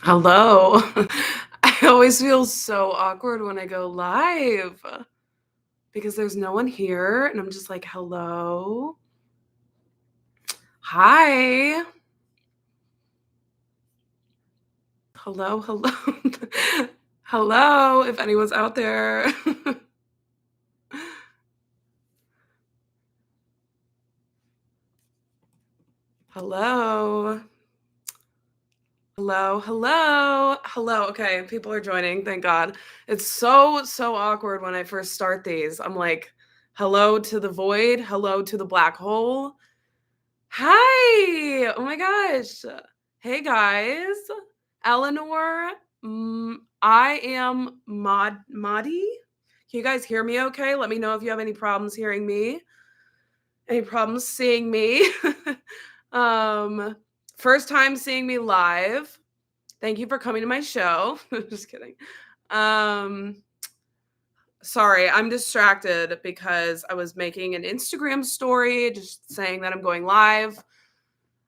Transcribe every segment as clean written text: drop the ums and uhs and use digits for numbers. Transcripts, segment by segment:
Hello. I always feel so awkward when I go live because there's no one here and I'm just like, hello. Hi. Hello, hello. Hello, if anyone's out there. Hello. Hello, hello, hello. Okay, people are joining, thank God. It's so awkward when I first start these. I'm like, hello to the void, hello to the black hole. Hi! Oh my gosh. Hey guys. Eleanor, I am Madi. Can you guys hear me okay? Let me know if you have any problems hearing me. Any problems seeing me? um, First time seeing me live. Thank you for coming to my show. Just kidding. Um, Sorry, I'm distracted because I was making an Instagram story just saying that I'm going live.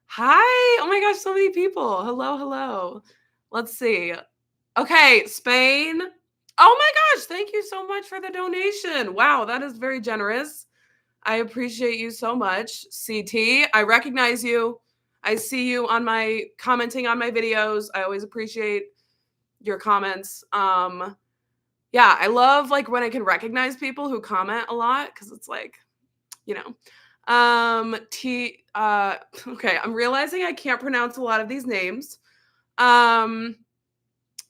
Hi. Oh my gosh, so many people. Hello, hello. Let's see. Okay, Spain. Oh my gosh, thank you so much for the donation. Wow, that is very generous. I appreciate you so much. CT, I recognize you. I see you on my commenting on my videos. I always appreciate your comments. Yeah, I love like when I can recognize people who comment a lot cuz it's like, you know. Okay, I'm realizing I can't pronounce a lot of these names. Um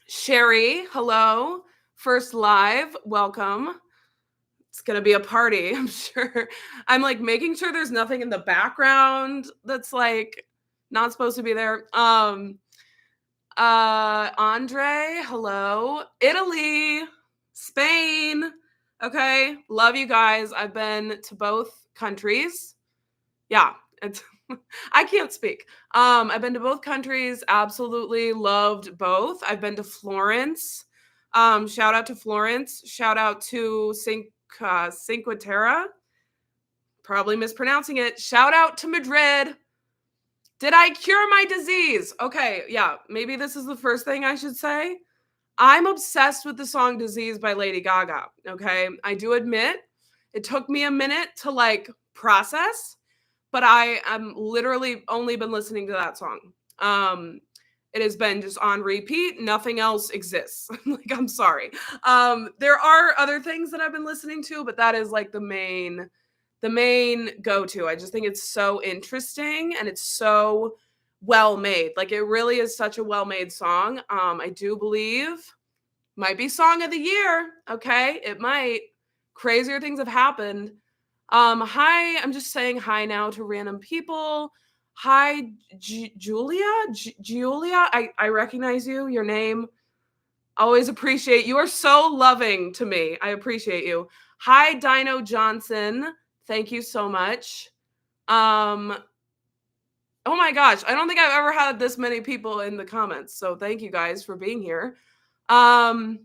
Sherry, hello. First live, welcome. It's gonna be a party, I'm sure. I'm like making sure there's nothing in the background that's like not supposed to be there. Andre, hello. Italy, Spain. Okay, love you guys. I've been to both countries. Yeah, it's I can't speak. I've been to both countries, absolutely loved both. I've been to Florence. Shout out to Florence. Shout out to Cinque Terre. Probably mispronouncing it. Shout out to Madrid. Did I cure my disease? Okay, yeah, maybe this is the first thing I should say. I'm obsessed with the song Disease by Lady Gaga. Okay, I do admit it took me a minute to like process, but I am literally only been listening to that song. It has been just on repeat. Nothing else exists. Like, I'm sorry. There are other things that I've been listening to, but that is like the main go-to. I just think it's so interesting and it's so well made. Like it really is such a well-made song. I do believe might be song of the year. Okay, it might. Crazier things have happened. Hi, I'm just saying hi now to random people. Hi, Julia. I recognize you. Your name. Always appreciate you. Are so loving to me. I appreciate you. Hi, Dino Johnson. Thank you so much. Um, oh my gosh, I don't think I've ever had this many people in the comments. So thank you guys for being here. Um,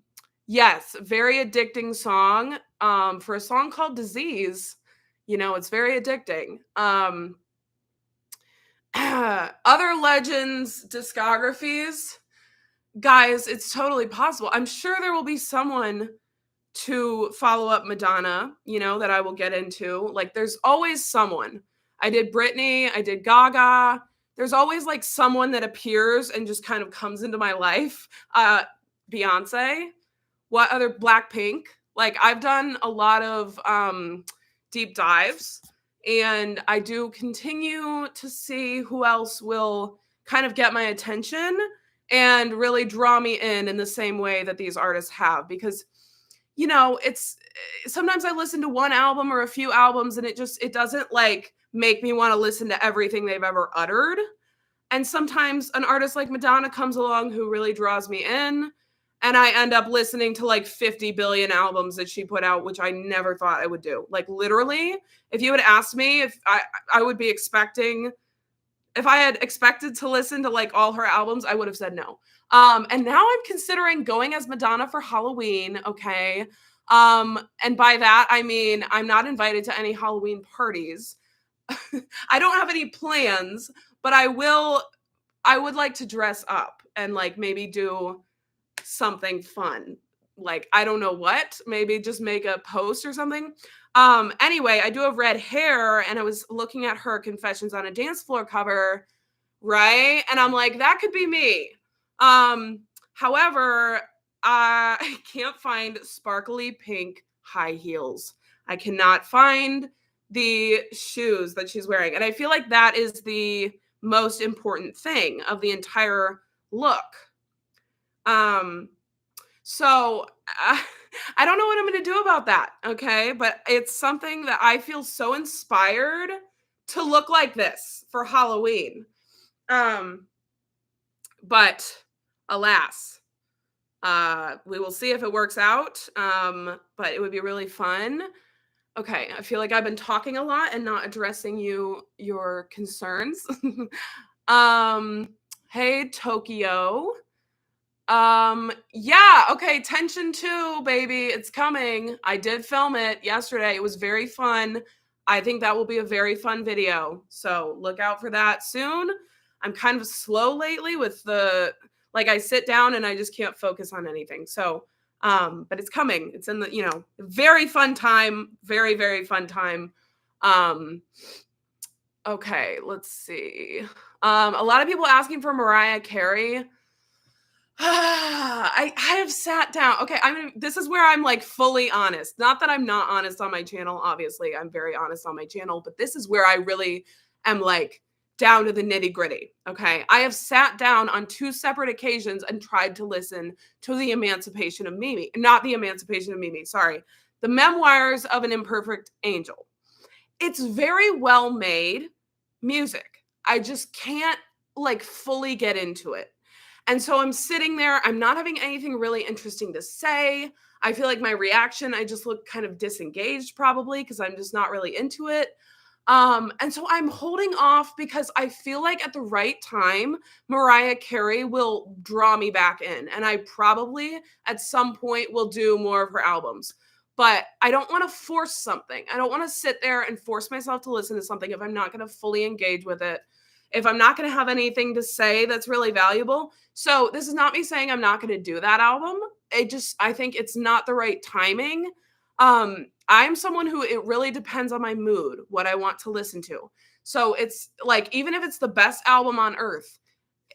yes, very addicting song. For a song called Disease, it's very addicting. Other legends discographies, guys, it's totally possible. I'm sure there will be someone to follow up Madonna, that I will get into. Like, there's always someone. I did Britney, I did Gaga. There's always like someone that appears and just kind of comes into my life. Beyonce. What other Blackpink? Like, I've done a lot of deep dives, and I do continue to see who else will kind of get my attention and really draw me in the same way that these artists have, because it's sometimes I listen to one album or a few albums and it doesn't like make me want to listen to everything they've ever uttered. And sometimes an artist like Madonna comes along who really draws me in, and I end up listening to like 50 billion albums that she put out, which I never thought I would do. Like, literally, if you had asked me if I would be expecting, if I had expected to listen to like all her albums, I would have said no. And now I'm considering going as Madonna for Halloween. Okay. And by that, I mean, I'm not invited to any Halloween parties. I don't have any plans, but I will I would like to dress up and like maybe do something fun. Like, I don't know what, maybe just make a post or something. Anyway, I do have red hair, and I was looking at her Confessions on a Dance Floor cover, right? And I'm like, that could be me. However, I can't find sparkly pink high heels. I cannot find the shoes that she's wearing. And I feel like that is the most important thing of the entire look. So I don't know what I'm going to do about that. Okay. But it's something that I feel so inspired to look like this for Halloween. But alas, we will see if it works out. But it would be really fun. Okay, I feel like I've been talking a lot and not addressing your concerns. Hey Tokyo. Yeah, okay, Tension 2, baby. It's coming. I did film it yesterday. It was very fun. I think that will be a very fun video. So look out for that soon. I'm kind of slow lately with like I sit down and I just can't focus on anything. So, but it's coming. It's in the, very fun time. Very, very fun time. Okay, let's see. A lot of people asking for Mariah Carey. I have sat down. Okay, this is where I'm like fully honest. Not that I'm not honest on my channel. Obviously, I'm very honest on my channel, but this is where I really am like down to the nitty-gritty. Okay, I have sat down on 2 separate occasions and tried to listen to the Emancipation of Mimi. Not the Emancipation of Mimi, sorry. The Memoirs of an Imperfect Angel. It's very well made music. I just can't like fully get into it. And so I'm sitting there, I'm not having anything really interesting to say. I feel like my reaction, I just look kind of disengaged probably because I'm just not really into it. And so I'm holding off because I feel like at the right time, Mariah Carey will draw me back in. And I probably at some point will do more of her albums. But I don't want to force something. I don't want to sit there and force myself to listen to something if I'm not going to fully engage with it. If I'm not going to have anything to say that's really valuable. So this is not me saying I'm not going to do that album. I think it's not the right timing. I'm someone who it really depends on my mood, what I want to listen to. So it's like, even if it's the best album on earth,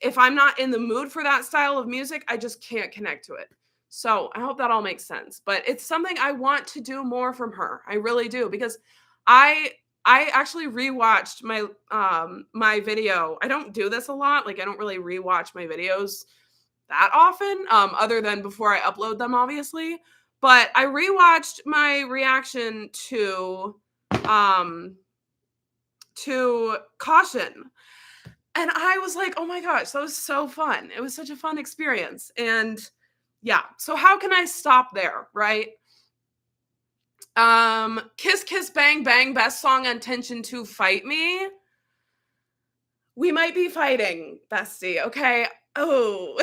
if I'm not in the mood for that style of music, I just can't connect to it. So I hope that all makes sense. But it's something I want to do more from her. I really do, because I actually rewatched my video. I don't do this a lot. Like, I don't really rewatch my videos that often, other than before I upload them, obviously. But I rewatched my reaction to Caution. And I was like, oh my gosh, that was so fun. It was such a fun experience. And yeah, so how can I stop there, right? Kiss Kiss Bang Bang, best song on Tension 2, Fight Me. We might be fighting, bestie, okay? Oh,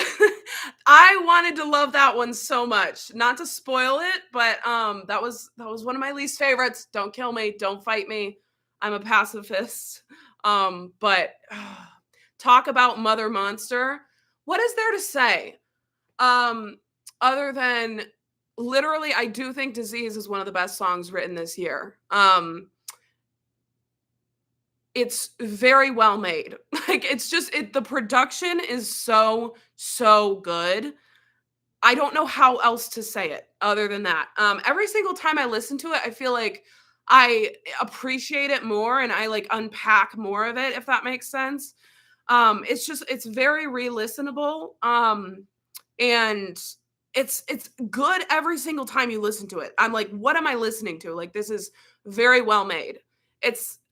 I wanted to love that one so much. Not to spoil it, but that was one of my least favorites. Don't kill me, don't fight me. I'm a pacifist. But talk about Mother Monster. What is there to say? Other than literally, I do think Disease is one of the best songs written this year. It's very well made. Like, it's just, the production is so, so good. I don't know how else to say it other than that. Every single time I listen to it, I feel like I appreciate it more and I like unpack more of it, if that makes sense. It's very re-listenable. And it's good every single time you listen to it. I'm like, what am I listening to? Like, this is very well made.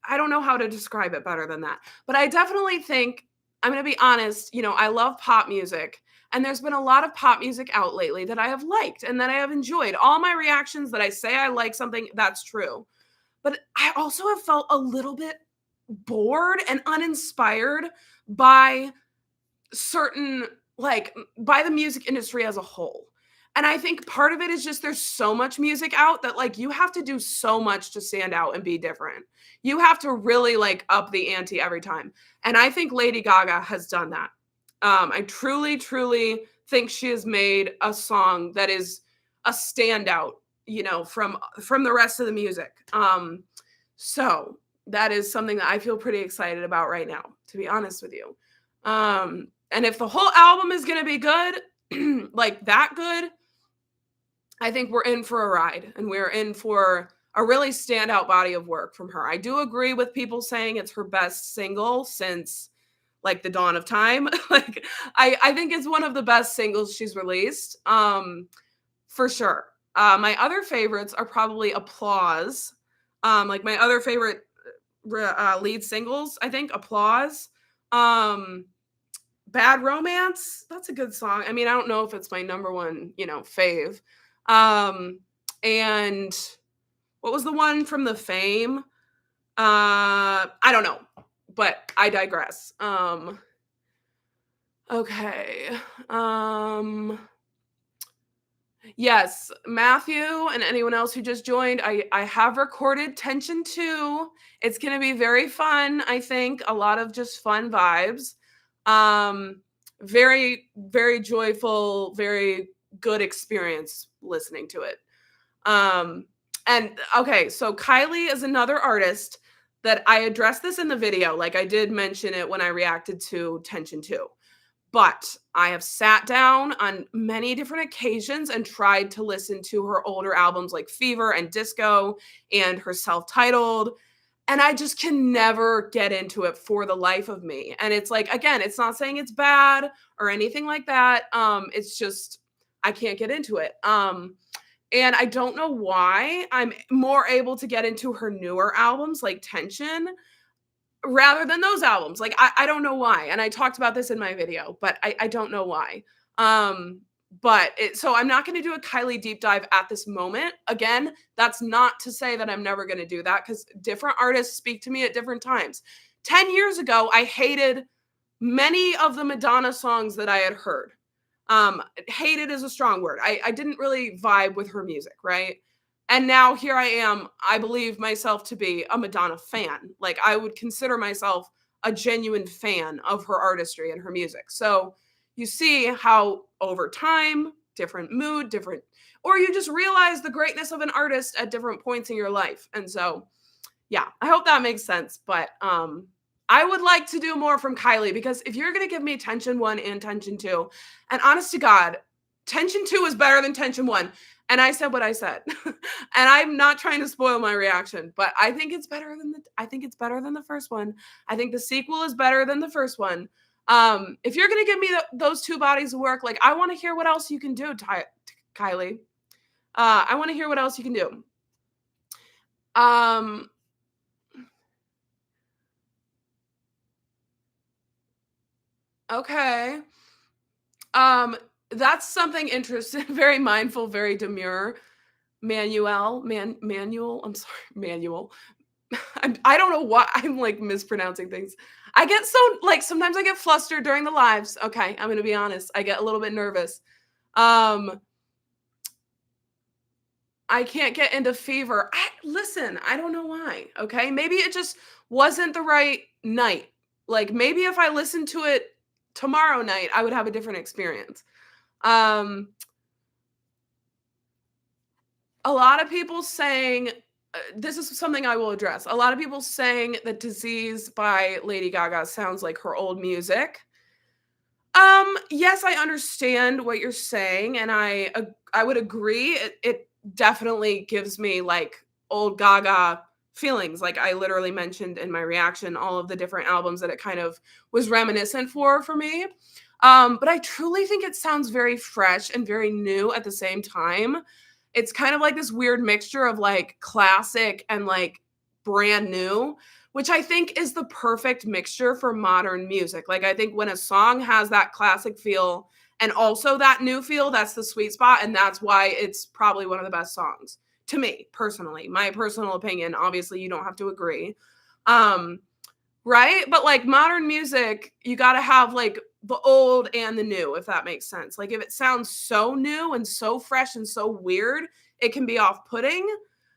I don't know how to describe it better than that. But I definitely think, I'm going to be honest, I love pop music. And there's been a lot of pop music out lately that I have liked and that I have enjoyed. All my reactions that I say I like something, that's true. But I also have felt a little bit bored and uninspired by by the music industry as a whole. And I think part of it is just there's so much music out that like you have to do so much to stand out and be different. You have to really like up the ante every time. And I think Lady Gaga has done that. I truly, truly think she has made a song that is a standout, from the rest of the music. So that is something that I feel pretty excited about right now, to be honest with you. And if the whole album is going to be good, like that good, I think we're in for a ride, and we're in for a really standout body of work from her. I do agree with people saying it's her best single since like the dawn of time. Like I think it's one of the best singles she's released. For sure. My other favorites are probably Applause. Like my other favorite lead singles, I think Applause. Bad Romance, that's a good song. I mean, I don't know if it's my number one, fave. And what was the one from the Fame? I don't know, but I digress. Okay. Yes, Matthew and anyone else who just joined, I have recorded Tension 2. It's going to be very fun, I think. A lot of just fun vibes. Very, very joyful, very good experience listening to it. And okay, so Kylie is another artist that I addressed this in the video. Like I did mention it when I reacted to Tension 2. But I have sat down on many different occasions and tried to listen to her older albums like Fever and Disco and her self-titled. And I just can never get into it for the life of me. And it's like, again, it's not saying it's bad or anything like that. It's just, I can't get into it. And I don't know why. I'm more able to get into her newer albums like Tension rather than those albums. Like, I don't know why. And I talked about this in my video, but I don't know why. So I'm not going to do a Kylie deep dive at this moment. Again, that's not to say that I'm never going to do that because different artists speak to me at different times. 10 years ago, I hated many of the Madonna songs that I had heard. Hated is a strong word. I didn't really vibe with her music, right? And now here I am. I believe myself to be a Madonna fan. Like I would consider myself a genuine fan of her artistry and her music. So you see how over time, different mood, or you just realize the greatness of an artist at different points in your life. And so, yeah, I hope that makes sense. But I would like to do more from Kylie because if you're going to give me Tension 1 and Tension 2, and honest to God, Tension 2 is better than Tension 1. And I said what I said. And I'm not trying to spoil my reaction, but I think it's better than the first one. I think the sequel is better than the first one. If you're going to give me those two bodies of work, like I want to hear what else you can do, Kylie. I want to hear what else you can do. Okay. That's something interesting, very mindful, very demure. Manuel. I'm sorry, Manuel. I don't know why I'm like mispronouncing things. I get so like sometimes I get flustered during the lives. Okay, I'm gonna be honest. I get a little bit nervous. I can't get into Fever. Listen, I don't know why. Okay, maybe it just wasn't the right night. Like maybe if I listened to it tomorrow night, I would have a different experience. A lot of people saying, this is something I will address. A lot of people saying that Disease by Lady Gaga sounds like her old music. Yes, I understand what you're saying, and I would agree. It definitely gives me like old Gaga feelings. Like I literally mentioned in my reaction all of the different albums that it kind of was reminiscent for me. But I truly think it sounds very fresh and very new at the same time. It's kind of like this weird mixture of like classic and like brand new, which I think is the perfect mixture for modern music. Like I think when a song has that classic feel and also that new feel, that's the sweet spot. And that's why it's probably one of the best songs to me personally, my personal opinion. Obviously you don't have to agree. Right? But like modern music, you got to have like the old and the new, if that makes sense. Like if it sounds so new and so fresh and so weird, it can be off-putting.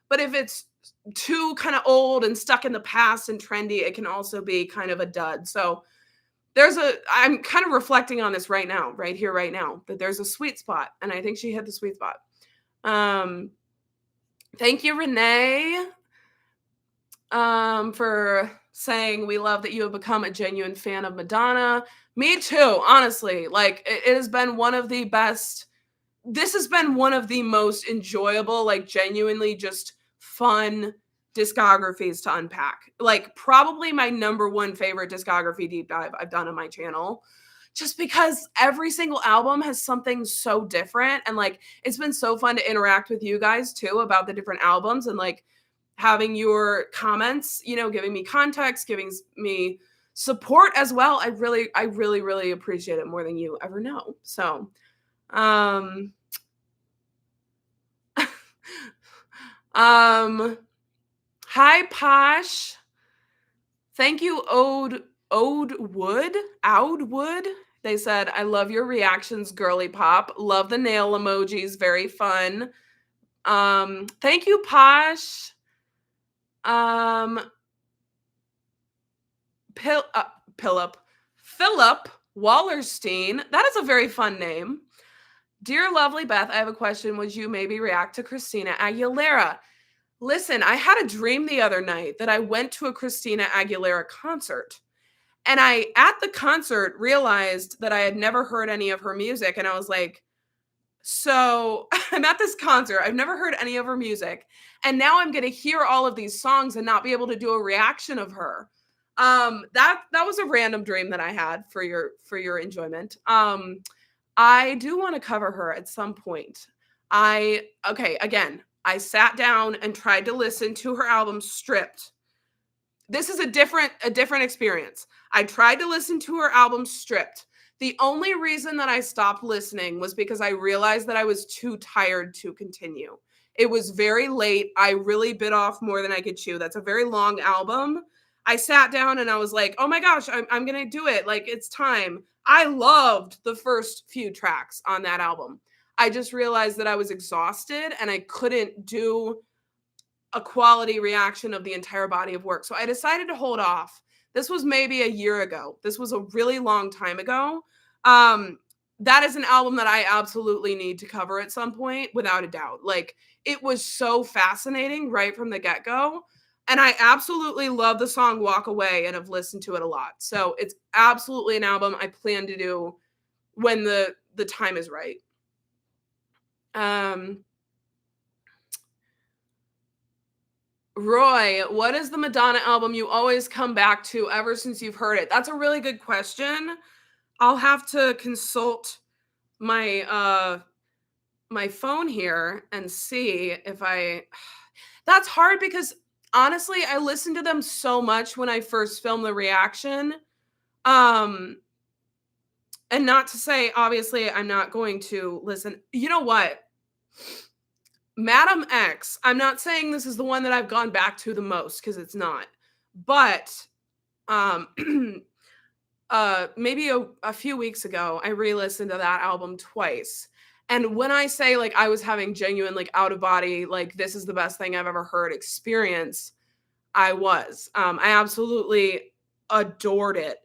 But if it's too kind of old and stuck in the past and trendy, it can also be kind of a dud. So I'm kind of reflecting on this right now, right here, right now, that there's a sweet spot, and I think she hit the sweet spot. Thank you, Renee, for saying we love that you have become a genuine fan of Madonna. Me too, honestly. Like, it has been one of the best. This has been one of the most enjoyable, like, genuinely just fun discographies to unpack. Like, probably my number one favorite discography deep dive I've done on my channel. Just because every single album has something so different. And, like, it's been so fun to interact with you guys too about the different albums and, like, having your comments, you know, giving me context, giving me support as well. I really appreciate it more than you ever know. So, hi Posh. Thank you, Ode Wood. They said, I love your reactions, girly pop. Love the nail emojis, very fun. Thank you, Posh. Philip Wallerstein. That is a very fun name. Dear lovely Beth, I have a question. Would you maybe react to Christina Aguilera? Listen, I had a dream the other night that I went to a Christina Aguilera concert. And I, at the concert, realized that I had never heard any of her music. And I was like, so I'm at this concert. I've never heard any of her music. And now I'm going to hear all of these songs and not be able to do a reaction of her. That was a random dream that I had for your enjoyment. I do want to cover her at some point. Again, I sat down and tried to listen to her album Stripped. This is a different experience. I tried to listen to her album Stripped. The only reason that I stopped listening was because I realized that I was too tired to continue. It was very late. I really bit off more than I could chew. That's a very long album. I sat down and I was like, oh my gosh, I'm going to do it. Like, it's time. I loved the first few tracks on that album. I just realized that I was exhausted and I couldn't do a quality reaction of the entire body of work. So I decided to hold off. This was maybe a year ago. This was a really long time ago. That is an album that I absolutely need to cover at some point, without a doubt. Like, it was so fascinating right from the get-go. And I absolutely love the song Walk Away and have listened to it a lot. So it's absolutely an album I plan to do when the time is right. Roy, what is the Madonna album you always come back to ever since you've heard it? That's a really good question. I'll have to consult my my phone here and see if that's hard because honestly, I listened to them so much when I first filmed the reaction. And not to say, obviously, I'm not going to listen. You know what? Madam X, I'm not saying this is the one that I've gone back to the most because it's not. But maybe a few weeks ago, I re-listened to that album twice. And when I say like I was having genuine like out of body, like this is the best thing I've ever heard experience, I was. I absolutely adored it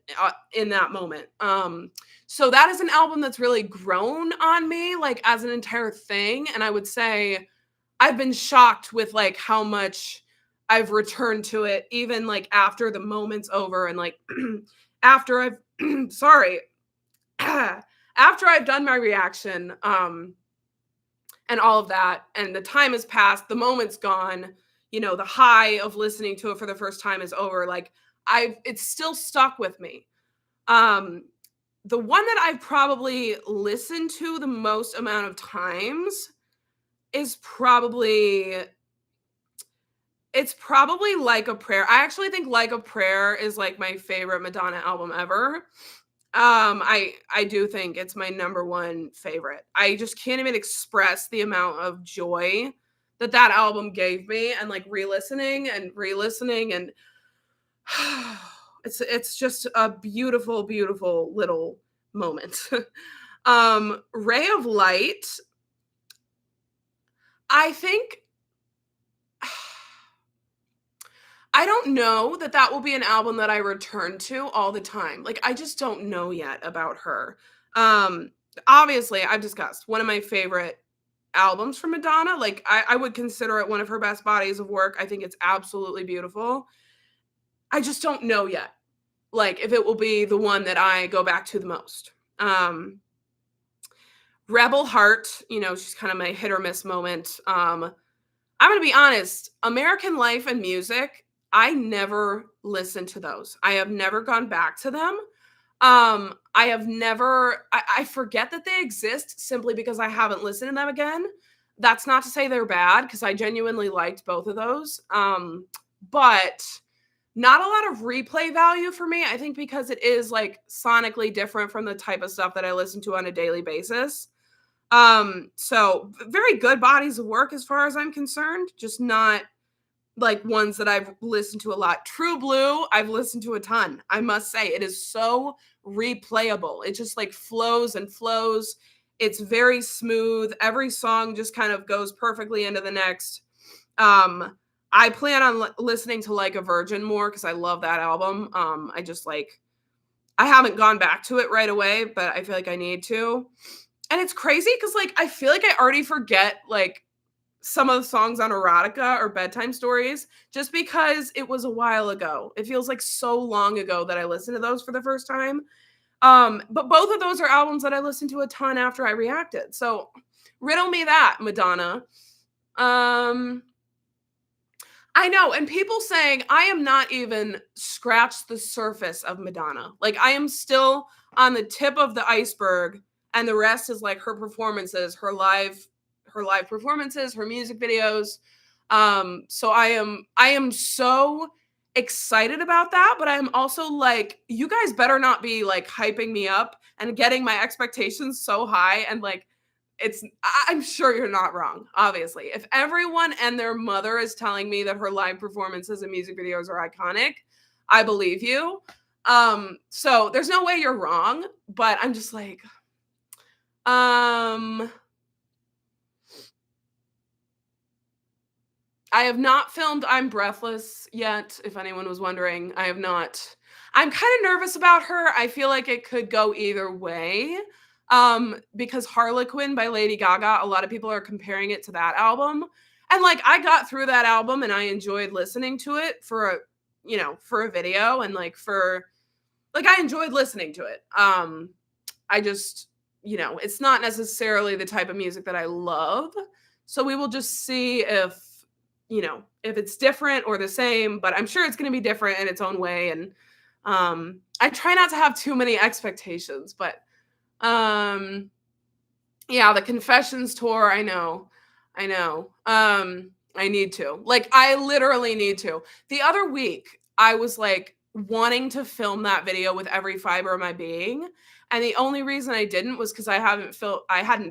in that moment. So that is an album that's really grown on me like as an entire thing. And I would say I've been shocked with like how much I've returned to it, even like after the moment's over and like after I've sorry, after I've done my reaction, and all of that, and the time has passed, the moment's gone, you know, the high of listening to it for the first time is over. Like it's still stuck with me. The one that I've probably listened to the most amount of times is probably Like a Prayer. I actually think Like a Prayer is like my favorite Madonna album ever. I do think it's my number one favorite. I just can't even express the amount of joy that album gave me, and like re-listening and it's just a beautiful, beautiful little moment. Ray of Light, I think I don't know that that will be an album that I return to all the time. Like, I just don't know yet about her. Um, Obviously, I've discussed one of my favorite albums from Madonna. Like, I would consider it one of her best bodies of work. I think it's absolutely beautiful. I just don't know yet, like, if it will be the one that I go back to the most. Rebel Heart, she's kind of my hit or miss moment. I'm gonna be honest, American Life and Music, I never listened to those. I have never gone back to them. I have never I forget that they exist simply because I haven't listened to them again. That's not to say they're bad, because I genuinely liked both of those. But not a lot of replay value for me, I think, because it is, like, sonically different from the type of stuff that I listen to on a daily basis. So very good bodies of work as far as I'm concerned, just not like ones that I've listened to a lot. True Blue, I've listened to a ton. I must say, it is so replayable. It just like flows and flows. It's very smooth. Every song just kind of goes perfectly into the next. I plan on listening to Like a Virgin more because I love that album. I haven't gone back to it right away, but I feel like I need to. And it's crazy because, like, I feel like I already forget, like, some of the songs on Erotica or Bedtime Stories just because it was a while ago. It feels like so long ago that I listened to those for the first time. But both of those are albums that I listened to a ton after I reacted. So riddle me that, Madonna. I know, and people saying I am not even scratched the surface of Madonna. Like, I am still on the tip of the iceberg, and the rest is like her performances, her live performances, her music videos. So I am so excited about that, but I'm also like, you guys better not be like hyping me up and getting my expectations so high, and like, I'm sure you're not wrong, obviously. If everyone and their mother is telling me that her live performances and music videos are iconic, I believe you. So there's no way you're wrong, but I'm just like, I have not filmed I'm Breathless yet, if anyone was wondering. I have not. I'm kind of nervous about her. I feel like it could go either way. Because Harlequin by Lady Gaga, a lot of people are comparing it to that album. And like, I got through that album and I enjoyed listening to it for a video, and I enjoyed listening to it. I just, it's not necessarily the type of music that I love. So we will just see if it's different or the same, but I'm sure it's going to be different in its own way. And I try not to have too many expectations, but yeah, the Confessions tour, I know. I need to. Like, I literally need to. The other week, I was like wanting to film that video with every fiber of my being, and the only reason I didn't was because I hadn't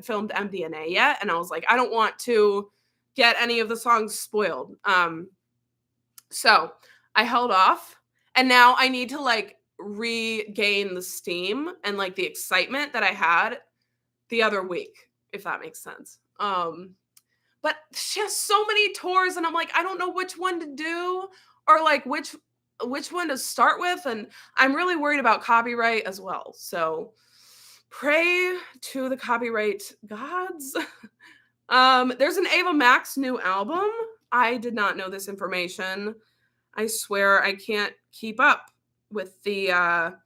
filmed MDNA yet, and I was like, I don't want to get any of the songs spoiled. So I held off, and now I need to like regain the steam and like the excitement that I had the other week, if that makes sense. But she has so many tours, and I'm like, I don't know which one to do, or like which one to start with, and I'm really worried about copyright as well. So pray to the copyright gods. There's an Ava Max new album. I did not know this information. I swear I can't keep up with the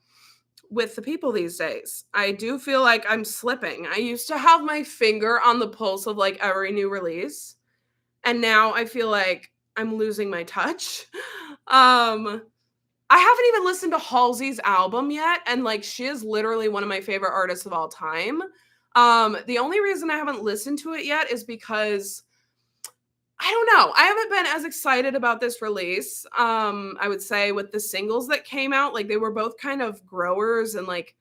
people these days. I do feel like I'm slipping. I used to have my finger on the pulse of like every new release, and now I feel like I'm losing my touch. I haven't even listened to Halsey's album yet, and like, she is literally one of my favorite artists of all time. The only reason I haven't listened to it yet is because I don't know. I haven't been as excited about this release. I would say with the singles that came out, like, they were both kind of growers, and like,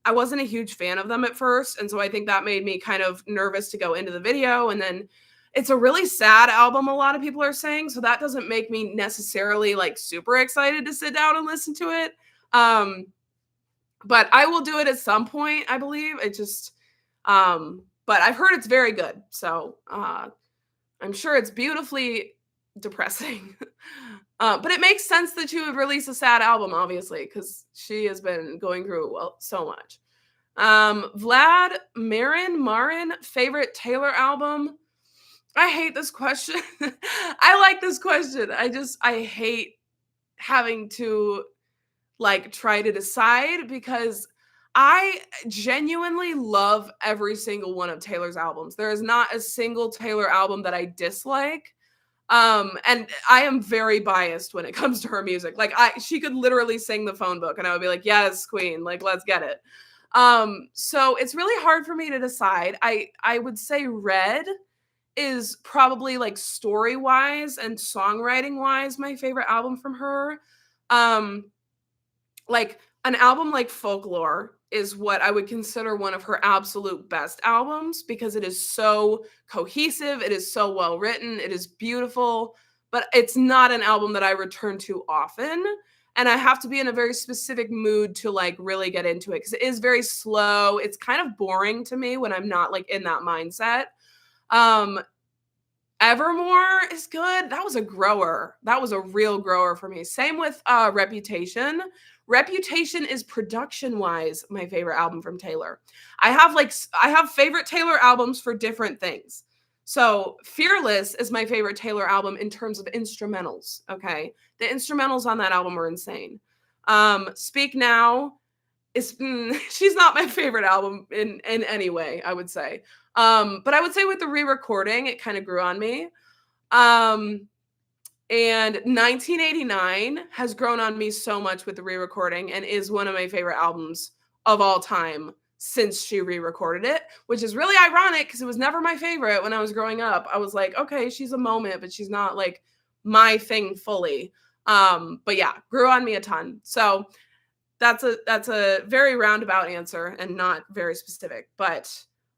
I wasn't a huge fan of them at first. And so I think that made me kind of nervous to go into the video. And then it's a really sad album, a lot of people are saying. So that doesn't make me necessarily like super excited to sit down and listen to it. But I will do it at some point, I believe. But I've heard it's very good. So I'm sure it's beautifully depressing. But it makes sense that she would release a sad album, obviously, because she has been going through so much. Vlad Marin, favorite Taylor album. I hate this question. I like this question. I hate having to like try to decide because I genuinely love every single one of Taylor's albums. There is not a single Taylor album that I dislike. And I am very biased when it comes to her music. Like she could literally sing the phone book and I would be like, yes, queen, like let's get it. So it's really hard for me to decide. I would say Red is probably like story wise and songwriting wise my favorite album from her. Um like an album like Folklore is what I would consider one of her absolute best albums because it is so cohesive, it is so well written, it is beautiful, but it's not an album that I return to often. And I have to be in a very specific mood to like really get into it because it is very slow. It's kind of boring to me when I'm not like in that mindset. Um, Evermore is good. That was a grower. That was a real grower for me. Same with Reputation. Reputation is production-wise my favorite album from Taylor. I have favorite Taylor albums for different things. So Fearless is my favorite Taylor album in terms of instrumentals, okay? The instrumentals on that album are insane. Speak Now is she's not my favorite album in any way, I would say. But I would say with the re-recording, it kind of grew on me. And 1989 has grown on me so much with the re-recording and is one of my favorite albums of all time since she re-recorded it, which is really ironic because it was never my favorite when I was growing up. I was like, okay, she's a moment, but she's not like my thing fully. But yeah, grew on me a ton. So that's a very roundabout answer and not very specific. But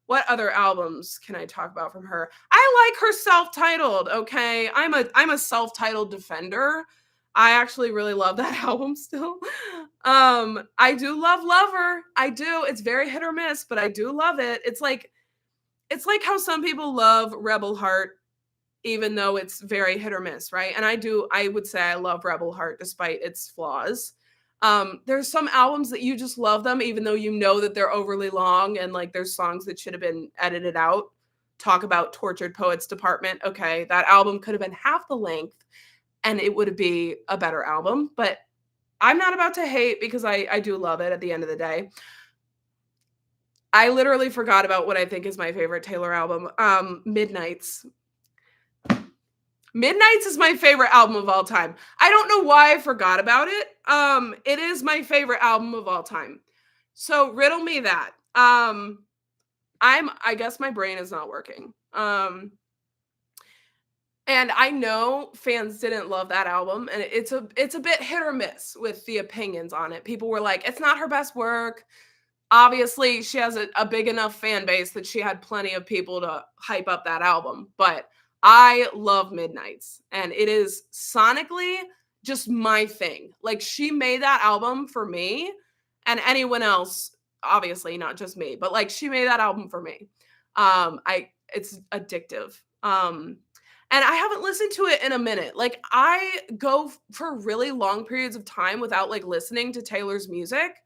what other albums can I talk about from her? I like her self-titled, okay? I'm a self-titled defender. I actually really love that album still. I do love Lover. I do. It's very hit or miss, but I do love it. It's like how some people love Rebel Heart even though it's very hit or miss, right? And I would say I love Rebel Heart despite its flaws. There's some albums that you just love them, even though you know that they're overly long and like there's songs that should have been edited out. Talk about Tortured Poets Department. Okay, that album could have been half the length and it would be a better album. But I'm not about to hate because I do love it at the end of the day. I literally forgot about what I think is my favorite Taylor album. Midnights. Midnights is my favorite album of all time. I don't know why I forgot about it. It is my favorite album of all time. So riddle me that. I guess my brain is not working. And I know fans didn't love that album, and it's a bit hit or miss with the opinions on it. People were like, it's not her best work. Obviously, she has a big enough fan base that she had plenty of people to hype up that album. But I love Midnights, and it is sonically just my thing. Like, she made that album for me and anyone else, obviously not just me, but like she made that album for me. It's addictive. And I haven't listened to it in a minute. Like, I go for really long periods of time without like listening to Taylor's music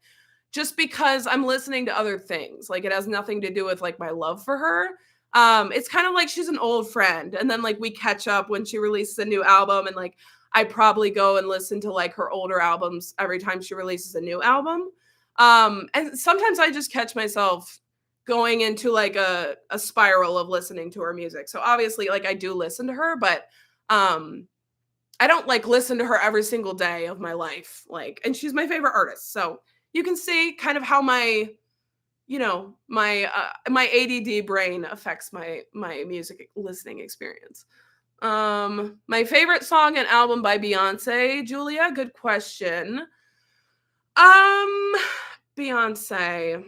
just because I'm listening to other things. Like, it has nothing to do with like my love for her. It's kind of like she's an old friend, and then like we catch up when she releases a new album, and like I probably go and listen to like her older albums every time she releases a new album. And sometimes I just catch myself going into like a spiral of listening to her music. So obviously like I do listen to her, but I don't like listen to her every single day of my life. Like, and she's my favorite artist. So you can see kind of how my my ADD brain affects my music listening experience. My favorite song and album by Beyonce, Julia, good question. Um Beyonce.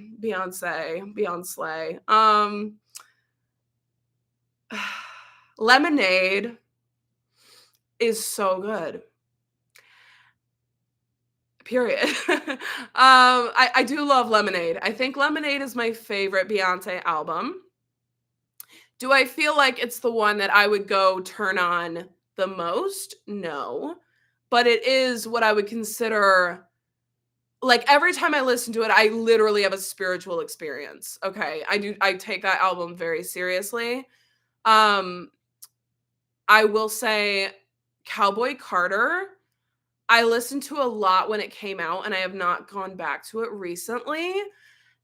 Lemonade is so good. Period. I do love Lemonade. I think Lemonade is my favorite Beyonce album. Do I feel like it's the one that I would go turn on the most? No. but it is what I would consider, like, every time I listen to it, I literally have a spiritual experience. Okay. I take that album very seriously. Um, I will say Cowboy Carter, I listened to a lot when it came out, and I have not gone back to it recently.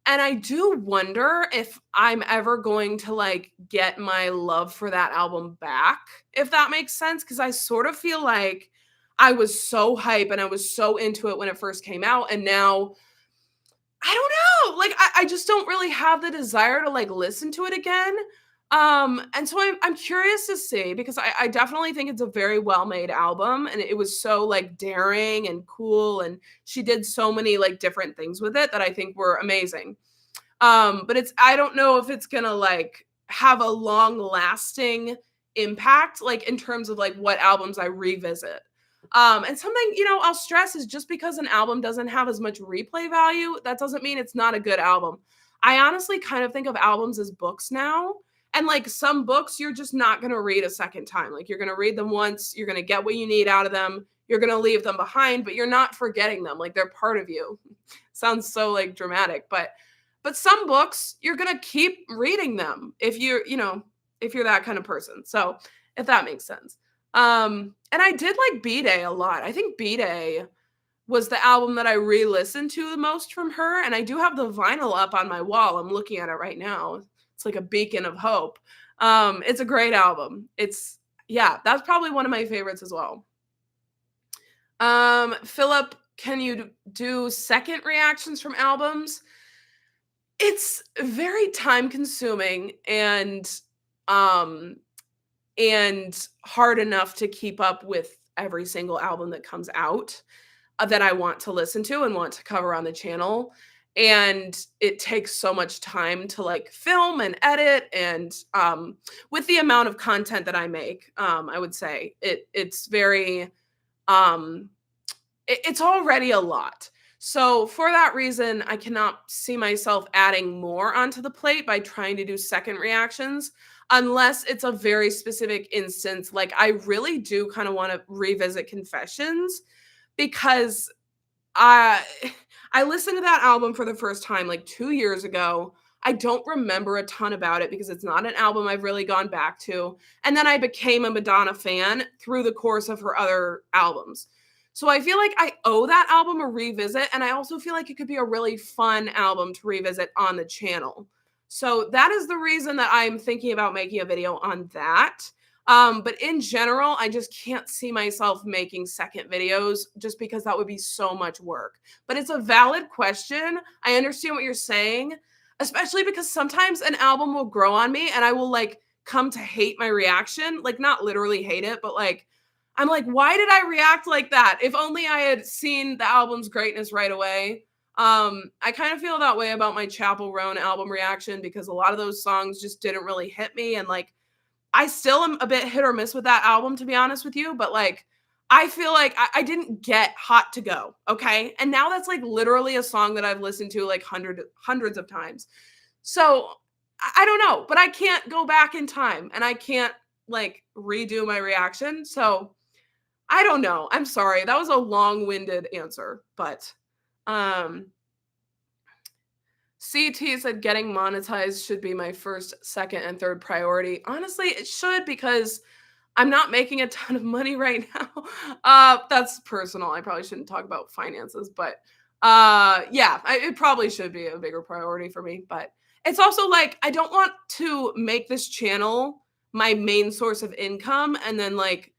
And I do wonder if I'm ever going to, like, get my love for that album back, if that makes sense, because I sort of feel like I was so hype and I was so into it when it first came out, and now I don't know, like, I just don't really have the desire to, like, listen to it again. And so I'm curious to see, because I definitely think it's a very well-made album, and it was so, like, daring and cool, and she did so many, like, different things with it that I think were amazing. But I don't know if it's gonna, like, have a long-lasting impact, like, in terms of, like, what albums I revisit. And something, I'll stress is, just because an album doesn't have as much replay value, that doesn't mean it's not a good album. I honestly kind of think of albums as books now. And, like, some books you're just not gonna read a second time. Like, you're gonna read them once, you're gonna get what you need out of them, you're gonna leave them behind, but you're not forgetting them. Like, they're part of you. Sounds so, like, dramatic, but some books, you're gonna keep reading them if if you're that kind of person. So, if that makes sense. And I did like B-Day a lot. I think B-Day was the album that I re-listened to the most from her, and I do have the vinyl up on my wall. I'm looking at it right now. It's like a beacon of hope. It's a great album. Yeah, that's probably one of my favorites as well. Philip, can you do second reactions from albums? It's very time consuming um and hard enough to keep up with every single album that comes out, that I want to listen to and want to cover on the channel. And it takes so much time to, like, film and edit, and with the amount of content that I make, I would say it's very um it's already a lot. So for that reason, I cannot see myself adding more onto the plate by trying to do second reactions, unless it's a very specific instance. Like, I really do kind of want to revisit Confessions, because I I listened to that album for the first time like 2 years ago. I don't remember a ton about it because it's not an album I've really gone back to. And then I became a Madonna fan through the course of her other albums. So I feel like I owe that album a revisit, and I also feel like it could be a really fun album to revisit on the channel. So that is the reason that I'm thinking about making a video on that. But in general, I just can't see myself making second videos, just because that would be so much work. But it's a valid question. I understand what you're saying, especially because sometimes an album will grow on me and I will, like, come to hate my reaction. Like, not literally hate it, but, like, I'm like, why did I react like that? If only I had seen the album's greatness right away. I kind of feel that way about my Chapel Roan album reaction, because a lot of those songs just didn't really hit me. And, like, I still am a bit hit or miss with that album, to be honest with you. But, like, I feel like I didn't get Hot to Go. Okay. And now that's, like, literally a song that I've listened to like hundreds of times. So I don't know, but I can't go back in time, and I can't, like, redo my reaction. So I don't know. I'm sorry. That was a long-winded answer, but CT said getting monetized should be my first, second, and third priority. Honestly, it should, because I'm not making a ton of money right now. That's personal. I probably shouldn't talk about finances, but yeah, it probably should be a bigger priority for me. But it's also, like, I don't want to make this channel my main source of income and then, like,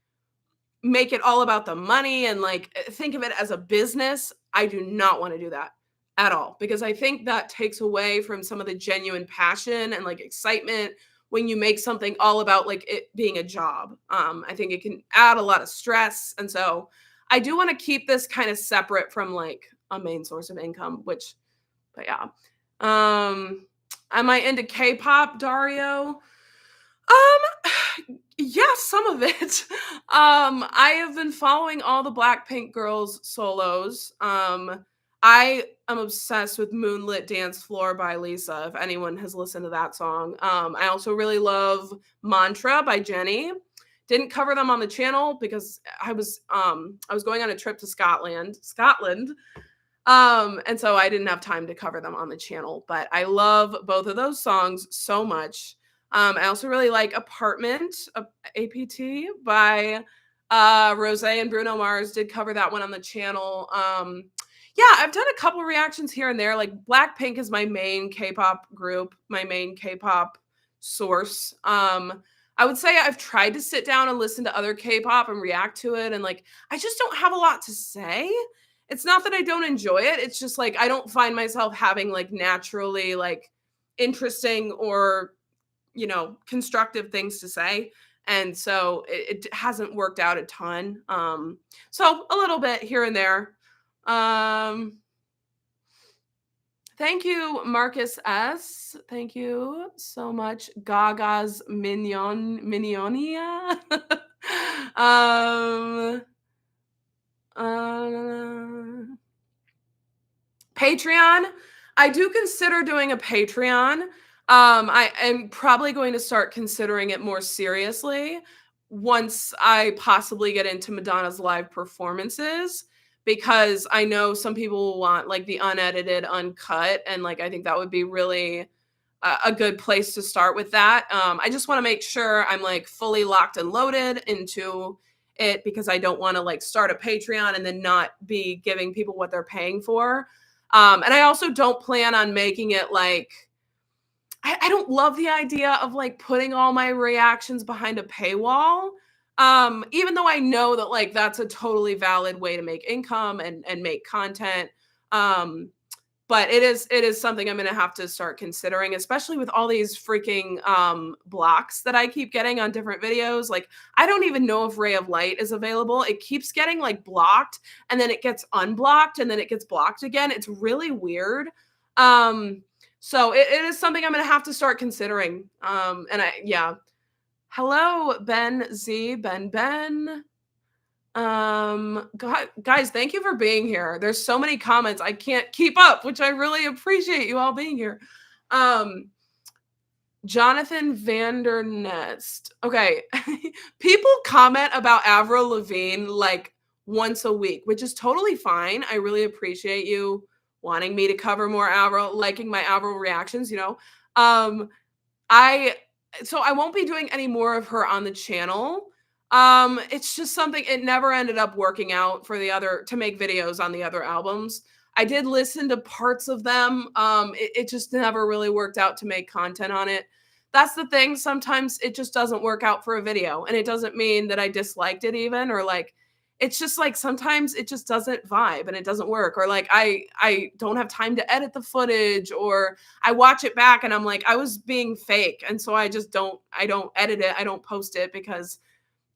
make it all about the money and, like, think of it as a business. I do not want to do that at all, because I think that takes away from some of the genuine passion and, like, excitement when you make something all about, like, it being a job. I think it can add a lot of stress. And so I do want to keep this kind of separate from, like, a main source of income, but yeah. Am I into K-pop, Dario? Yeah, some of it. I have been following all the Blackpink girls' solos. I am obsessed with Moonlit Dance Floor by Lisa, if anyone has listened to that song. I also really love Mantra by Jennie. Didn't cover them on the channel because I was going on a trip to Scotland. And so I didn't have time to cover them on the channel, but I love both of those songs so much. I also really like Apartment, APT by Rose and Bruno Mars did cover that one on the channel. Yeah, I've done a couple reactions here and there. Like Blackpink is my main K-pop group, my main K-pop source. I would say I've tried to sit down and listen to other K-pop and react to it. And like, I just don't have a lot to say. It's not that I don't enjoy it. It's just like, I don't find myself having like naturally like interesting or, constructive things to say. And so it hasn't worked out a ton. So a little bit here and there. Thank you, Marcus S. Thank you so much. Gaga's Minionia. Patreon. I do consider doing a Patreon. I am probably going to start considering it more seriously once I possibly get into Madonna's live performances, because I know some people will want like the unedited, uncut, and like I think that would be really a good place to start with that. I just want to make sure I'm like fully locked and loaded into it, because I don't want to like start a Patreon and then not be giving people what they're paying for. And I also don't plan on making it like, I don't love the idea of like putting all my reactions behind a paywall. Even though I know that like that's a totally valid way to make income and make content. But it is something I'm going to have to start considering, especially with all these freaking blocks that I keep getting on different videos. Like, I don't even know if Ray of Light is available. It keeps getting like blocked, and then it gets unblocked, and then it gets blocked again. It's really weird. So it is something I'm going to have to start considering. Hello, Ben Z, Ben. Guys, thank you for being here. There's so many comments. I can't keep up, which I really appreciate you all being here. Jonathan Vandernest. Okay. People comment about Avril Lavigne like once a week, which is totally fine. I really appreciate you wanting me to cover more Avril, liking my Avril reactions, so I won't be doing any more of her on the channel. It's just something, it never ended up working out for to make videos on the other albums. I did listen to parts of them. It just never really worked out to make content on it. That's the thing. Sometimes it just doesn't work out for a video, and it doesn't mean that I disliked it even, or like, it's just like, sometimes it just doesn't vibe and it doesn't work. Or like, I don't have time to edit the footage, or I watch it back and I'm like, I was being fake. And so I don't edit it. I don't post it, because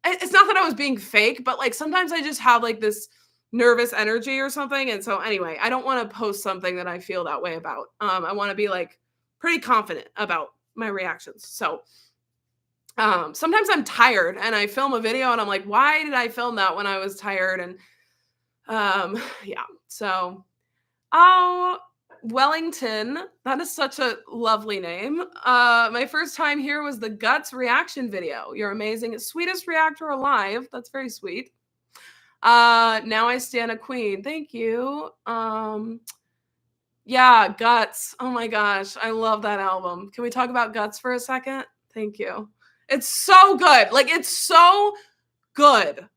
it's not that I was being fake, but like sometimes I just have like this nervous energy or something. And so anyway, I don't want to post something that I feel that way about. I want to be like pretty confident about my reactions. So sometimes I'm tired and I film a video and I'm like, why did I film that when I was tired? And yeah. So, Wellington, that is such a lovely name. My first time here was the Guts reaction video. You're amazing. Sweetest reactor alive. That's very sweet. Now I stand a queen. Thank you. Yeah, Guts. Oh my gosh. I love that album. Can we talk about Guts for a second? Thank you. It's so good. Like, it's so good.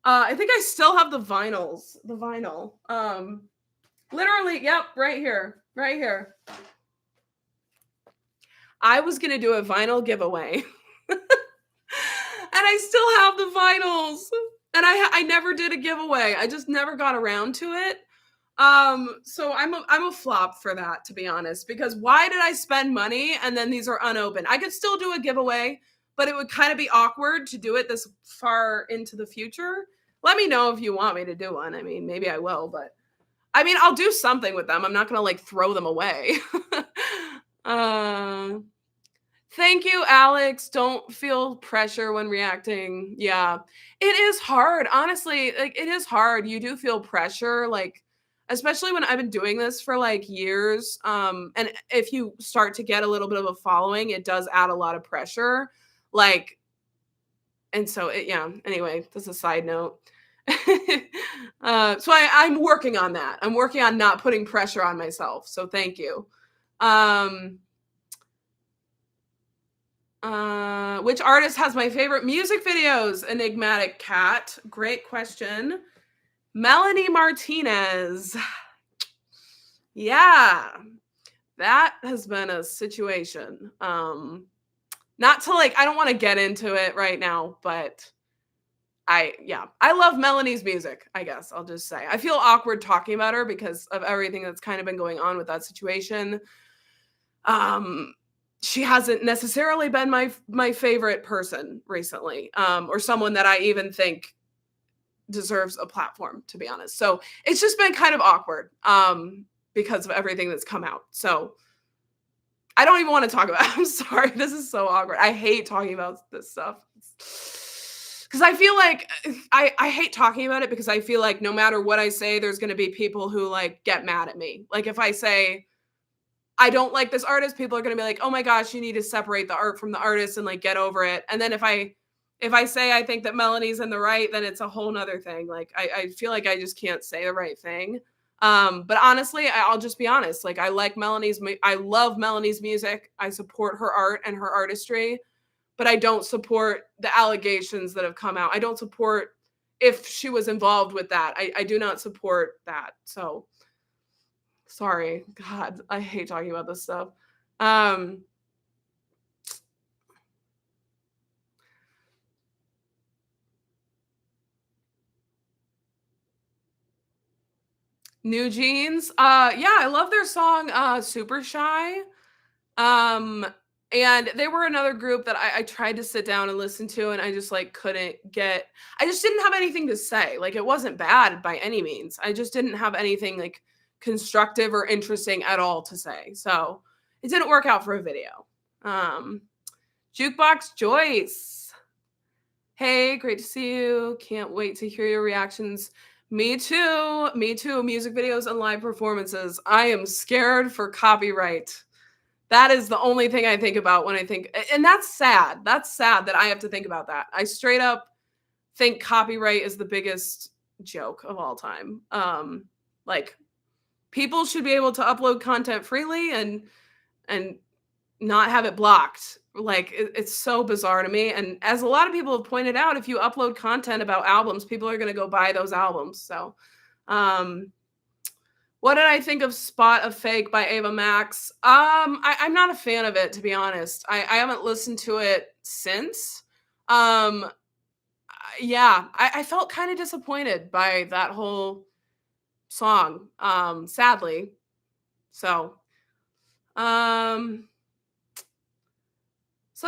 I think I still have the vinyls. The vinyl. Literally, yep, right here. Right here. I was going to do a vinyl giveaway. And I still have the vinyls. And I never did a giveaway. I just never got around to it. So I'm a flop for that, to be honest, because why did I spend money and then these are unopened? I could still do a giveaway, but it would kind of be awkward to do it this far into the future. Let me know if you want me to do one. I mean, maybe I will, but I mean, I'll do something with them. I'm not going to like throw them away. Thank you, Alex. Don't feel pressure when reacting. Yeah, it is hard. Honestly, like, it is hard. You do feel pressure, like, especially when I've been doing this for like years. And if you start to get a little bit of a following, it does add a lot of pressure. Like, And so yeah, anyway, that's a side note. So I'm working on that. I'm working on not putting pressure on myself. So thank you. Which artist has my favorite music videos? Enigmatic Cat. Great question. Melanie Martinez. Yeah, that has been a situation. Not to I don't want to get into it right now, but I love Melanie's music, I guess I'll just say. I feel awkward talking about her because of everything that's kind of been going on with that situation. She hasn't necessarily been my favorite person recently, or someone that I even think deserves a platform, to be honest. So it's just been kind of awkward because of everything that's come out. So I don't even want to talk about it. I'm sorry. This is so awkward. I hate talking about this stuff. Because I feel like I hate talking about it because I feel like no matter what I say, there's going to be people who get mad at me. Like if I say I don't like this artist, people are going to be like, oh my gosh, you need to separate the art from the artist and get over it. And then if I say I think that Melanie's in the right, then it's a whole nother thing. I feel like I just can't say the right thing. But honestly, I'll just be honest. I love Melanie's music. I support her art and her artistry, but I don't support the allegations that have come out. I don't support if she was involved with that. I do not support that. So sorry. God, I hate talking about this stuff. NewJeans. Yeah, I love their song Super Shy. And they were another group that I tried to sit down and listen to, and I just couldn't get. I just didn't have anything to say. It wasn't bad by any means. I just didn't have anything constructive or interesting at all to say. So it didn't work out for a video. Jukebox Joyce. Hey, great to see you. Can't wait to hear your reactions. Me too. Me too. Music videos and live performances. I am scared for copyright. That is the only thing I think about when I think, and that's sad. That's sad that I have to think about that. I straight up think copyright is the biggest joke of all time. People should be able to upload content freely and not have it blocked. It's so bizarre to me. And as a lot of people have pointed out, if you upload content about albums, people are going to go buy those albums. So, what did I think of Spot a Fake by Ava Max? I'm not a fan of it, to be honest. I haven't listened to it since. I felt kind of disappointed by that whole song, sadly. So, some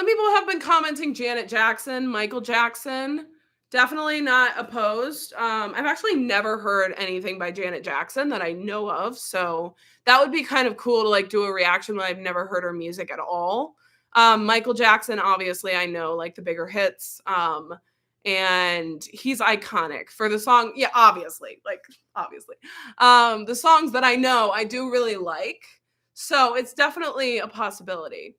people have been commenting Janet Jackson, Michael Jackson. Definitely not opposed. I've actually never heard anything by Janet Jackson that I know of. So that would be kind of cool to do a reaction when I've never heard her music at all. Michael Jackson, obviously, I know the bigger hits. And he's iconic for the song. Yeah, obviously. The songs that I know, I do really like. So it's definitely a possibility.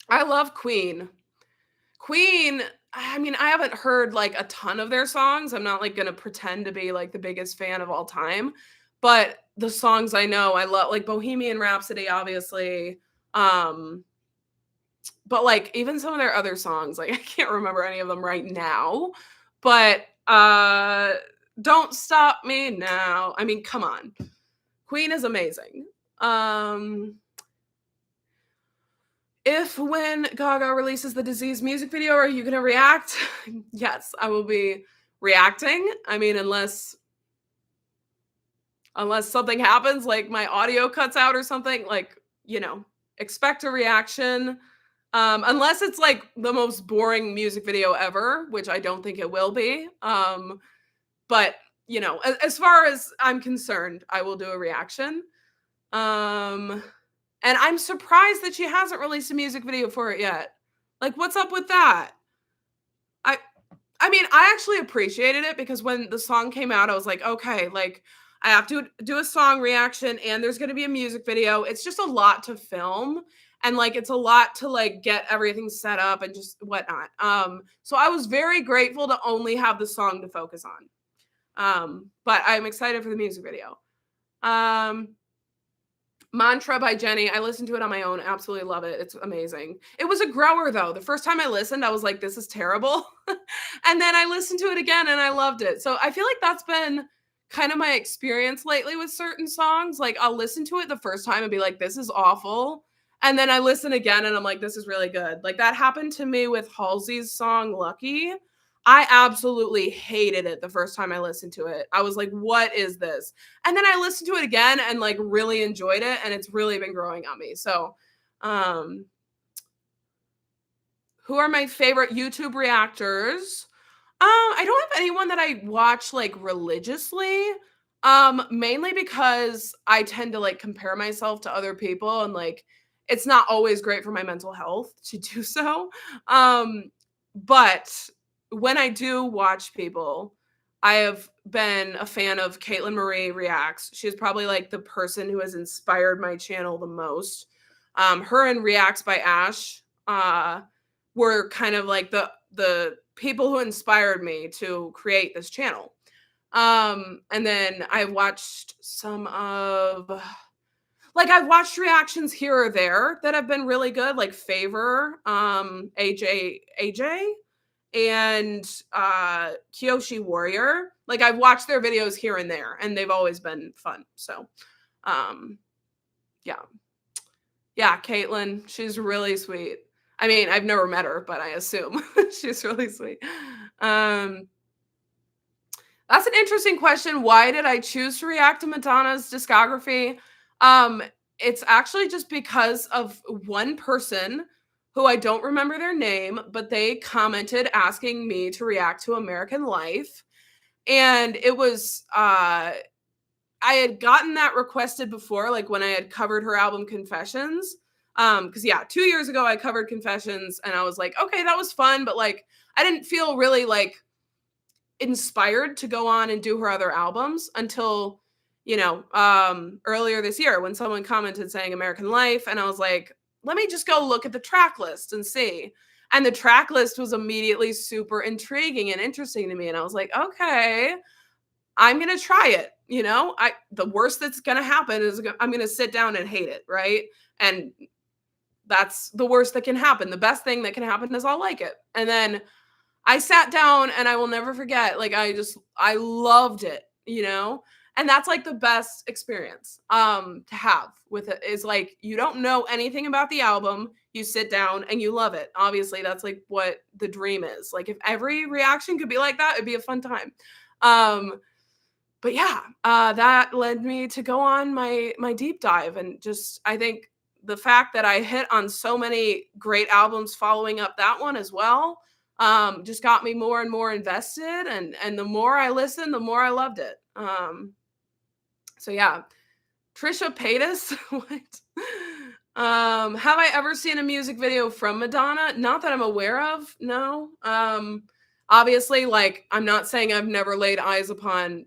I love Queen. Queen, I mean, I haven't heard a ton of their songs. I'm not going to pretend to be the biggest fan of all time, but the songs I know, I love Bohemian Rhapsody, obviously. But even some of their other songs, I can't remember any of them right now, but Don't Stop Me Now. I mean, come on. Queen is amazing. If when Gaga releases the Disease music video, are you going to react? Yes, I will be reacting. I mean, unless something happens, my audio cuts out or something, expect a reaction. Unless it's the most boring music video ever, which I don't think it will be. But, as far as I'm concerned, I will do a reaction. And I'm surprised that she hasn't released a music video for it yet. What's up with that? I mean, I actually appreciated it because when the song came out, I was like, okay, I have to do a song reaction and there's going to be a music video. It's just a lot to film. And like it's a lot to like get everything set up and just whatnot. So I was very grateful to only have the song to focus on. But I'm excited for the music video. Mantra by Jenny. I listened to it on my own. Absolutely love it. It's amazing. It was a grower though. The first time I listened, I was like, this is terrible. And then I listened to it again and I loved it. So I feel like that's been kind of my experience lately with certain songs. Like I'll listen to it the first time and be like, this is awful. And then I listen again and I'm like, this is really good. Like that happened to me with Halsey's song Lucky. I absolutely hated it the first time I listened to it. I was like, what is this? And then I listened to it again and like really enjoyed it. And it's really been growing on me. So, who are my favorite YouTube reactors? I don't have anyone that I watch like religiously. Mainly because I tend to like compare myself to other people and like it's not always great for my mental health to do so. But when I do watch people, I have been a fan of Caitlin Marie Reacts. She's probably like the person who has inspired my channel the most. Her and Reacts by Ash were kind of like the people who inspired me to create this channel. And then I watched some of I've watched reactions here or there that have been really good, like Favor, AJ and Kyoshi Warrior. Like I've watched their videos here and there and they've always been fun. So yeah. Yeah, Caitlin, she's really sweet. I mean, I've never met her, but I assume she's really sweet. That's an interesting question. Why did I choose to react to Madonna's discography? It's actually just because of one person who I don't remember their name, but they commented asking me to react to American Life. And it was, I had gotten that requested before, like when I had covered her album Confessions. Because yeah, 2 years ago I covered Confessions and I was like, okay, that was fun, but like I didn't feel really like inspired to go on and do her other albums until, earlier this year when someone commented saying American Life. And I was like, let me just go look at the track list and see. And the track list was immediately super intriguing and interesting to me. And I was like, okay, I'm going to try it. The worst that's going to happen is I'm going to sit down and hate it. Right. And that's the worst that can happen. The best thing that can happen is I'll like it. And then I sat down and I will never forget. Like, I loved it, and that's like the best experience to have with it is like, you don't know anything about the album. You sit down and you love it. Obviously that's like what the dream is. Like if every reaction could be like that, it'd be a fun time. But yeah, that led me to go on my deep dive. And just, I think the fact that I hit on so many great albums following up that one as well, just got me more and more invested. And the more I listened, the more I loved it. So yeah, Trisha Paytas. What? Have I ever seen a music video from Madonna? Not that I'm aware of. No. Obviously, like, I'm not saying I've never laid eyes upon,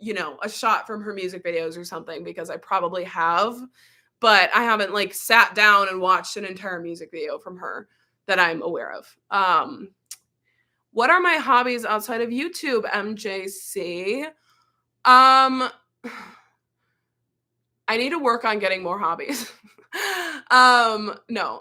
a shot from her music videos or something, because I probably have, but I haven't like sat down and watched an entire music video from her that I'm aware of. What are my hobbies outside of YouTube, MJC? I need to work on getting more hobbies. No,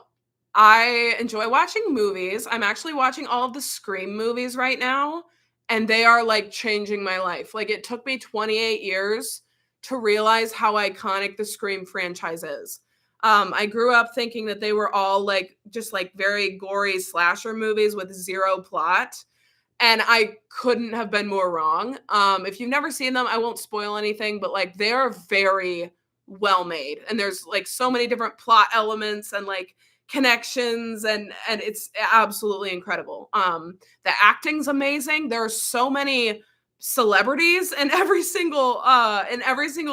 I enjoy watching movies. I'm actually watching all of the Scream movies right now, and they are like changing my life. Like it took me 28 years to realize how iconic the Scream franchise is. I grew up thinking that they were all like just like very gory slasher movies with zero plot. And I couldn't have been more wrong. If you've never seen them, I won't spoil anything, but like they are very well made. And there's like so many different plot elements and like connections, and it's absolutely incredible. The acting's amazing. There are so many celebrities in every single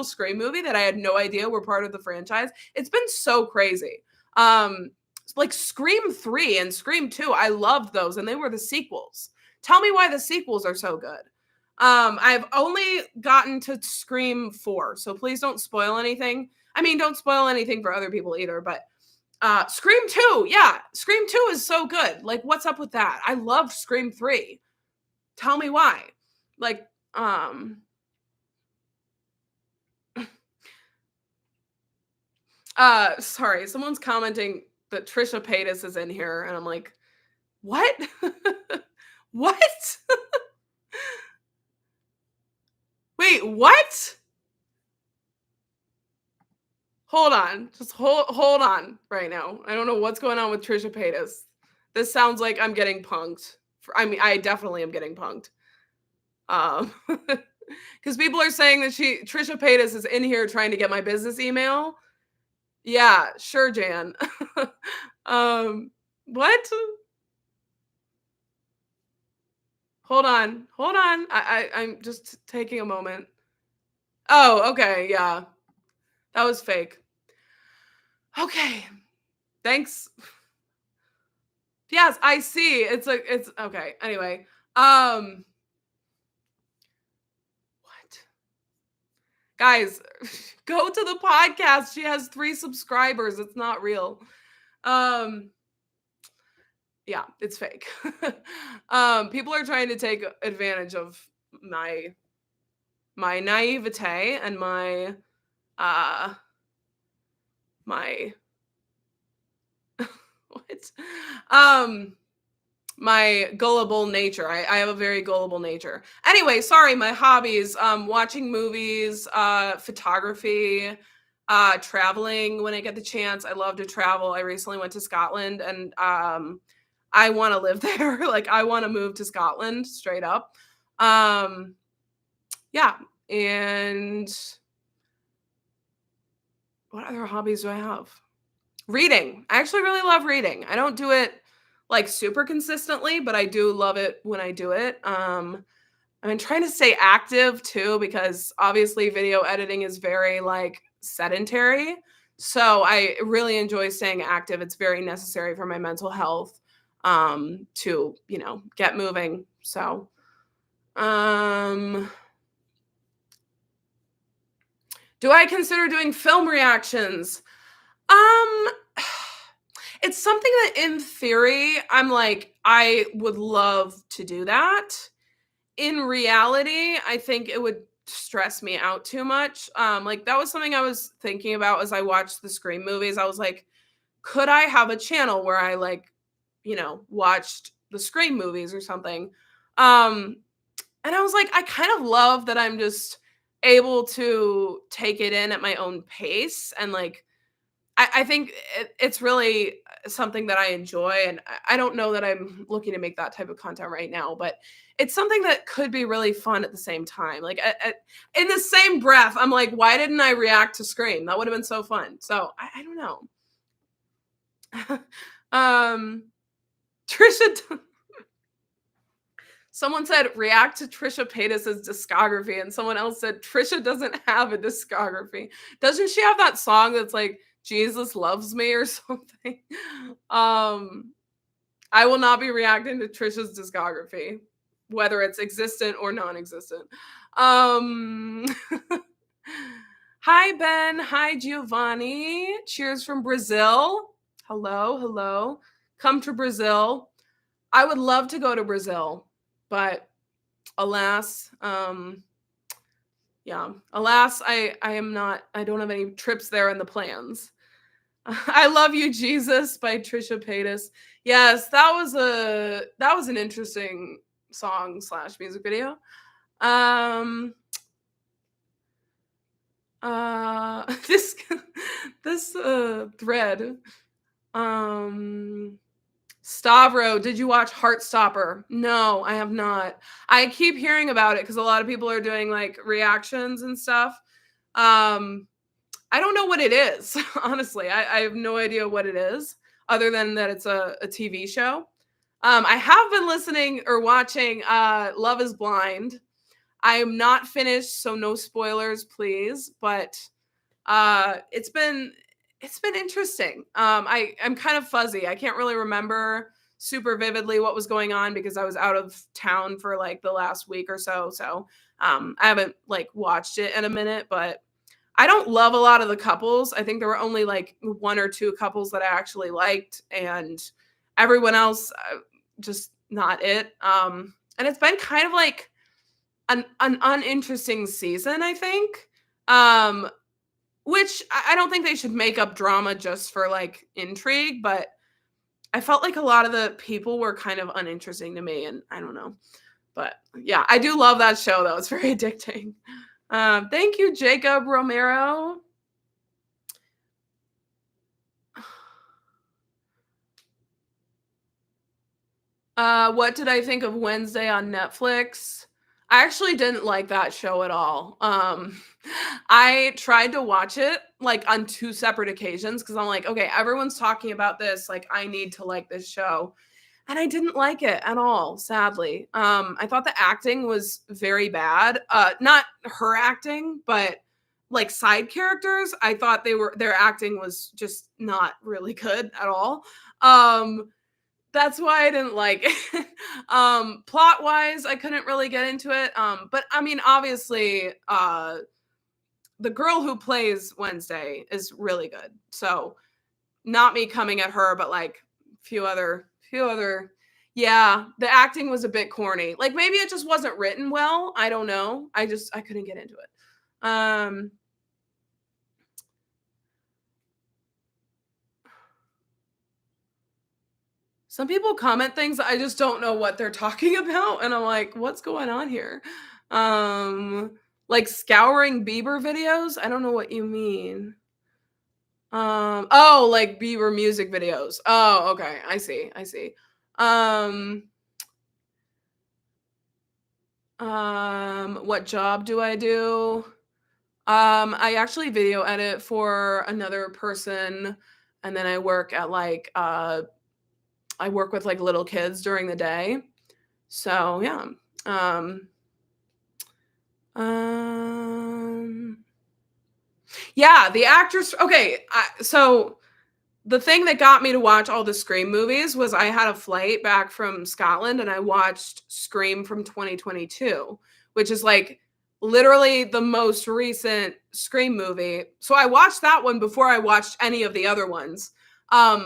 Scream movie that I had no idea were part of the franchise. It's been so crazy. Like Scream 3 and Scream 2, I loved those, and they were the sequels. Tell me why the sequels are so good. I've only gotten to Scream 4, so please don't spoil anything. I mean, don't spoil anything for other people either, but Scream 2. Yeah. Scream 2 is so good. Like, what's up with that? I loved Scream 3. Tell me why. Like, sorry, someone's commenting that Trisha Paytas is in here, and I'm like, what? What? Wait, what? Hold on. Just hold on right now. I don't know what's going on with Trisha Paytas. This sounds like I'm getting punked. I mean, I definitely am getting punked. Because people are saying that Trisha Paytas is in here trying to get my business email. Yeah, sure, Jan. What? Hold on. I'm just taking a moment. Oh, okay, yeah. That was fake. Okay. Thanks. Yes, I see. It's okay. Anyway. What? Guys, go to the podcast. She has 3 subscribers. It's not real. Yeah, it's fake. People are trying to take advantage of my naivete and my what? My gullible nature. I have a very gullible nature. Anyway, sorry, my hobbies, watching movies, photography, traveling when I get the chance. I love to travel. I recently went to Scotland, and I want to live there. Like, I want to move to Scotland straight up. Yeah. And what other hobbies do I have? Reading. I actually really love reading. I don't do it like super consistently, but I do love it when I do it. I've been trying to stay active too, because obviously video editing is very like sedentary. So I really enjoy staying active. It's very necessary for my mental health, to, get moving. So, do I consider doing film reactions? It's something that in theory, I'm like, I would love to do that. In reality, I think it would stress me out too much. Like, that was something I was thinking about as I watched the Scream movies. I was like, could I have a channel where I like, watched the Scream movies or something? And I was like, I kind of love that I'm just able to take it in at my own pace, and like, I think it's really something that I enjoy, and I don't know that I'm looking to make that type of content right now, but it's something that could be really fun at the same time. Like, in the same breath, I'm like, why didn't I react to Scream? That would have been so fun. So I don't know. Trisha, someone said react to Trisha Paytas' discography, and someone else said Trisha doesn't have a discography. Doesn't she have that song that's like Jesus Loves Me or something? I will not be reacting to Trisha's discography, whether it's existent or non-existent. Hi Ben, hi Giovanni. Cheers from Brazil. Hello. Come to Brazil. I would love to go to Brazil, but alas, I don't have any trips there in the plans. I Love You, Jesus by Trisha Paytas. Yes, that was an interesting song / music video. This thread. Stavro, did you watch Heartstopper? No, I have not. I keep hearing about it because a lot of people are doing like reactions and stuff. I don't know what it is, honestly. I have no idea what it is, other than that it's a TV show. I have been listening or watching Love is Blind. I am not finished, so no spoilers, please. But it's been interesting. I'm kind of fuzzy. I can't really remember super vividly what was going on because I was out of town for like the last week or so. So I haven't like watched it in a minute, but I don't love a lot of the couples. I think there were only like one or two couples that I actually liked, and everyone else just not it. And it's been kind of like an uninteresting season, I think. Which I don't think they should make up drama just for like intrigue, but I felt like a lot of the people were kind of uninteresting to me, and I don't know. But yeah, I do love that show though. It's very addicting. Thank you, Jacob Romero. What did I think of Wednesday on Netflix? I actually didn't like that show at all. I tried to watch it like on two separate occasions because I'm like, okay, everyone's talking about this. Like, I need to like this show. And I didn't like it at all, sadly. I thought the acting was very bad. Not her acting, but like side characters. I thought their acting was just not really good at all. That's why I didn't like it. Plot wise, I couldn't really get into it. But I mean, obviously, the girl who plays Wednesday is really good. So not me coming at her, but like few other yeah, the acting was a bit corny. Like maybe it just wasn't written well. I don't know. I couldn't get into it. Some people comment things I just don't know what they're talking about, and I'm like, what's going on here? Like scouring Bieber videos? I don't know what you mean. Oh, like Bieber music videos. Oh, okay. I see. What job do I do? I actually video edit for another person, and then I work at like I work with like little kids during the day. So yeah. Yeah, the actress. Okay, so the thing that got me to watch all the Scream movies was I had a flight back from Scotland and I watched Scream from 2022, which is like literally the most recent Scream movie. So I watched that one before I watched any of the other ones.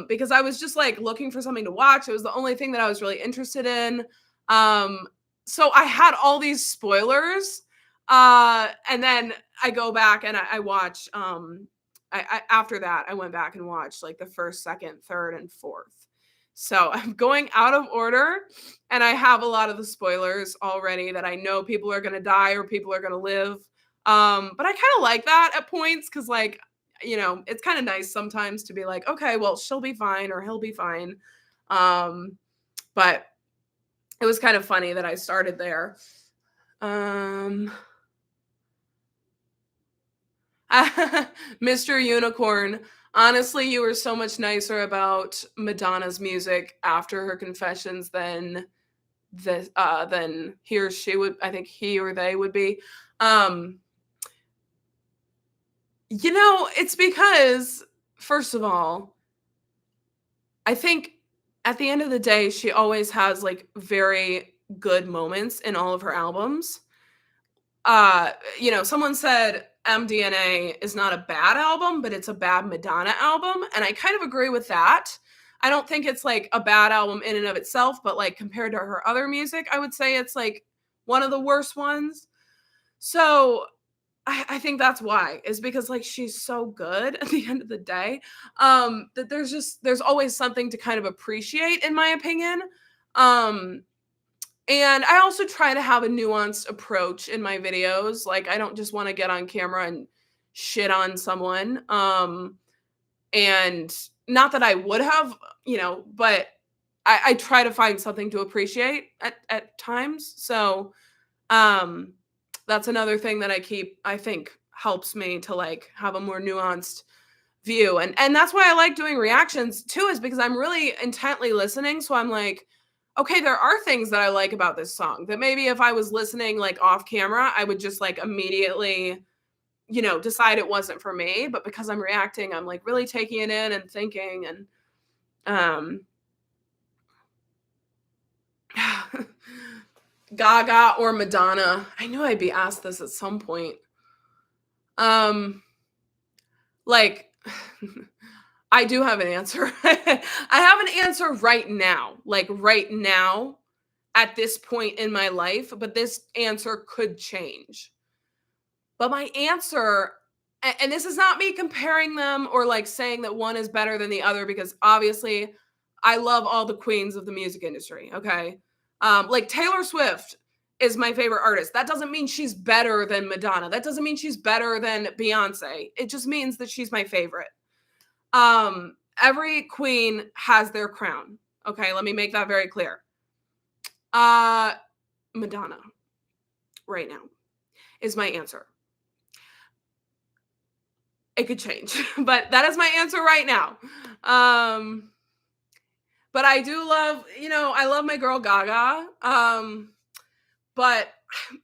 Because I was just like looking for something to watch. It was the only thing that I was really interested in. So I had all these spoilers. And then I go back and I watch I after that I went back and watched like the first, second, third, and fourth. So I'm going out of order, and I have a lot of the spoilers already that I know people are gonna die or people are gonna live. But I kind of like that at points because like, you know, it's kind of nice sometimes to be like, okay, well, she'll be fine or he'll be fine. But it was kind of funny that I started there. Mr. Unicorn, honestly, you were so much nicer about Madonna's music after her confessions than he or she would, I think he or they would be. You know, it's because, first of all, I think at the end of the day, she always has like very good moments in all of her albums. You know, someone said MDNA is not a bad album, but it's a bad Madonna album. And I kind of agree with that. I don't think it's like a bad album in and of itself, but like compared to her other music, I would say it's like one of the worst ones. So I think that's why, is because like she's so good at the end of the day. That there's always something to kind of appreciate, in my opinion. And I also try to have a nuanced approach in my videos. Like I don't just want to get on camera and shit on someone. And not that I would have, you know, but I try to find something to appreciate at times. So that's another thing that I think helps me to like have a more nuanced view. And that's why I like doing reactions too, is because I'm really intently listening. So I'm like, okay, there are things that I like about this song that maybe if I was listening like off camera, I would just like immediately, you know, decide it wasn't for me. But because I'm reacting, I'm like really taking it in and thinking. And Gaga or Madonna. I knew I'd be asked this at some point. Like, I do have an answer. I have an answer right now, like right now at this point in my life, but this answer could change. But my answer, and this is not me comparing them or like saying that one is better than the other, because obviously I love all the queens of the music industry. Okay. Like Taylor Swift is my favorite artist. That doesn't mean she's better than Madonna. That doesn't mean she's better than Beyonce. It just means that she's my favorite. Every queen has their crown. Okay, let me make that very clear. Madonna right now is my answer. It could change, but that is my answer right now. But I do love, I love my girl Gaga. But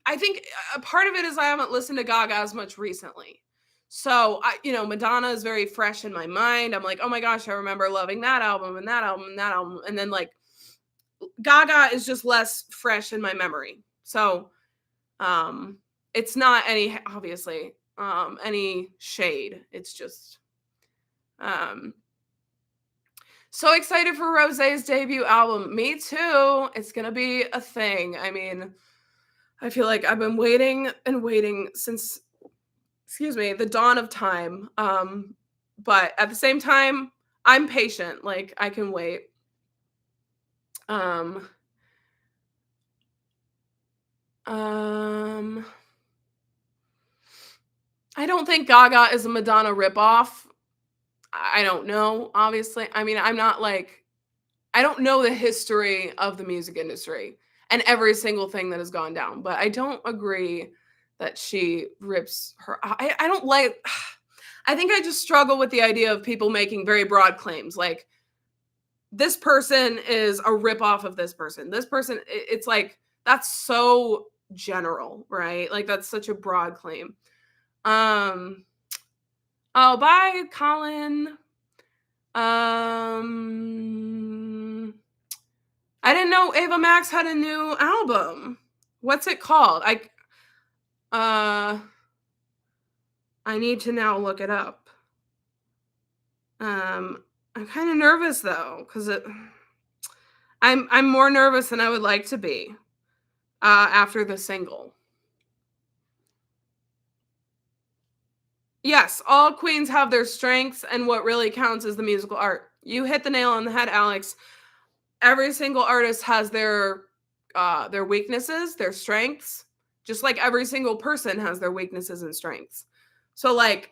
I think a part of it is I haven't listened to Gaga as much recently. So, Madonna is very fresh in my mind. I'm like, oh my gosh, I remember loving that album and that album and that album. And then like Gaga is just less fresh in my memory. So, it's not obviously, any shade. It's just, so excited for Rosé's debut album. Me too. It's going to be a thing. I mean, I feel like I've been waiting and waiting since, the dawn of time. But at the same time, I'm patient. Like, I can wait. I don't think Gaga is a Madonna ripoff. I don't know, obviously. I mean, I don't know the history of the music industry and every single thing that has gone down, but I don't agree that she rips her. I don't like, I think I just struggle with the idea of people making very broad claims. Like, this person is a ripoff of this person. This person, it's like, that's so general, right? Like, that's such a broad claim. Oh, bye, Colin. I didn't know Ava Max had a new album. What's it called? I need to now look it up. I'm kind of nervous though, because I'm more nervous than I would like to be after the single. Yes, all queens have their strengths, and what really counts is the musical art. You hit the nail on the head, Alex. Every single artist has their weaknesses, their strengths, just like every single person has their weaknesses and strengths. So like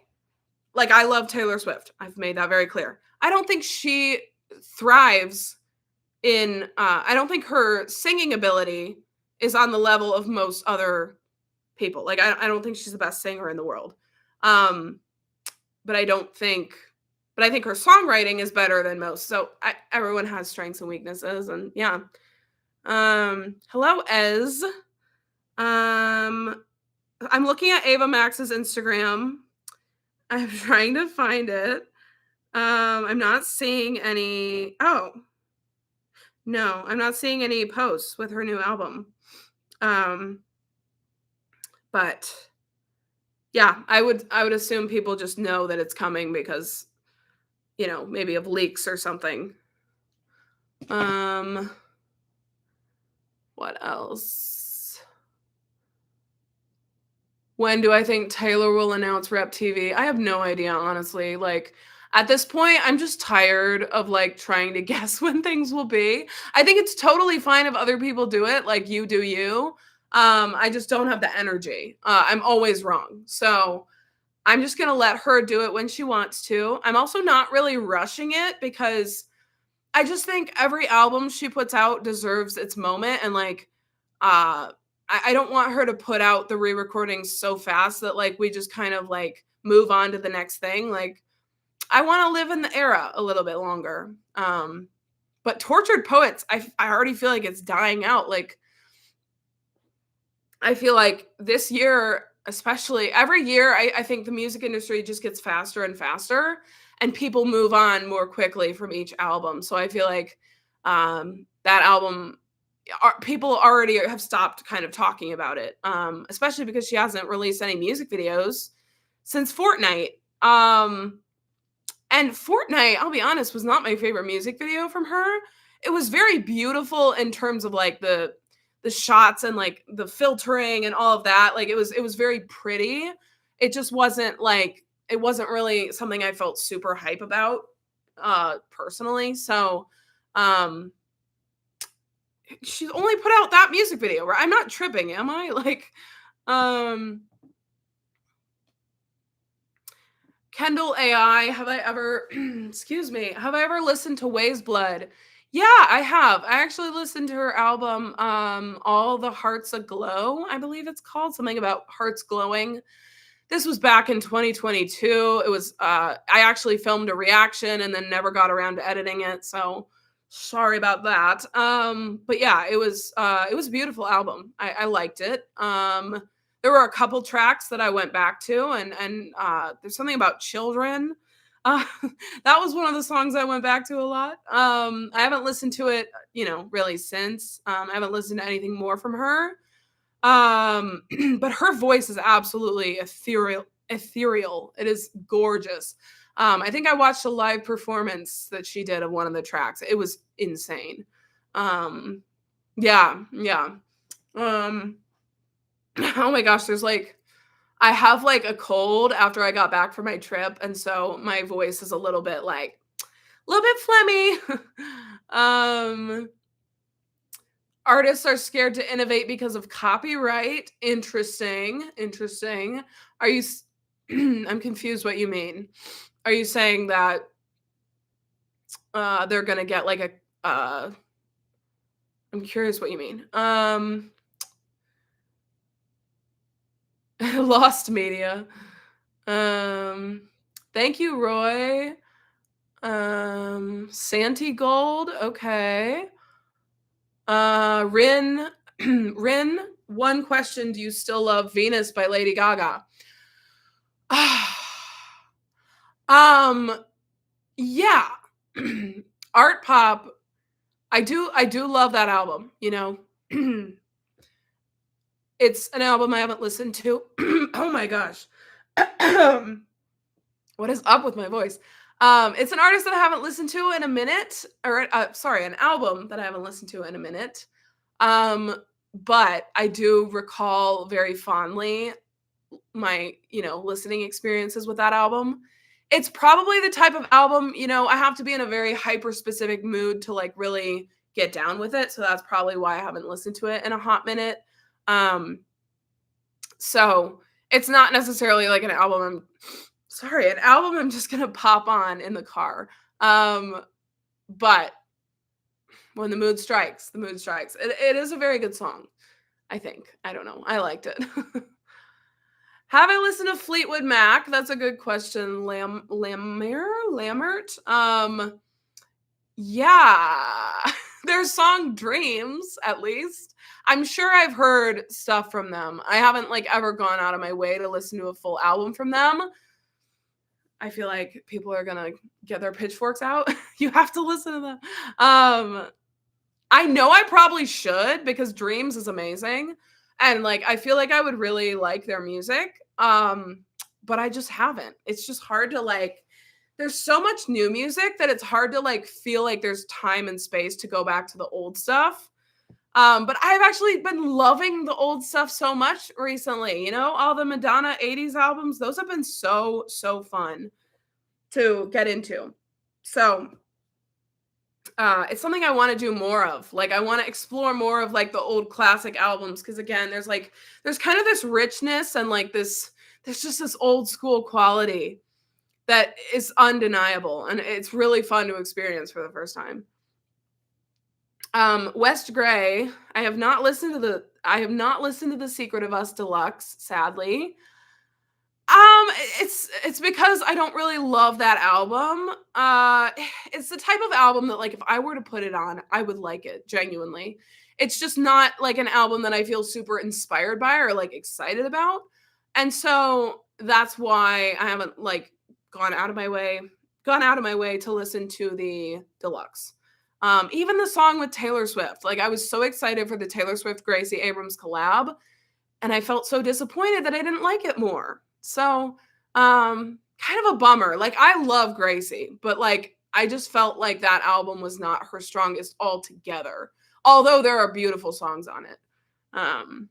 I love Taylor Swift. I've made that very clear. I don't think she thrives in I don't think her singing ability is on the level of most other people. Like, I don't think she's the best singer in the world. But I think her songwriting is better than most. So everyone has strengths and weaknesses, and yeah. Hello, Ez. I'm looking at Ava Max's Instagram. I'm trying to find it. I'm not seeing any. Oh, no, I'm not seeing any posts with her new album. But yeah, I would assume people just know that it's coming because, maybe of leaks or something. What else? When do I think Taylor will announce Rep TV? I have no idea, honestly. Like, at this point, I'm just tired of like trying to guess when things will be. I think it's totally fine if other people do it, like you do you. I just don't have the energy. I'm always wrong. So I'm just going to let her do it when she wants to. I'm also not really rushing it because I just think every album she puts out deserves its moment. And like, I don't want her to put out the re-recordings so fast that like we just kind of like move on to the next thing. Like, I want to live in the era a little bit longer. But Tortured Poets, I already feel like it's dying out. Like, I feel like this year, especially every year, I think the music industry just gets faster and faster, and people move on more quickly from each album. So I feel like that album, people already have stopped kind of talking about it, especially because she hasn't released any music videos since Fortnite. Um, and Fortnite, I'll be honest, was not my favorite music video from her. It was very beautiful in terms of like the shots and like the filtering and all of that. Like it was very pretty. It just wasn't like it wasn't really something I felt super hype about personally. So um she's only put out that music video, right? I'm not tripping, am I? Like um Kendall AI, have I ever excuse me, have I ever listened to Ways Blood? Yeah, I have. I actually listened to her album, All the Hearts Aglow, I believe it's called, something about hearts glowing. This was back in 2022. It was I actually filmed a reaction and then never got around to editing it, so sorry about that. But yeah, it was a beautiful album. I liked it. There were a couple tracks that I went back to, and there's something about children. Uh, that was one of the songs I went back to a lot. I haven't listened to it, really since. I haven't listened to anything more from her. But her voice is absolutely ethereal. It is gorgeous. I think I watched a live performance that she did of one of the tracks. It was insane. Yeah, yeah. Um, oh my gosh, I have like a cold after I got back from my trip, and so my voice is a little bit phlegmy. um, Artists are scared to innovate because of copyright. Interesting. Are you I'm confused what you mean. Are you saying that they're going to get like I'm curious what you mean. Lost media. Thank you, Roy. Santi Gold, okay. Rin, Rin, one question. Do you still love Venus by Lady Gaga? Yeah. Artpop, I do love that album, It's an album I haven't listened to. Oh my gosh. What is up with my voice? It's an artist that I haven't listened to in a minute, or sorry, an album that I haven't listened to in a minute. But I do recall very fondly my, listening experiences with that album. It's probably the type of album, I have to be in a very hyper specific mood to like really get down with it. So that's probably why I haven't listened to it in a hot minute. So it's not necessarily like an album I'm just gonna pop on in the car. But when the mood strikes, the mood strikes. It is a very good song, I think. I don't know. I liked it. Have I listened to Fleetwood Mac? That's a good question. Lammert? Yeah. Their song Dreams, at least. I'm sure I've heard stuff from them. I haven't like ever gone out of my way to listen to a full album from them. I feel like people are gonna get their pitchforks out. You have to listen to them. I know I probably should because Dreams is amazing. And like I feel like I would really like their music. But I just haven't. It's just hard to like there's so much new music that it's hard to like feel like there's time and space to go back to the old stuff. But I've actually been loving the old stuff so much recently, all the Madonna 80s albums, those have been so, so fun to get into. So it's something I want to do more of. Like I want to explore more of like the old classic albums because again, there's kind of this richness and like there's just this old school quality that is undeniable and it's really fun to experience for the first time. West Gray, I have not listened to the Secret of Us Deluxe, sadly. It's because I don't really love that album. It's the type of album that like if I were to put it on, I would like it genuinely. It's just not like an album that I feel super inspired by or like excited about. And so that's why I haven't like gone out of my way to listen to the deluxe. Even the song with Taylor Swift, like I was so excited for the Taylor Swift Gracie Abrams collab, and I felt so disappointed that I didn't like it more. So, kind of a bummer. Like, I love Gracie, but like, I just felt like that album was not her strongest altogether. Although there are beautiful songs on it. Um,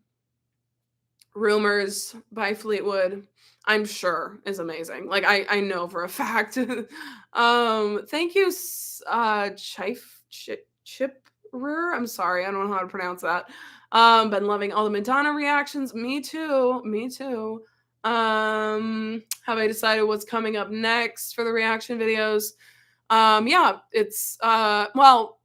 Rumors by Fleetwood, I'm sure is amazing. Like, I know for a fact. Thank you, Chiprer. I'm sorry, I don't know how to pronounce that. Been loving all the Madonna reactions. Me too. Me too. Have I decided what's coming up next for the reaction videos? Yeah, it's well,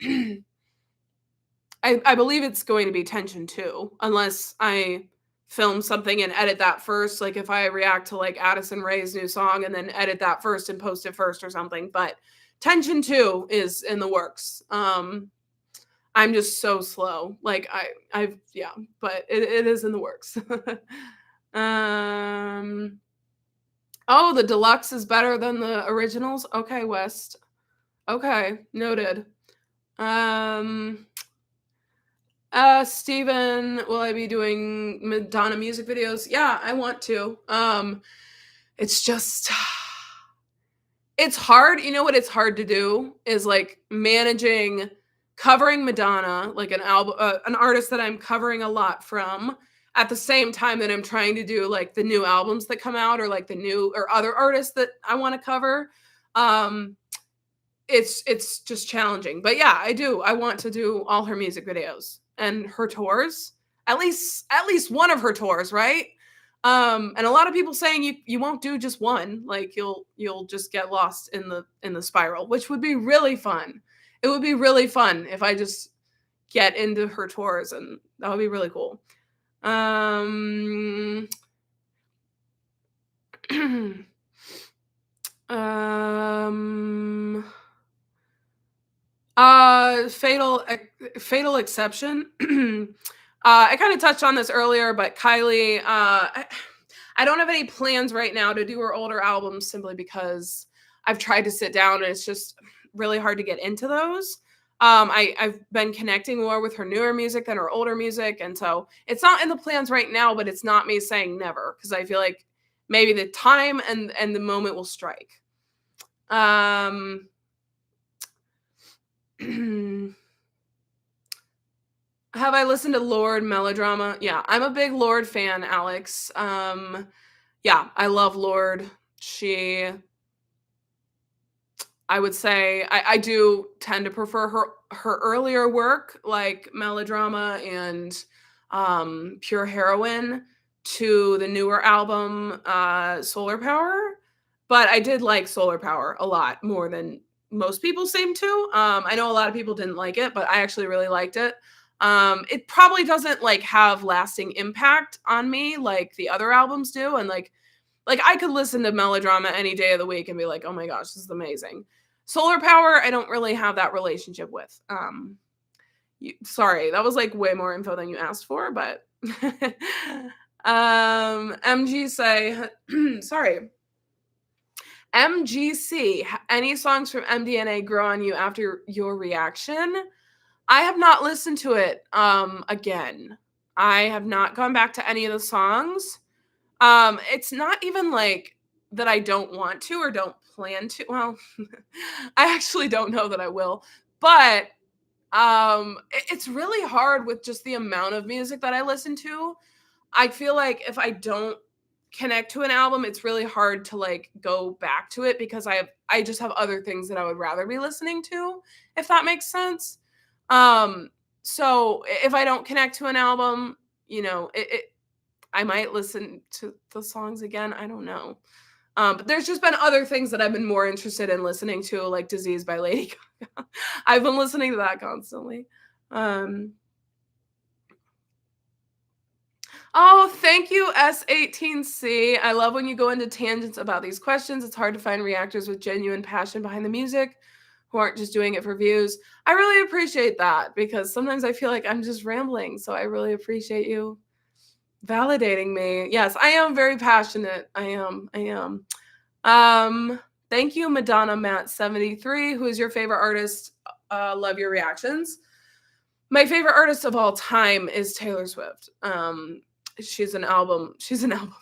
I believe it's going to be Tension 2, unless I film something and edit that first. Like if I react to like Addison Rae's new song and then edit that first and post it first or something. But Tension 2 is in the works. I'm just so slow. Like I've yeah, but it is in the works. Oh, the deluxe is better than the originals. Okay, West. Okay, noted. Steven, will I be doing Madonna music videos? Yeah, I want to. It's just it's hard. You know what it's hard to do is like managing covering Madonna, like an album an artist that I'm covering a lot from at the same time that I'm trying to do like the new albums that come out or like the new or other artists that I want to cover. It's just challenging. But yeah, I do. I want to do all her music videos and her tours. At least one of her tours, right? And a lot of people saying you won't do just one. Like you'll just get lost in the spiral, which would be really fun. It would be really fun if I just get into her tours, and that would be really cool. Fatal Exception. I kind of touched on this earlier, but Kylie, I don't have any plans right now to do her older albums simply because I've tried to sit down and it's just really hard to get into those. I've been connecting more with her newer music than her older music, and so it's not in the plans right now, but it's not me saying never, because I feel like maybe the time and the moment will strike. Have I listened to Lorde Melodrama? Yeah, I'm a big Lorde fan, Alex. Yeah, I love Lorde. I would say I do tend to prefer her earlier work, like Melodrama and Pure Heroine, to the newer album, Solar Power. But I did like Solar Power a lot more than most people seem to. I know a lot of people didn't like it, but I actually really liked it. It probably doesn't like have lasting impact on me like the other albums do, and like I could listen to Melodrama any day of the week and be like, oh my gosh, this is amazing. Solar Power, I don't really have that relationship with. Sorry, that was like way more info than you asked for, but MG say sorry. MGC, any songs from MDNA grow on you after your reaction? I have not listened to it again. I have not gone back to any of the songs. It's not even like that I don't want to or don't plan to. Well, I actually don't know that I will, but it's really hard with just the amount of music that I listen to. I feel like if I don't connect to an album, it's really hard to like go back to it because I just have other things that I would rather be listening to, if that makes sense. So if I don't connect to an album, you know, I might listen to the songs again. I don't know. But there's just been other things that I've been more interested in listening to, like Disease by Lady Gaga. I've been listening to that constantly. Oh, thank you, S18C. I love when you go into tangents about these questions. It's hard to find reactors with genuine passion behind the music who aren't just doing it for views. I really appreciate that because sometimes I feel like I'm just rambling. So I really appreciate you validating me. Yes, I am very passionate. I am. Thank you, Madonna Matt 73. Who is your favorite artist? Love your reactions. My favorite artist of all time is Taylor Swift. she's an album. She's an album.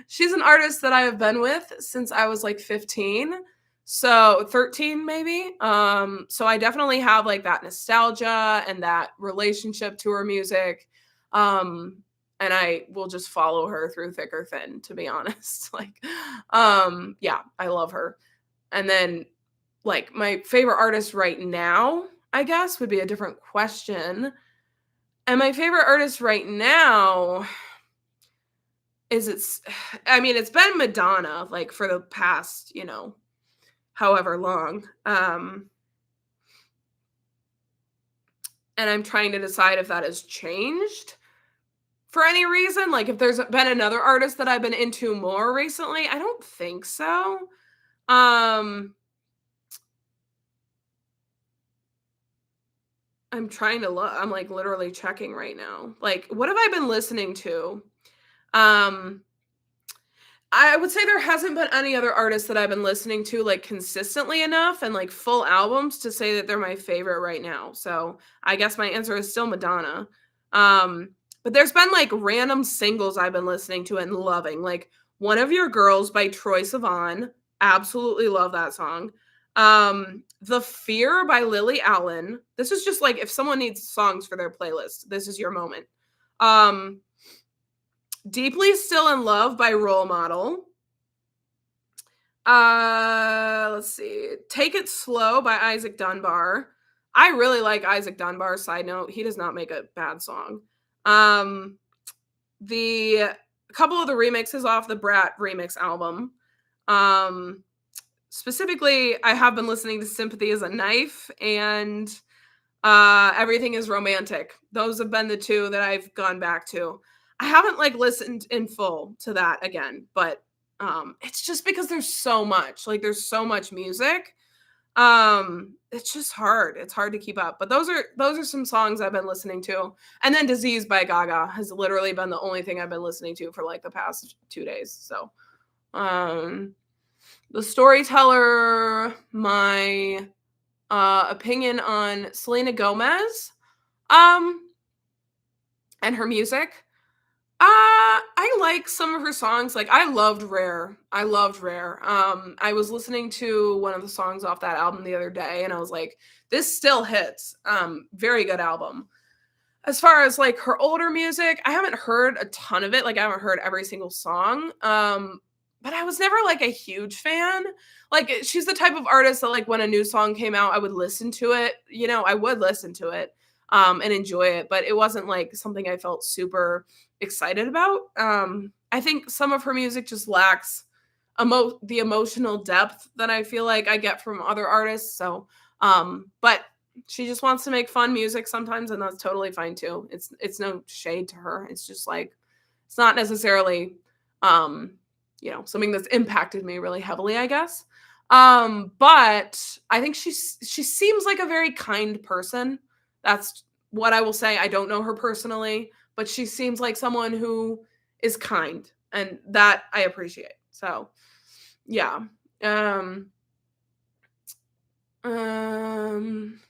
She's an artist that I have been with since I was like 15. So 13 maybe. So I definitely have like that nostalgia and that relationship to her music. And I will just follow her through thick or thin, to be honest. Like, yeah, I love her. And then like my favorite artist right now, I guess, would be a different question. And my favorite artist right now it's been Madonna, like, for the past, however long. And I'm trying to decide if that has changed for any reason. Like, if there's been another artist that I've been into more recently. I don't think so. I'm trying to look. I'm like literally checking right now. Like, what have I been listening to? I would say there hasn't been any other artists that I've been listening to like consistently enough and like full albums to say that they're my favorite right now. So I guess my answer is still Madonna. But there's been like random singles I've been listening to and loving. Like One of Your Girls by Troye Sivan. Absolutely love that song. The Fear by Lily Allen. This is just like if someone needs songs for their playlist, this is your moment. Deeply Still in Love by Role Model. Let's see. Take It Slow by Isaac Dunbar. I really like Isaac Dunbar. Side note, he does not make a bad song. The couple of the remixes off the Brat remix album. Specifically, I have been listening to Sympathy is a Knife and Everything is Romantic. Those have been the two that I've gone back to. I haven't like listened in full to that again, but it's just because there's so much. Like there's so much music. It's just hard. It's hard to keep up. But those are some songs I've been listening to. And then Disease by Gaga has literally been the only thing I've been listening to for like the past 2 days. So The Storyteller, my opinion on Selena Gomez and her music. I like some of her songs. Like I loved Rare. I was listening to one of the songs off that album the other day and I was like, this still hits. Very good album. As far as like her older music, I haven't heard a ton of it. Like I haven't heard every single song. But I was never like a huge fan. Like she's the type of artist that like when a new song came out, I would listen to it. I would listen to it and enjoy it, but it wasn't like something I felt super excited about. I think some of her music just lacks the emotional depth that I feel like I get from other artists. So, but she just wants to make fun music sometimes, and that's totally fine too. It's no shade to her. It's just like it's not necessarily something that's impacted me really heavily, I guess. But I think she seems like a very kind person. That's what I will say. I don't know her personally, but she seems like someone who is kind, and that I appreciate. So, yeah. Yeah, I'm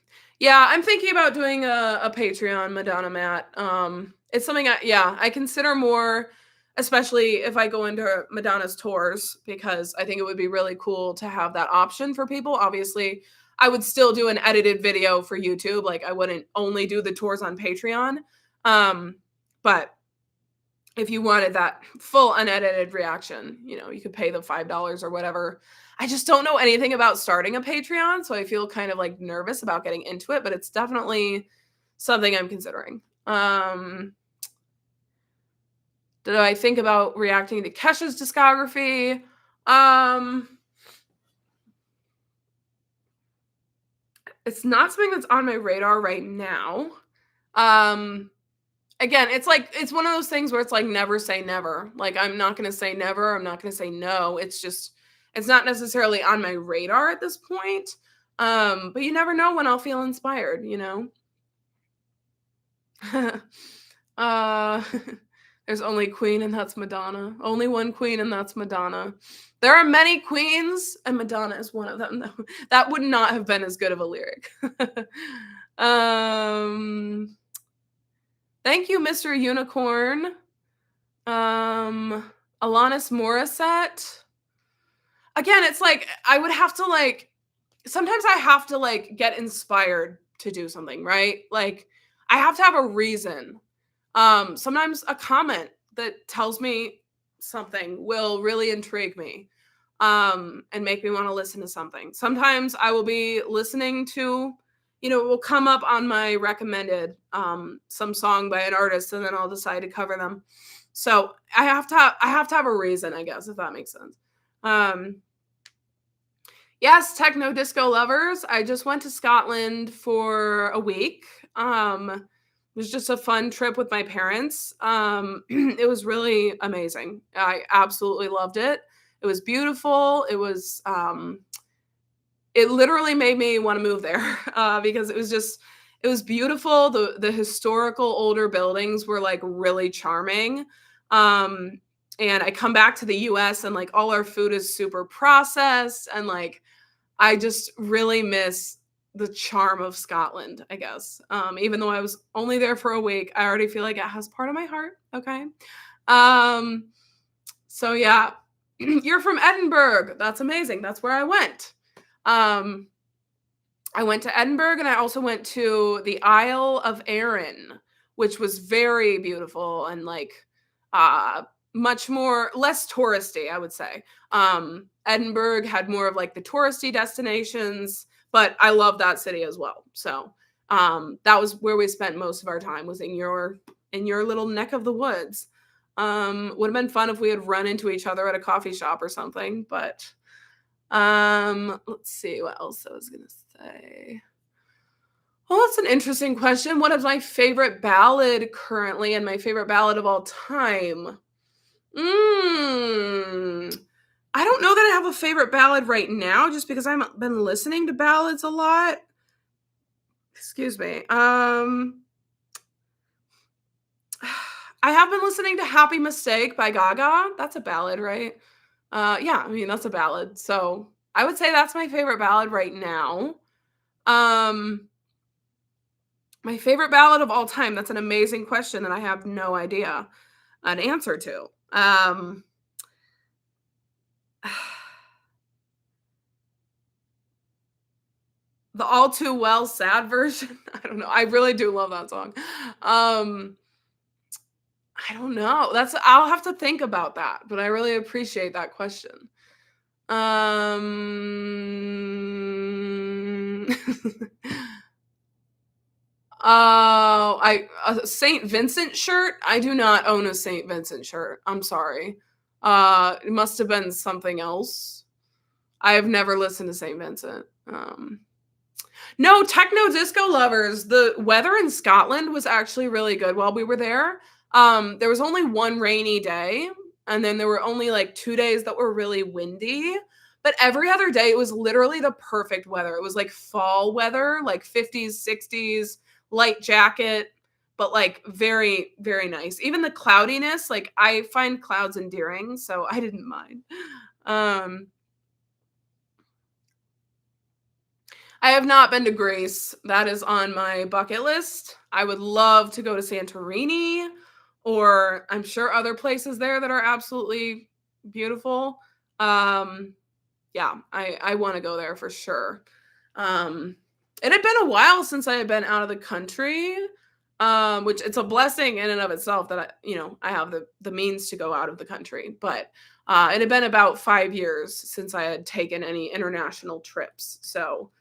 thinking about doing a Patreon Madonna Mat. It's something I consider more, especially if I go into Madonna's tours, because I think it would be really cool to have that option for people. Obviously, I would still do an edited video for YouTube. Like I wouldn't only do the tours on Patreon. But if you wanted that full unedited reaction, you could pay the $5 or whatever. I just don't know anything about starting a Patreon, so I feel kind of like nervous about getting into it, but it's definitely something I'm considering. Did I think about reacting to Kesha's discography? It's not something that's on my radar right now. Again, it's one of those things where it's like never say never. Like I'm not going to say never. I'm not going to say no. It's not necessarily on my radar at this point. But you never know when I'll feel inspired, There's only queen and that's Madonna. Only one queen and that's Madonna. There are many queens and Madonna is one of them. That would not have been as good of a lyric. Thank you, Mr. Unicorn. Alanis Morissette. Again, it's like I would have to like sometimes I have to like get inspired to do something, right? Like I have to have a reason. Sometimes a comment that tells me something will really intrigue me and make me want to listen to something. Sometimes I will be listening to, it will come up on my recommended some song by an artist and then I'll decide to cover them. So I have to have a reason, I guess, if that makes sense. Yes, techno disco lovers. I just went to Scotland for a week. It was just a fun trip with my parents. It was really amazing. I absolutely loved it. It was beautiful. It literally made me want to move there because it was beautiful. The historical older buildings were like really charming. And I come back to the US and like all our food is super processed and like I just really miss the charm of Scotland, I guess. Even though I was only there for a week, I already feel like it has part of my heart. Okay. Um, so yeah, you're from Edinburgh. That's amazing. That's where I went. Um, I went to Edinburgh and I also went to the Isle of Arran, which was very beautiful and like uh much more less touristy, I would say. Edinburgh had more of like the touristy destinations, but I love that city as well. So that was where we spent most of our time was in your little neck of the woods. Would have been fun if we had run into each other at a coffee shop or something, but let's see what else I was gonna say. Well, that's an interesting question. What is my favorite ballad currently and my favorite ballad of all time? Mm, I don't know that I have a favorite ballad right now just because I've been listening to ballads a lot. Excuse me. I have been listening to Happy Mistake by Gaga. That's a ballad, right? Yeah, I mean, that's a ballad. So I would say that's my favorite ballad right now. My favorite ballad of all time. That's an amazing question that I have no idea an answer to. The All Too Well sad version. I don't know. I really do love that song. I don't know. I'll have to think about that, but I really appreciate that question. Oh, a St. Vincent shirt? I do not own a St. Vincent shirt. I'm sorry. It must have been something else. I have never listened to St. Vincent. No, techno disco lovers. The weather in Scotland was actually really good while we were there. There was only one rainy day, and then there were only like 2 days that were really windy. But every other day, it was literally the perfect weather. It was like fall weather, like 50s, 60s, light jacket, but like very, very nice. Even the cloudiness, like I find clouds endearing, so I didn't mind. I have not been to Greece. That is on my bucket list. I would love to go to Santorini, or I'm sure other places there that are absolutely beautiful. Yeah, I want to go there for sure. It had been a while since I had been out of the country, which it's a blessing in and of itself that I have the means to go out of the country. But it had been about 5 years since I had taken any international trips. So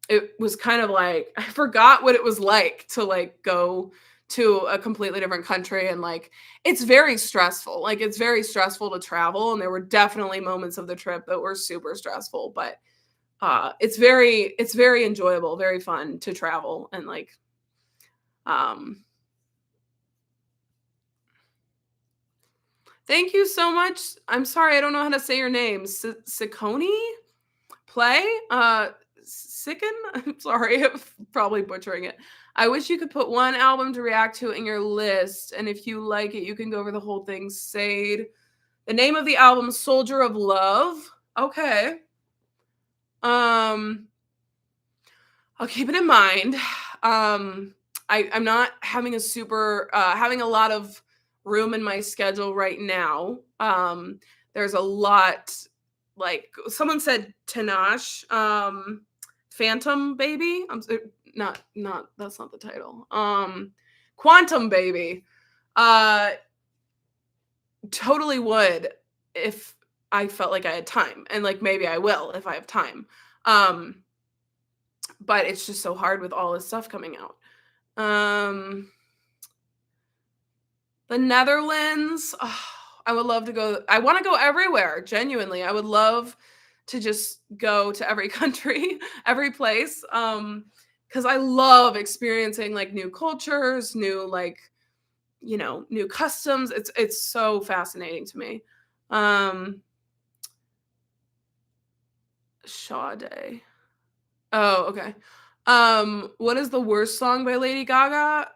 it was kind of like I forgot what it was like to like go to a completely different country and like it's very stressful. Like it's very stressful to travel and there were definitely moments of the trip that were super stressful, but it's very enjoyable, very fun to travel and like um thank you so much. I'm sorry I don't know how to say your name. Sikoni? Play? Sicken? I'm sorry, I'm probably butchering it. I wish you could put one album to react to in your list, and if you like it, you can go over the whole thing. Sade. The name of the album, Soldier of Love. Okay. Um, I'll keep it in mind. I'm not having having a lot of room in my schedule right now. There's a lot, like someone said Tanash, Phantom Baby. Not that's not the title. Quantum Baby. Totally would if I felt like I had time, and like maybe I will if I have time. But it's just so hard with all this stuff coming out. The Netherlands, I would love to go. I want to go everywhere, genuinely. I would love to just go to every country, every place. Because I love experiencing like new cultures, new like, new customs. It's so fascinating to me. Sade. Oh, okay. What is the worst song by Lady Gaga?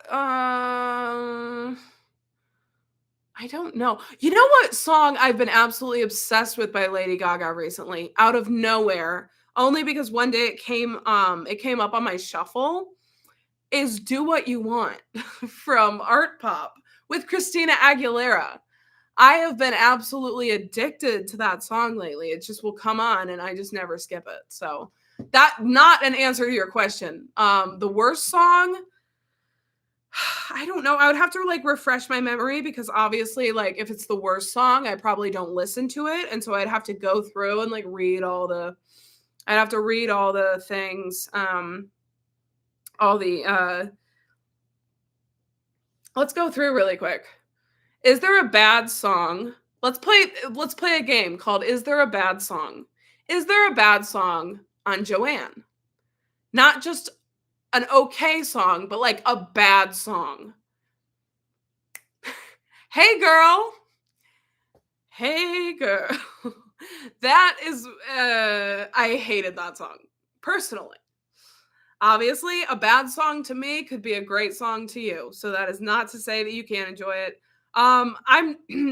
I don't know. You know what song I've been absolutely obsessed with by Lady Gaga recently? Out of nowhere, only because one day it came up on my shuffle, is Do What You Want from Artpop with Christina Aguilera. I have been absolutely addicted to that song lately. It just will come on and I just never skip it. So that, not an answer to your question. The worst song, I don't know. I would have to like refresh my memory, because obviously like if it's the worst song, I probably don't listen to it. And so I'd have to go through and like read all the things, let's go through really quick. Is there a bad song? Let's play a game called Is There a Bad Song? Is there a bad song on Joanne? Not just an okay song, but like a bad song. Hey girl. Hey girl. That is, I hated that song, personally. Obviously, a bad song to me could be a great song to you. So that is not to say that you can't enjoy it. I'm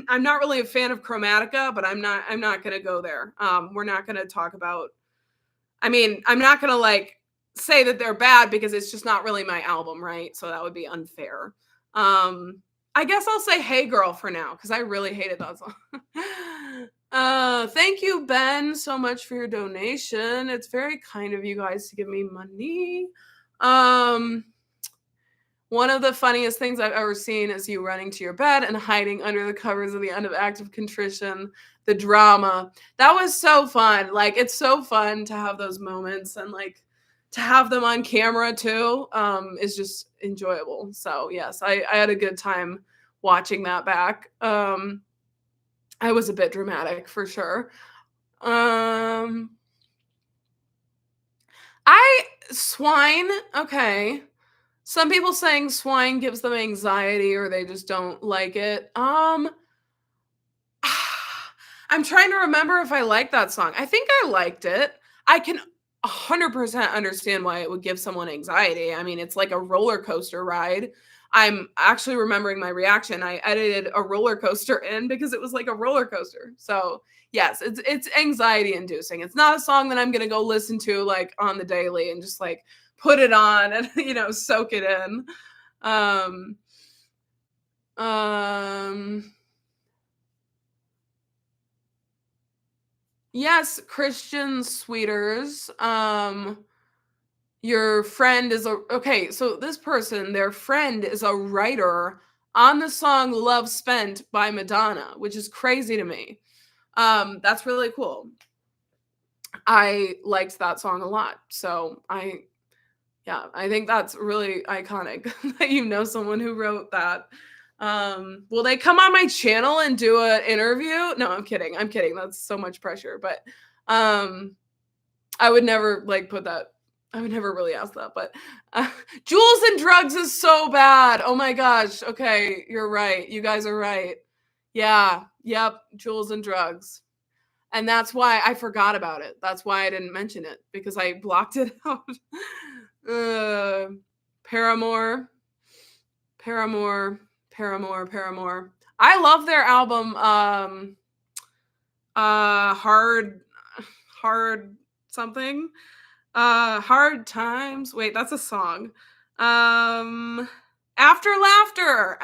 I'm not really a fan of Chromatica, but I'm not gonna go there. We're not gonna talk about, I'm not gonna like say that they're bad, because it's just not really my album, right? So that would be unfair. I guess I'll say Hey Girl for now, because I really hated that song. Thank you, Ben, so much for your donation. It's very kind of you guys to give me money. One of the funniest things I've ever seen is you running to your bed and hiding under the covers of the end of Act of Contrition, the drama. That was so fun. Like, it's so fun to have those moments, and like to have them on camera too, is just enjoyable. So yes, I had a good time watching that back. I was a bit dramatic for sure. Swine, okay. Some people saying Swine gives them anxiety, or they just don't like it. I'm trying to remember if I liked that song. I think I liked it. I can 100% understand why it would give someone anxiety. I mean, it's like a roller coaster ride. I'm actually remembering my reaction. I edited a roller coaster in because it was like a roller coaster. So yes, it's anxiety inducing. It's not a song that I'm gonna go listen to like on the daily and just like put it on and soak it in. Yes, Christian Sweeters. Your friend is okay, so this person, their friend is a writer on the song Love Spent by Madonna, which is crazy to me. That's really cool. I liked that song a lot. So I think that's really iconic that someone who wrote that. Will they come on my channel and do an interview? No, I'm kidding. That's so much pressure. But I would never like put that. I would never really ask that. But Jewels and Drugs is so bad. Oh my gosh. Okay, you're right. You guys are right. Yeah. Yep. Jewels and Drugs. And that's why I forgot about it. That's why I didn't mention it, because I blocked it out. Paramore. I love their album. Hard something. Hard Times. Wait, that's a song. After Laughter.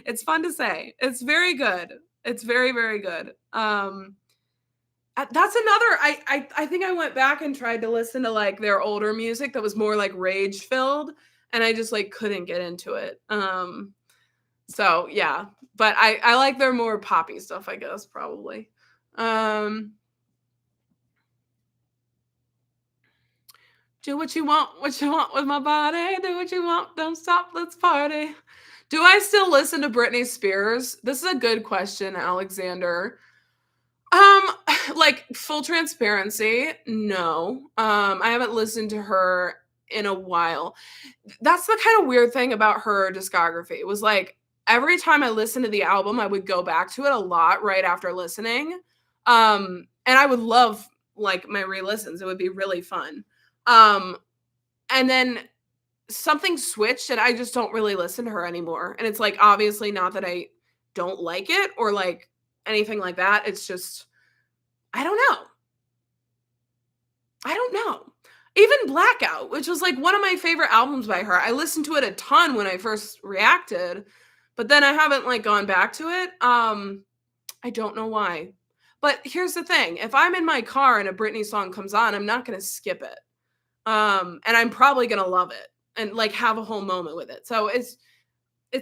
It's fun to say. It's very good. It's very, very good. That's another I think I went back and tried to listen to, like, their older music that was more, like, rage-filled, and I just, like, couldn't get into it. So, yeah, but I like their more poppy stuff, I guess, probably. Um, do what you want with my body, do what you want, don't stop, let's party. Do I still listen to Britney Spears? This is a good question, Alexander. Um, like, full transparency, no. I haven't listened to her in a while. That's the kind of weird thing about her discography. It was like every time I listened to the album, I would go back to it a lot right after listening. And I would love like my re-listens. It would be really fun. Um, and then something switched and I just don't really listen to her anymore. And it's like obviously not that I don't like it or like anything like that. It's just I don't know. I don't know. Even Blackout, which was like one of my favorite albums by her. I listened to it a ton when I first reacted, but then I haven't like gone back to it. I don't know why. But here's the thing. If I'm in my car and a Britney song comes on, I'm not going to skip it. And I'm probably going to love it and like have a whole moment with it. So it's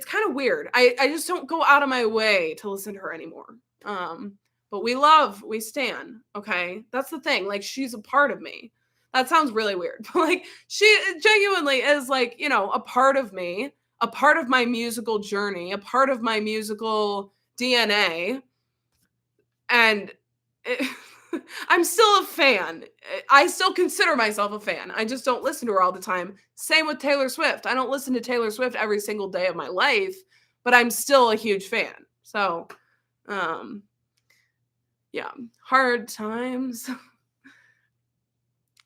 kind of weird. I just don't go out of my way to listen to her anymore. But we stan, okay? That's the thing. Like she's a part of me. That sounds really weird. But like she genuinely is like, you know, a part of me, a part of my musical journey, a part of my musical DNA. And it, I'm still a fan. I still consider myself a fan. I just don't listen to her all the time. Same with Taylor Swift. I don't listen to Taylor Swift every single day of my life, but I'm still a huge fan. So, yeah, hard times.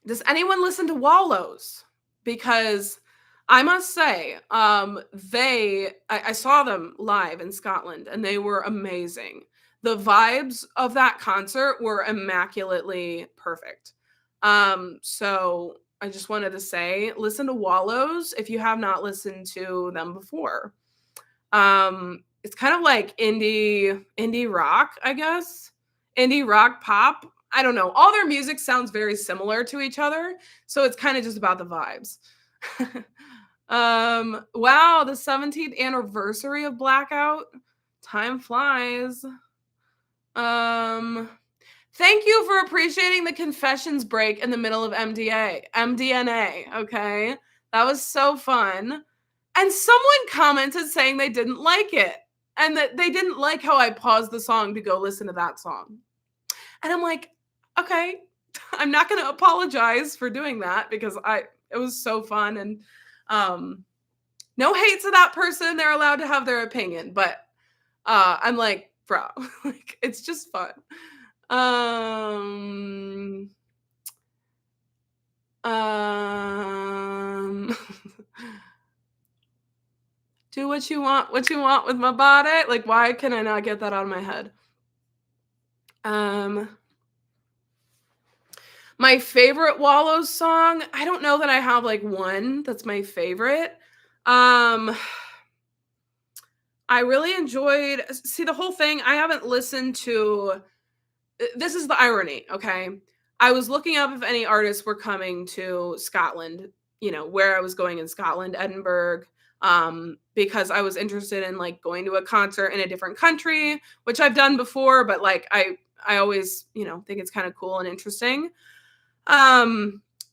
Does anyone listen to Wallows? Because I must say, I saw them live in Scotland and they were amazing. The vibes of that concert were immaculately perfect. So I just wanted to say, listen to Wallows if you have not listened to them before. It's kind of like indie rock, I guess. Indie rock pop. I don't know. All their music sounds very similar to each other, so it's kind of just about the vibes. Wow, the 17th anniversary of Blackout. Time flies. Thank you for appreciating the confessions break in the middle of MDNA, okay? That was so fun. And someone commented saying they didn't like it and that they didn't like how I paused the song to go listen to that song. And I'm like, okay, I'm not going to apologize for doing that because it was so fun and no hate to that person. They're allowed to have their opinion, but I'm like, bro, like it's just fun. Do what you want with my body. Like, why can I not get that out of my head? My favorite Wallows song, I don't know that I have like one that's my favorite. I really enjoyed the whole thing. I haven't listened to this is the irony, okay? I was looking up if any artists were coming to Scotland, you know, where I was going in Scotland, Edinburgh, because I was interested in like going to a concert in a different country, which I've done before, but like I always, you know, think it's kind of cool and interesting.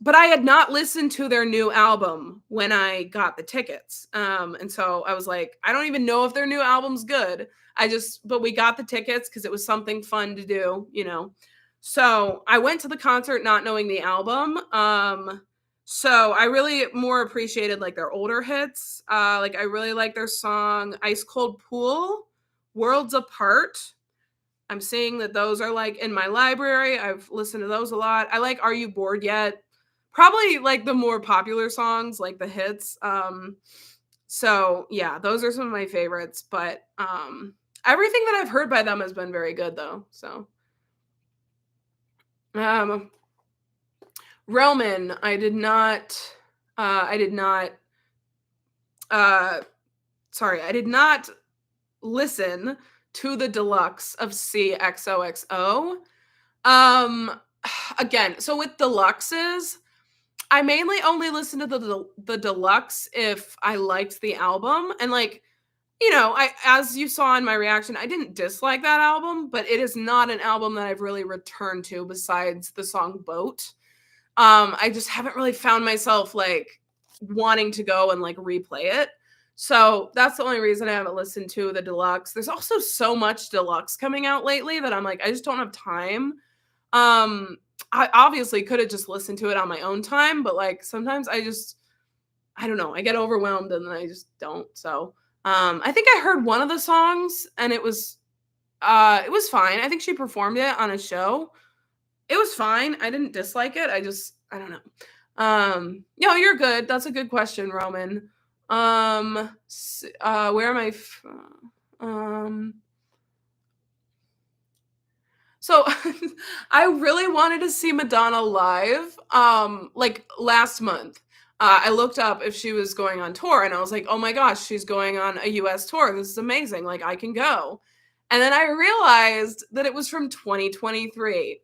But I had not listened to their new album when I got the tickets. And so I was like, I don't even know if their new album's good. But we got the tickets because it was something fun to do, you know. So I went to the concert not knowing the album. So I really more appreciated like their older hits. Like I really like their song Ice Cold Pool, Worlds Apart. I'm seeing that those are like in my library. I've listened to those a lot. I like Are You Bored Yet? Probably like the more popular songs, like the hits. So yeah, those are some of my favorites, but everything that I've heard by them has been very good though. So Roman, I did not I did not listen to the deluxe of CXOXO. Um, Again, so with deluxes, I mainly only listen to the deluxe if I liked the album, and like, I as you saw in my reaction, I didn't dislike that album, but it is not an album that I've really returned to besides the song Boat. I just haven't really found myself like wanting to go and like replay it. So that's the only reason I haven't listened to the deluxe. There's also so much deluxe coming out lately that I'm like, I just don't have time. I obviously could have just listened to it on my own time, but like sometimes I don't know, I get overwhelmed and then I just don't. So I think I heard one of the songs and it was fine. I think she performed it on a show. It was fine. I didn't dislike it. I don't know. No, you're good. That's a good question, Roman. Where am I? So I really wanted to see Madonna live, like last month. I looked up if she was going on tour and I was like, oh my gosh, she's going on a US tour. This is amazing. Like, I can go. And then I realized that it was from 2023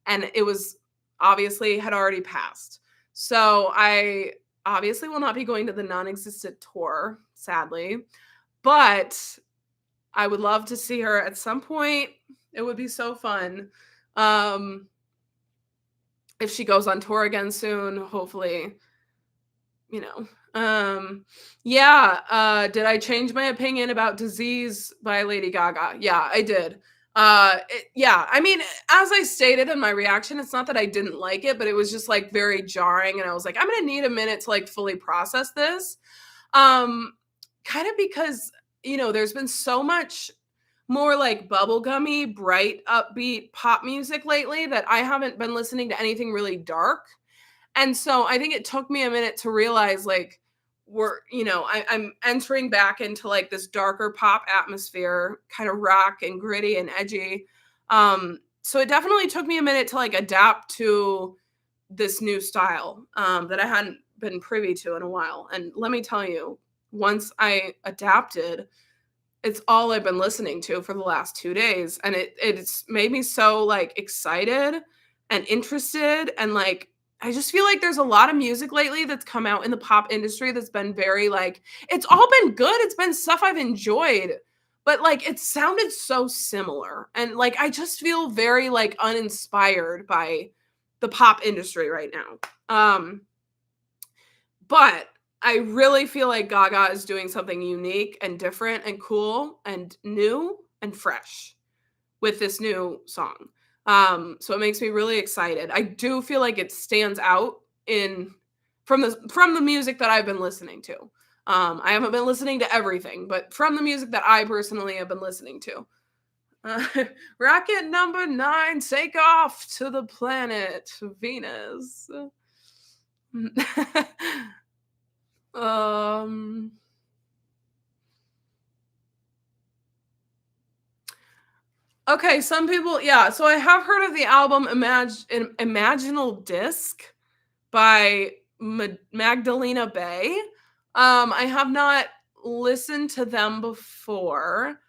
and it was obviously had already passed. So I obviously will not be going to the non-existent tour, sadly, but I would love to see her at some point. It would be so fun. If she goes on tour again soon, hopefully, you know. Did I change my opinion about Disease by Lady Gaga? Yeah, I did. I mean, as I stated in my reaction, it's not that I didn't like it, but it was just like very jarring and I was like, I'm going to need a minute to like fully process this. Kind of because, there's been so much more like bubblegummy, bright, upbeat pop music lately that I haven't been listening to anything really dark. And so I think it took me a minute to realize like I'm entering back into like this darker pop atmosphere, kind of rock and gritty and edgy. So it definitely took me a minute to like adapt to this new style that I hadn't been privy to in a while. And let me tell you, once I adapted, it's all I've been listening to for the last 2 days. And it's made me so like excited and interested. And like, I just feel like there's a lot of music lately that's come out in the pop industry that's been very like, it's all been good. It's been stuff I've enjoyed, but like, it sounded so similar. And like, I just feel very like uninspired by the pop industry right now. But I really feel like Gaga is doing something unique and different and cool and new and fresh with this new song. So it makes me really excited. I do feel like it stands out from the music that I've been listening to. I haven't been listening to everything, but from the music that I personally have been listening to. Rocket number 9, take off to the planet Venus. Okay, some people, yeah. So I have heard of the album Imaginal Disc by Magdalena Bay. I have not listened to them before.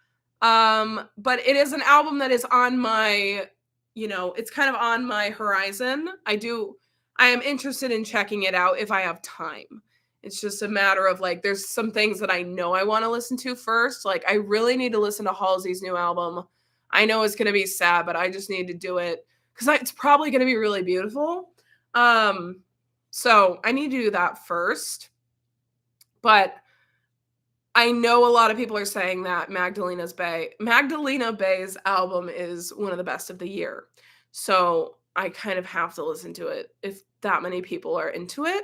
But it is an album that is on my, it's kind of on my horizon. I am interested in checking it out if I have time. It's just a matter of like, there's some things that I know I want to listen to first. Like, I really need to listen to Halsey's new album. I know it's going to be sad, but I just need to do it because it's probably going to be really beautiful. So I need to do that first. But I know a lot of people are saying that Magdalena Bay's album is one of the best of the year. So I kind of have to listen to it if that many people are into it.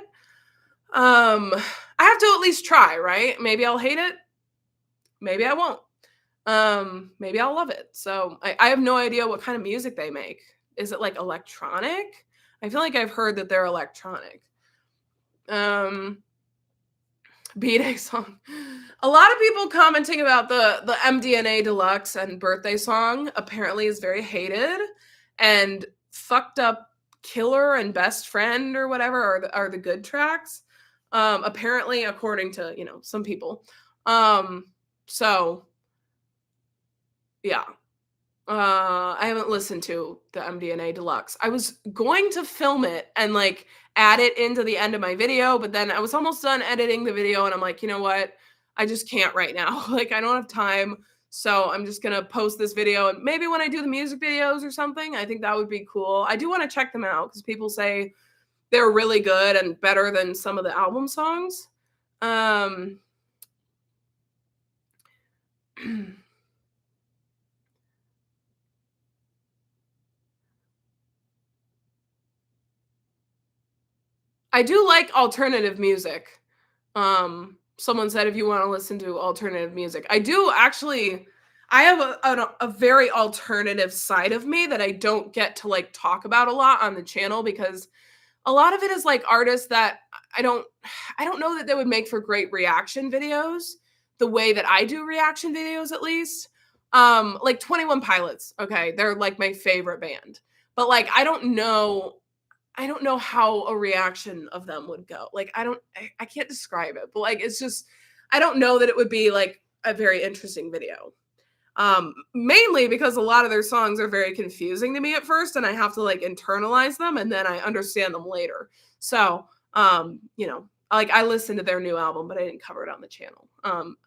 I have to at least try, right? Maybe I'll hate it. Maybe I won't. Maybe I'll love it. So I have no idea what kind of music they make. Is it like electronic? I feel like I've heard that they're electronic. B-Day song. A lot of people commenting about the MDNA Deluxe and Birthday Song apparently is very hated, and Fucked Up Killer and Best Friend or whatever are the good tracks. Apparently, according to, some people. So yeah. I haven't listened to the MDNA Deluxe. I was going to film it and like add it into the end of my video, but then I was almost done editing the video and I'm like, you know what? I just can't right now. Like I don't have time. So I'm just gonna post this video and maybe when I do the music videos or something, I think that would be cool. I do want to check them out because people say they're really good and better than some of the album songs. I do like alternative music. Someone said if you want to listen to alternative music. I do actually I have a very alternative side of me that I don't get to like talk about a lot on the channel because a lot of it is like artists that I don't I don't know that they would make for great reaction videos the way that I do reaction videos at least. Like 21 Pilots, okay? They're like my favorite band. But like I don't know how a reaction of them would go. Like, I can't describe it, but like, it's just, I don't know that it would be like a very interesting video. Mainly because a lot of their songs are very confusing to me at first and I have to like internalize them and then I understand them later. So, you know, like I listened to their new album, but I didn't cover it on the channel.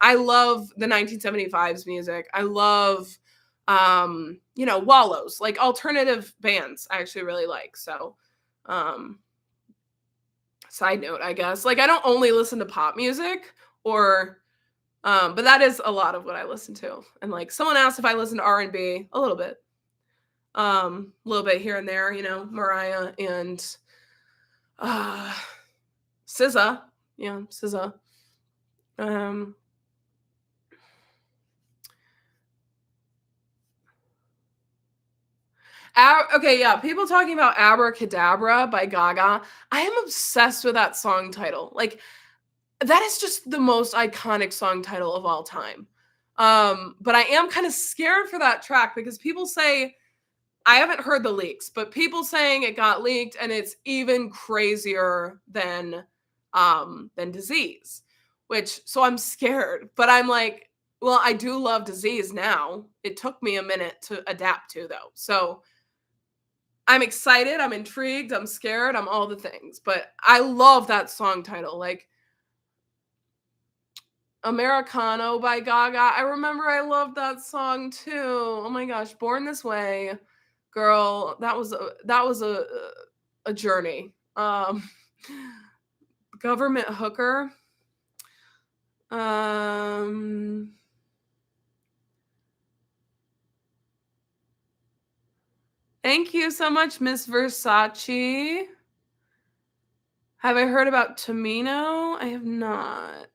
I love the 1975's music. I love, you know, Wallows, like alternative bands I actually really like. So, um, side note, I guess. Like I don't only listen to pop music or but that is a lot of what I listen to. And like someone asked if I listen to R&B, a little bit. A little bit here and there, you know, Mariah and uh SZA. Yeah, SZA. Um okay, yeah, people talking about Abracadabra by Gaga. I am obsessed with that song title. Like that is just the most iconic song title of all time. But I am kind of scared for that track because people say I haven't heard the leaks, but people saying it got leaked and it's even crazier than Disease. Which so I'm scared, but I'm like, well, I do love Disease now. It took me a minute to adapt to though. So I'm excited, I'm intrigued, I'm scared, I'm all the things. But I love that song title. Like Americano by Gaga. I remember I loved that song too. Oh my gosh, Born This Way. Girl, that was a journey. Government Hooker. Um Thank you so much, Miss Versace. Have I heard about Tamino? I have not.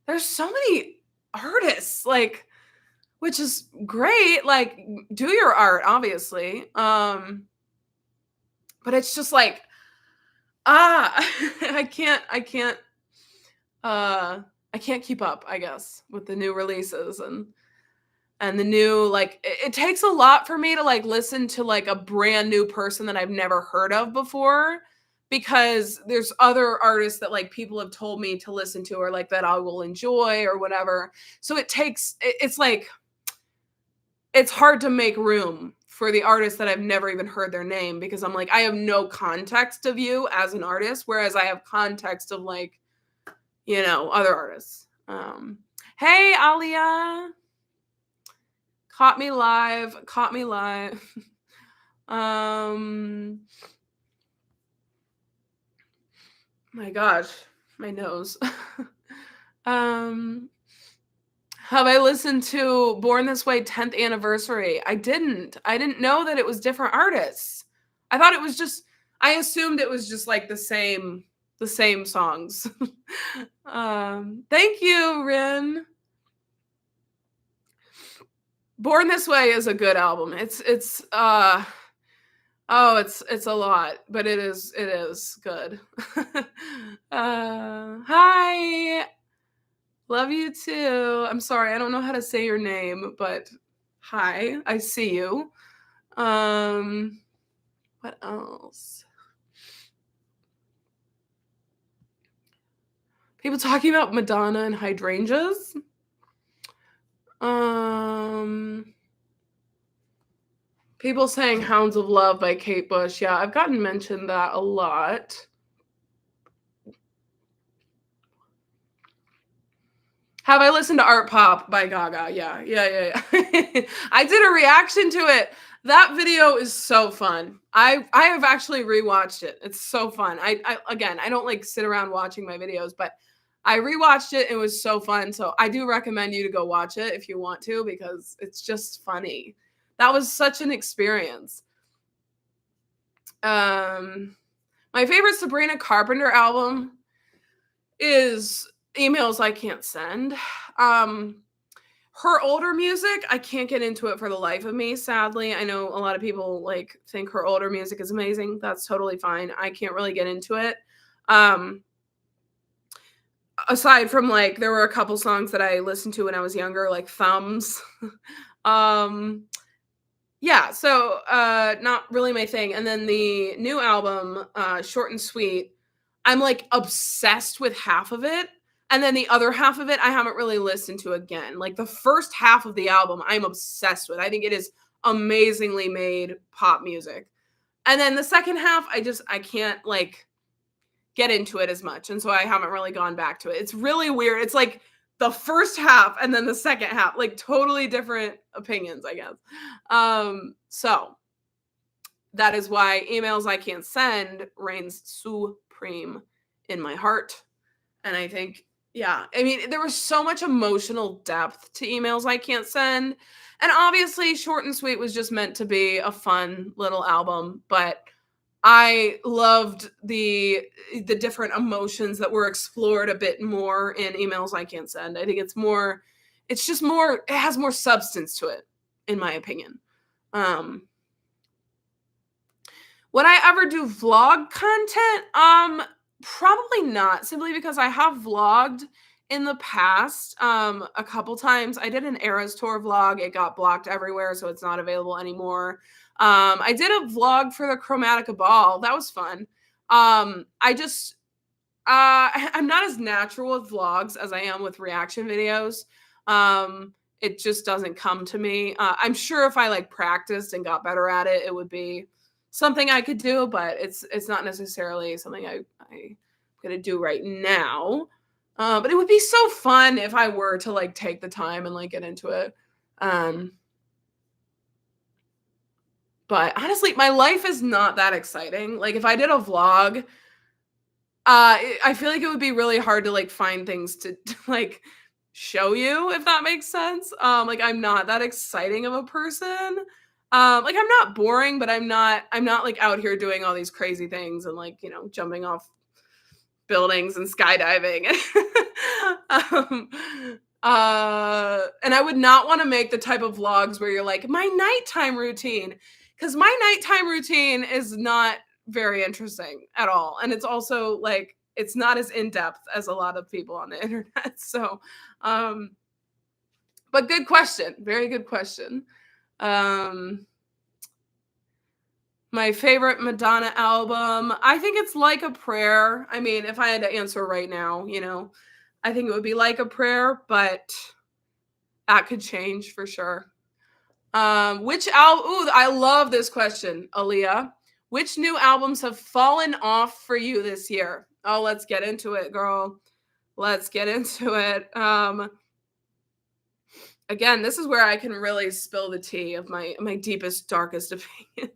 There's so many artists, like which is great. Like, do your art, obviously. But it's just like, ah, uh, I can't keep up, I guess, with the new releases and the new like it takes a lot for me to like listen to like a brand new person that I've never heard of before because there's other artists that like people have told me to listen to or like that I will enjoy or whatever. So it's like it's hard to make room for the artists that I've never even heard their name because I'm like, I have no context of you as an artist, whereas I have context of like, you know, other artists. Hey, Alia. Caught me live. Caught me live. My gosh, my nose. um Have I listened to Born This Way 10th anniversary? I didn't. I didn't know that it was different artists. I thought it was just I assumed it was just like the same songs. Thank you, Rin. Born This Way is a good album. It's a lot, but it is good. Hi. Love you too. I'm sorry, I don't know how to say your name, but hi, I see you. What else? People talking about Madonna and hydrangeas. People saying Hounds of Love by Kate Bush. Yeah, I've gotten mentioned that a lot. Have I listened to Artpop by Gaga? Yeah. I did a reaction to it. That video is so fun. I have actually rewatched it. It's so fun. I again, I don't like sit around watching my videos, but I rewatched it. It was so fun. So I do recommend you to go watch it if you want to, because it's just funny. That was such an experience. My favorite Sabrina Carpenter album is Emails I Can't Send. Her older music, I can't get into it for the life of me, sadly. I know a lot of people like think her older music is amazing. That's totally fine. I can't really get into it. Aside from like, there were a couple songs that I listened to when I was younger, like Thumbs. Yeah, so not really my thing. And then the new album, Short and Sweet, I'm like obsessed with half of it. And then the other half of it, I haven't really listened to again. Like the first half of the album, I'm obsessed with. I think it is amazingly made pop music. And then the second half, I can't like get into it as much. And so I haven't really gone back to it. It's really weird. It's like the first half and then the second half, like totally different opinions, I guess. So that is why Emails I Can't Send reigns supreme in my heart. And I think, yeah, I mean, there was so much emotional depth to Emails I Can't Send. And obviously, Short and Sweet was just meant to be a fun little album, but I loved the different emotions that were explored a bit more in Emails I Can't Send. I think it has more substance to it, in my opinion. Would I ever do vlog content? Probably not, simply because I have vlogged in the past a couple times. I did an Eras Tour vlog. It got blocked everywhere, so it's not available anymore. I did a vlog for the Chromatica Ball. That was fun. I'm not as natural with vlogs as I am with reaction videos. It just doesn't come to me. I'm sure if I like practiced and got better at it, it would be something I could do, but it's not necessarily something I'm gonna do right now. But it would be so fun if I were to like take the time and like get into it. But honestly, my life is not that exciting. Like if I did a vlog, I feel like it would be really hard to like find things to like show you, if that makes sense. Like I'm not that exciting of a person. Like I'm not boring, but I'm not like out here doing all these crazy things and like, jumping off buildings and skydiving. And I would not want to make the type of vlogs where you're like, my nighttime routine, because my nighttime routine is not very interesting at all. And it's also like, it's not as in-depth as a lot of people on the internet. So, but good question. Very good question. My favorite Madonna album, I think it's Like a Prayer. I mean, if I had to answer right now, I think it would be Like a Prayer, but that could change for sure. Which album? Ooh, I love this question, Aaliyah. Which new albums have fallen off for you this year? Oh, let's get into it, girl. Let's get into it. Again, this is where I can really spill the tea of my deepest, darkest opinions.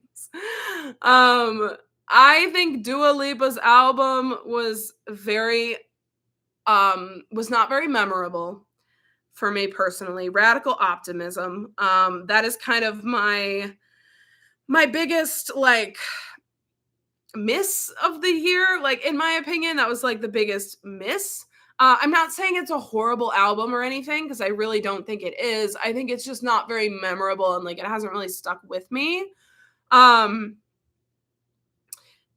I think Dua Lipa's album was not very memorable for me personally. Radical Optimism. That is kind of my biggest like miss of the year. Like in my opinion, that was like the biggest miss. I'm not saying it's a horrible album or anything, because I really don't think it is. I think it's just not very memorable and like it hasn't really stuck with me.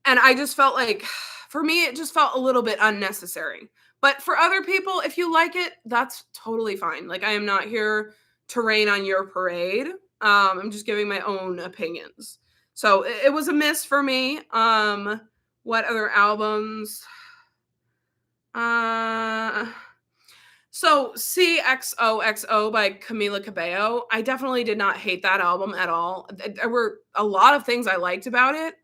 And I just felt like, for me, it just felt a little bit unnecessary. But for other people, if you like it, that's totally fine. Like I am not here to rain on your parade. I'm just giving my own opinions. So it was a miss for me. What other albums? Uh, so CXOXO by Camila Cabello. I definitely did not hate that album at all. There were a lot of things I liked about it.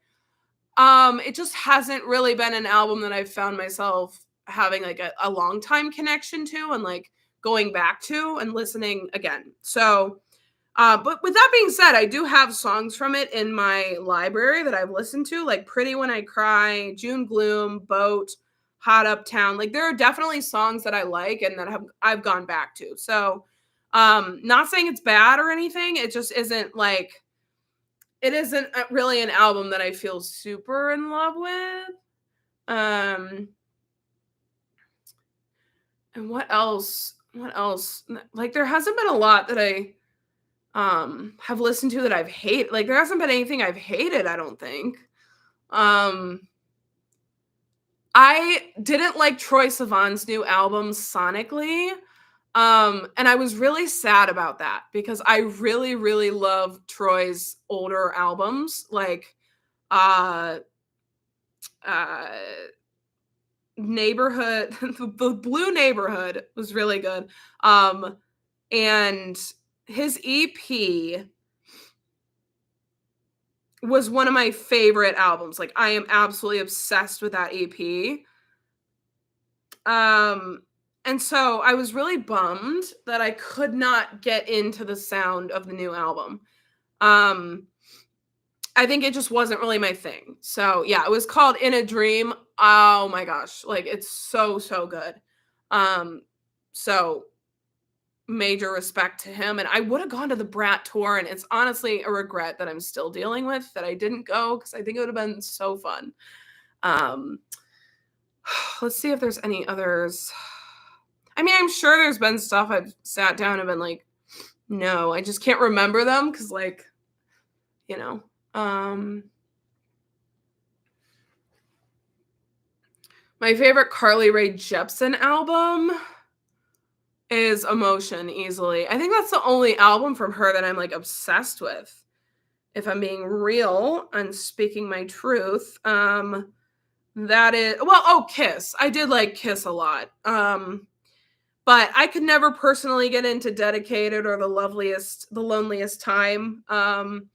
It just hasn't really been an album that I've found myself having like a long time connection to and like going back to and listening again. So, but with that being said, I do have songs from it in my library that I've listened to, like Pretty When I Cry, June Gloom, Boat, Hot Uptown. Like there are definitely songs that I like and that I've gone back to. So, not saying it's bad or anything. It just isn't like it isn't really an album that I feel super in love with. Um, and what else? What else? Like there hasn't been a lot that I have listened to that I've hated. Like there hasn't been anything I've hated, I don't think. Um I didn't like Troye Sivan's new album sonically. And I was really sad about that because I really, really love Troy's older albums, like uh uh Neighborhood. The Blue Neighborhood was really good. And his EP was one of my favorite albums. Like I am absolutely obsessed with that EP. Um and so I was really bummed that I could not get into the sound of the new album. Um I think it just wasn't really my thing. So, yeah, it was called In a Dream. Oh my gosh, like it's so good. Um so major respect to him, and I would have gone to the Brat tour, and it's honestly a regret that I'm still dealing with that I didn't go because I think it would have been so fun. Um, let's see if there's any others. I mean, I'm sure there's been stuff I've sat down and been like, no, I just can't remember them because, like, you know. My favorite Carly Rae Jepsen album is Emotion easily. I think that's the only album from her that I'm like obsessed with. If I'm being real and speaking my truth, that is Kiss. I did like Kiss a lot. But I could never personally get into Dedicated or the Loneliest Time. The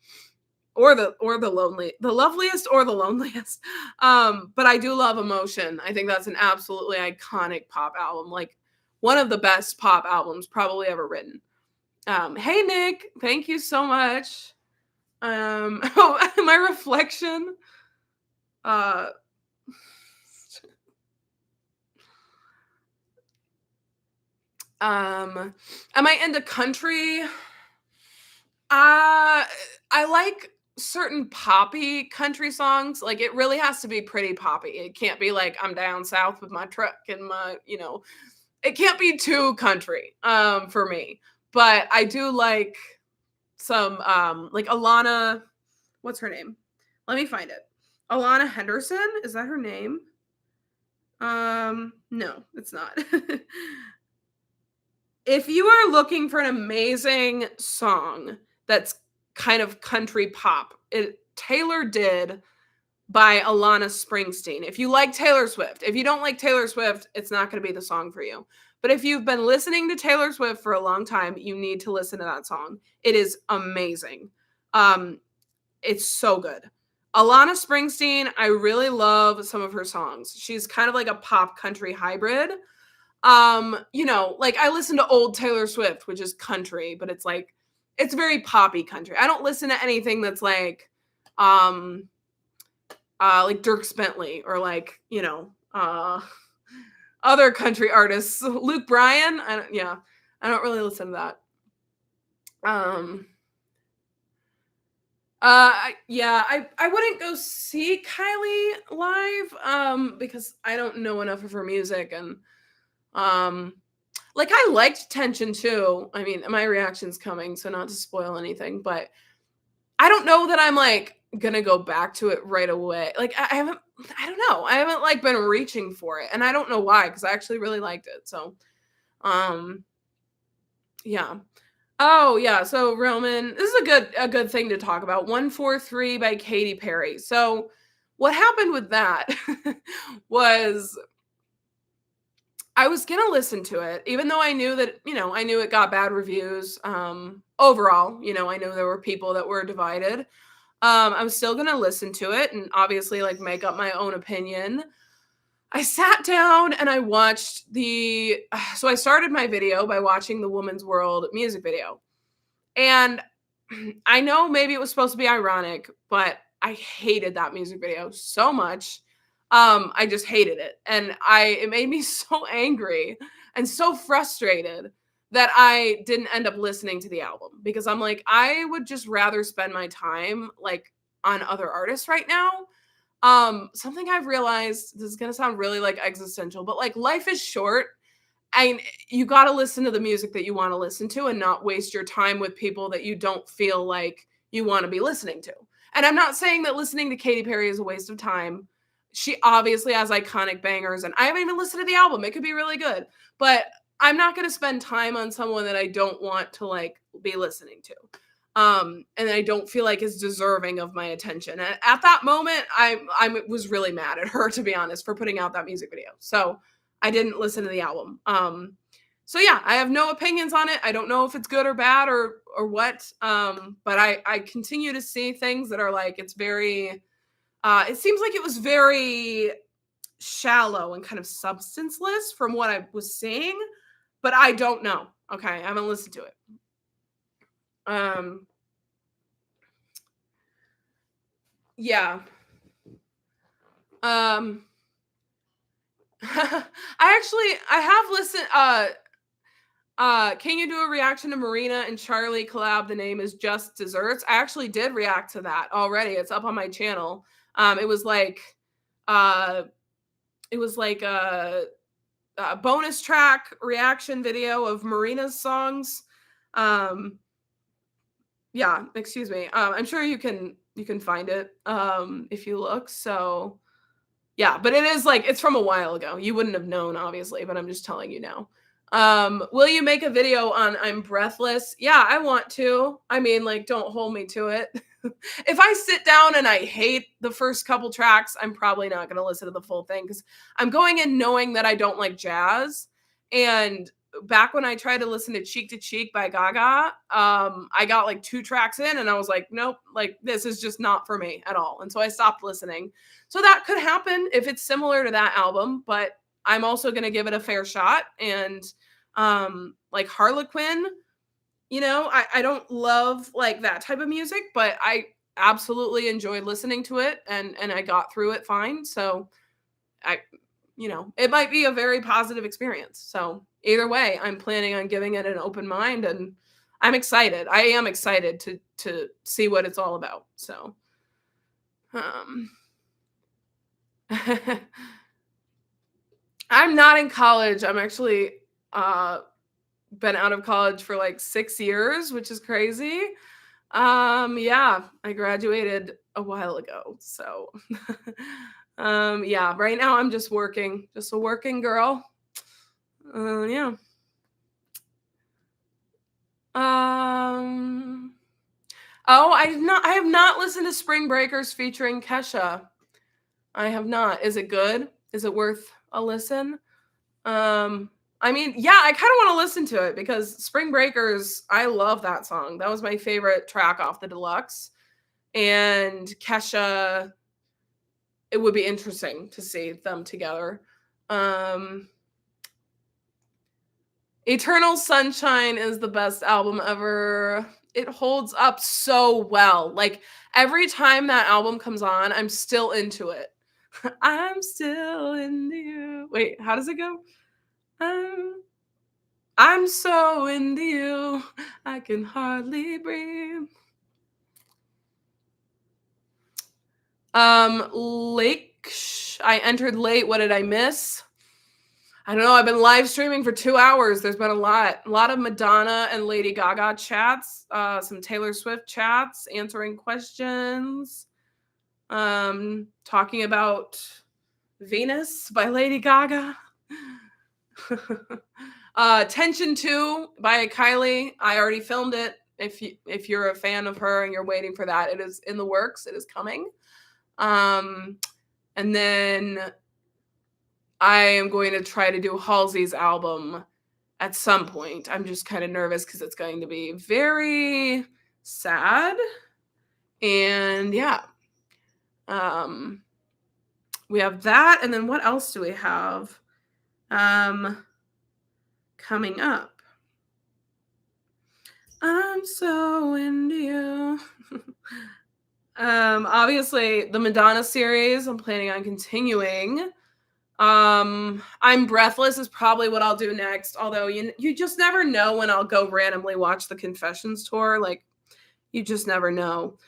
Loveliest or the Loneliest. But I do love Emotion. I think that's an absolutely iconic pop album. Like one of the best pop albums probably ever written. Hey Nick, thank you so much. My reflection. Am I into country? I like certain poppy country songs. Like it really has to be pretty poppy. It can't be like I'm down south with my truck and it can't be too country for me. But I do like some like Alana, what's her name? Let me find it. Alana Henderson, is that her name? No, it's not. If you are looking for an amazing song that's kind of country pop, Taylor Did by Alana Springsteen. If you like Taylor Swift, if you don't like Taylor Swift, it's not going to be the song for you. But if you've been listening to Taylor Swift for a long time, you need to listen to that song. It is amazing. It's so good. Alana Springsteen, I really love some of her songs. She's kind of like a pop country hybrid. Like I listen to old Taylor Swift, which is country, but it's like it's very poppy country. I don't listen to anything that's like Dierks Bentley or like, other country artists. Luke Bryan, I don't really listen to that. I wouldn't go see Kylie live because I don't know enough of her music, and like I liked Tension too. I mean, my reaction's coming, so not to spoil anything, but I don't know that I'm like gonna go back to it right away. Like I don't know. I haven't like been reaching for it, and I don't know why because I actually really liked it. So, yeah. Oh yeah. So Roman, this is a good thing to talk about. 143 by Katy Perry. So what happened with that was I was gonna listen to it, even though I knew that, I knew it got bad reviews. Overall, I knew there were people that were divided. I was still gonna listen to it and obviously like make up my own opinion. I sat down and I watched so I started my video by watching the Woman's World music video. And I know maybe it was supposed to be ironic, but I hated that music video so much. I just hated it. And it made me so angry and so frustrated that I didn't end up listening to the album, because I'm like, I would just rather spend my time like on other artists right now. Something I've realized, this is going to sound really like existential, but like life is short. And you got to listen to the music that you want to listen to and not waste your time with people that you don't feel like you want to be listening to. And I'm not saying that listening to Katy Perry is a waste of time. She obviously has iconic bangers, and I haven't even listened to the album. It could be really good, but I'm not going to spend time on someone that I don't want to like be listening to. And I don't feel like is deserving of my attention. And at that moment, I was really mad at her, to be honest, for putting out that music video. So I didn't listen to the album. So yeah, I have no opinions on it. I don't know if it's good or bad or what. But I continue to see things that are like, it's very, it seems like it was very shallow and kind of substanceless from what I was seeing, but I don't know. Okay. I haven't listened to it. Yeah. I have listened, can you do a reaction to Marina and Charlie collab? The name is Just Desserts. I actually did react to that already. It's up on my channel. It was like a bonus track reaction video of Marina's songs. Yeah, excuse me. I'm sure you can find it if you look. So yeah, but it is like, it's from a while ago. You wouldn't have known, obviously, but I'm just telling you now. Will you make a video on I'm Breathless? Yeah, I want to. I mean, like, don't hold me to it. If I sit down and I hate the first couple tracks, I'm probably not going to listen to the full thing, because I'm going in knowing that I don't like jazz. And back when I tried to listen to Cheek by Gaga, I got like 2 tracks in and I was like, nope, like this is just not for me at all. And so I stopped listening. So that could happen if it's similar to that album, but I'm also going to give it a fair shot. And like Harlequin, I don't love like that type of music, but I absolutely enjoyed listening to it, and I got through it fine. So it might be a very positive experience. So either way, I'm planning on giving it an open mind, and I'm excited. I am excited to see what it's all about. So, I'm not in college. I'm actually been out of college for like 6 years, which is crazy. Yeah, I graduated a while ago. So yeah, right now I'm just working, just a working girl. Yeah. Oh, I have not listened to Spring Breakers featuring Kesha. I have not. Is it good? Is it worth a listen? I mean, yeah, I kind of want to listen to it, because Spring Breakers, I love that song. That was my favorite track off the deluxe. And Kesha, it would be interesting to see them together. Eternal Sunshine is the best album ever. It holds up so well. Like, every time that album comes on, I'm still into it. I'm still into you. Wait, how does it go? I'm so into you, I can hardly breathe. I entered late. What did I miss? I don't know. I've been live streaming for 2 hours. There's been a lot of Madonna and Lady Gaga chats, some Taylor Swift chats, answering questions, talking about Venus by Lady Gaga. Tension 2 by Kylie. I already filmed it. If you're a fan of her and you're waiting for that, it is in the works. It is coming. And then I am going to try to do Halsey's album at some point. I'm just kind of nervous because it's going to be very sad. And yeah. We have that, and then what else do we have coming up? I'm so into you. Obviously the Madonna series I'm planning on continuing. I'm Breathless is probably what I'll do next, although you just never know when I'll go randomly watch the Confessions tour. Like, you just never know.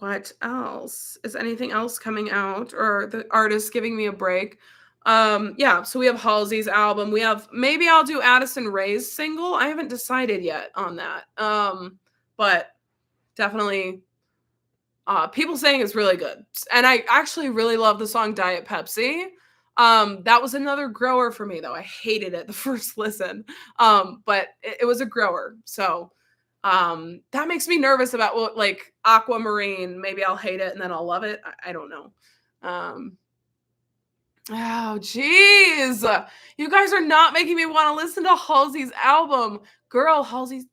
What else? Is anything else coming out, or the artist giving me a break? Yeah, so we have Halsey's album. Maybe I'll do Addison Rae's single. I haven't decided yet on that. But definitely people saying it's really good. And I actually really love the song Diet Pepsi. That was another grower for me though. I hated it the first listen. But it was a grower. So that makes me nervous about what, like, Aquamarine. Maybe I'll hate it and then I'll love it. I don't know. Oh, geez. You guys are not making me want to listen to Halsey's album. Girl, Halsey's.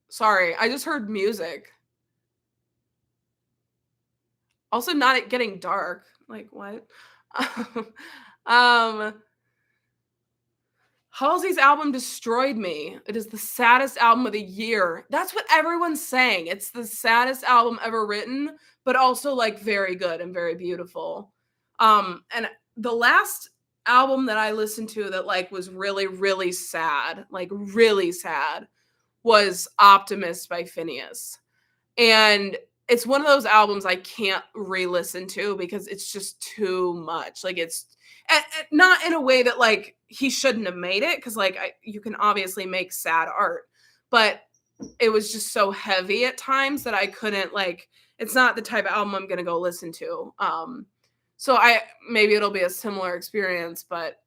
Sorry, I just heard music. Also, not it getting dark. Like, what? Halsey's album destroyed me. It is the saddest album of the year. That's what everyone's saying. It's the saddest album ever written, but also like very good and very beautiful. And the last album that I listened to that like was really, really sad, like really sad, was Optimist by Phineas. And it's one of those albums I can't re-listen to because it's just too much. Like, it's not in a way that like he shouldn't have made it, because like you can obviously make sad art, but it was just so heavy at times that I couldn't, like, it's not the type of album I'm gonna go listen to. So maybe it'll be a similar experience, but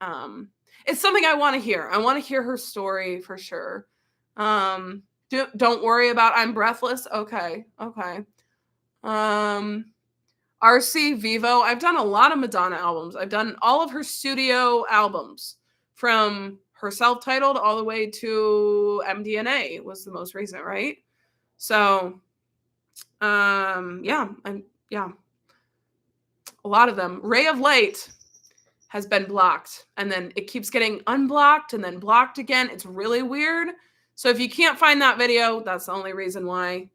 it's something I want to hear. I want to hear her story for sure. Don't worry about I'm Breathless. Okay. RC Vivo. I've done a lot of Madonna albums. I've done all of her studio albums, from her self-titled all the way to MDNA was the most recent, right? So, yeah, a lot of them. Ray of Light has been blocked, and then it keeps getting unblocked and then blocked again. It's really weird. So if you can't find that video, that's the only reason why.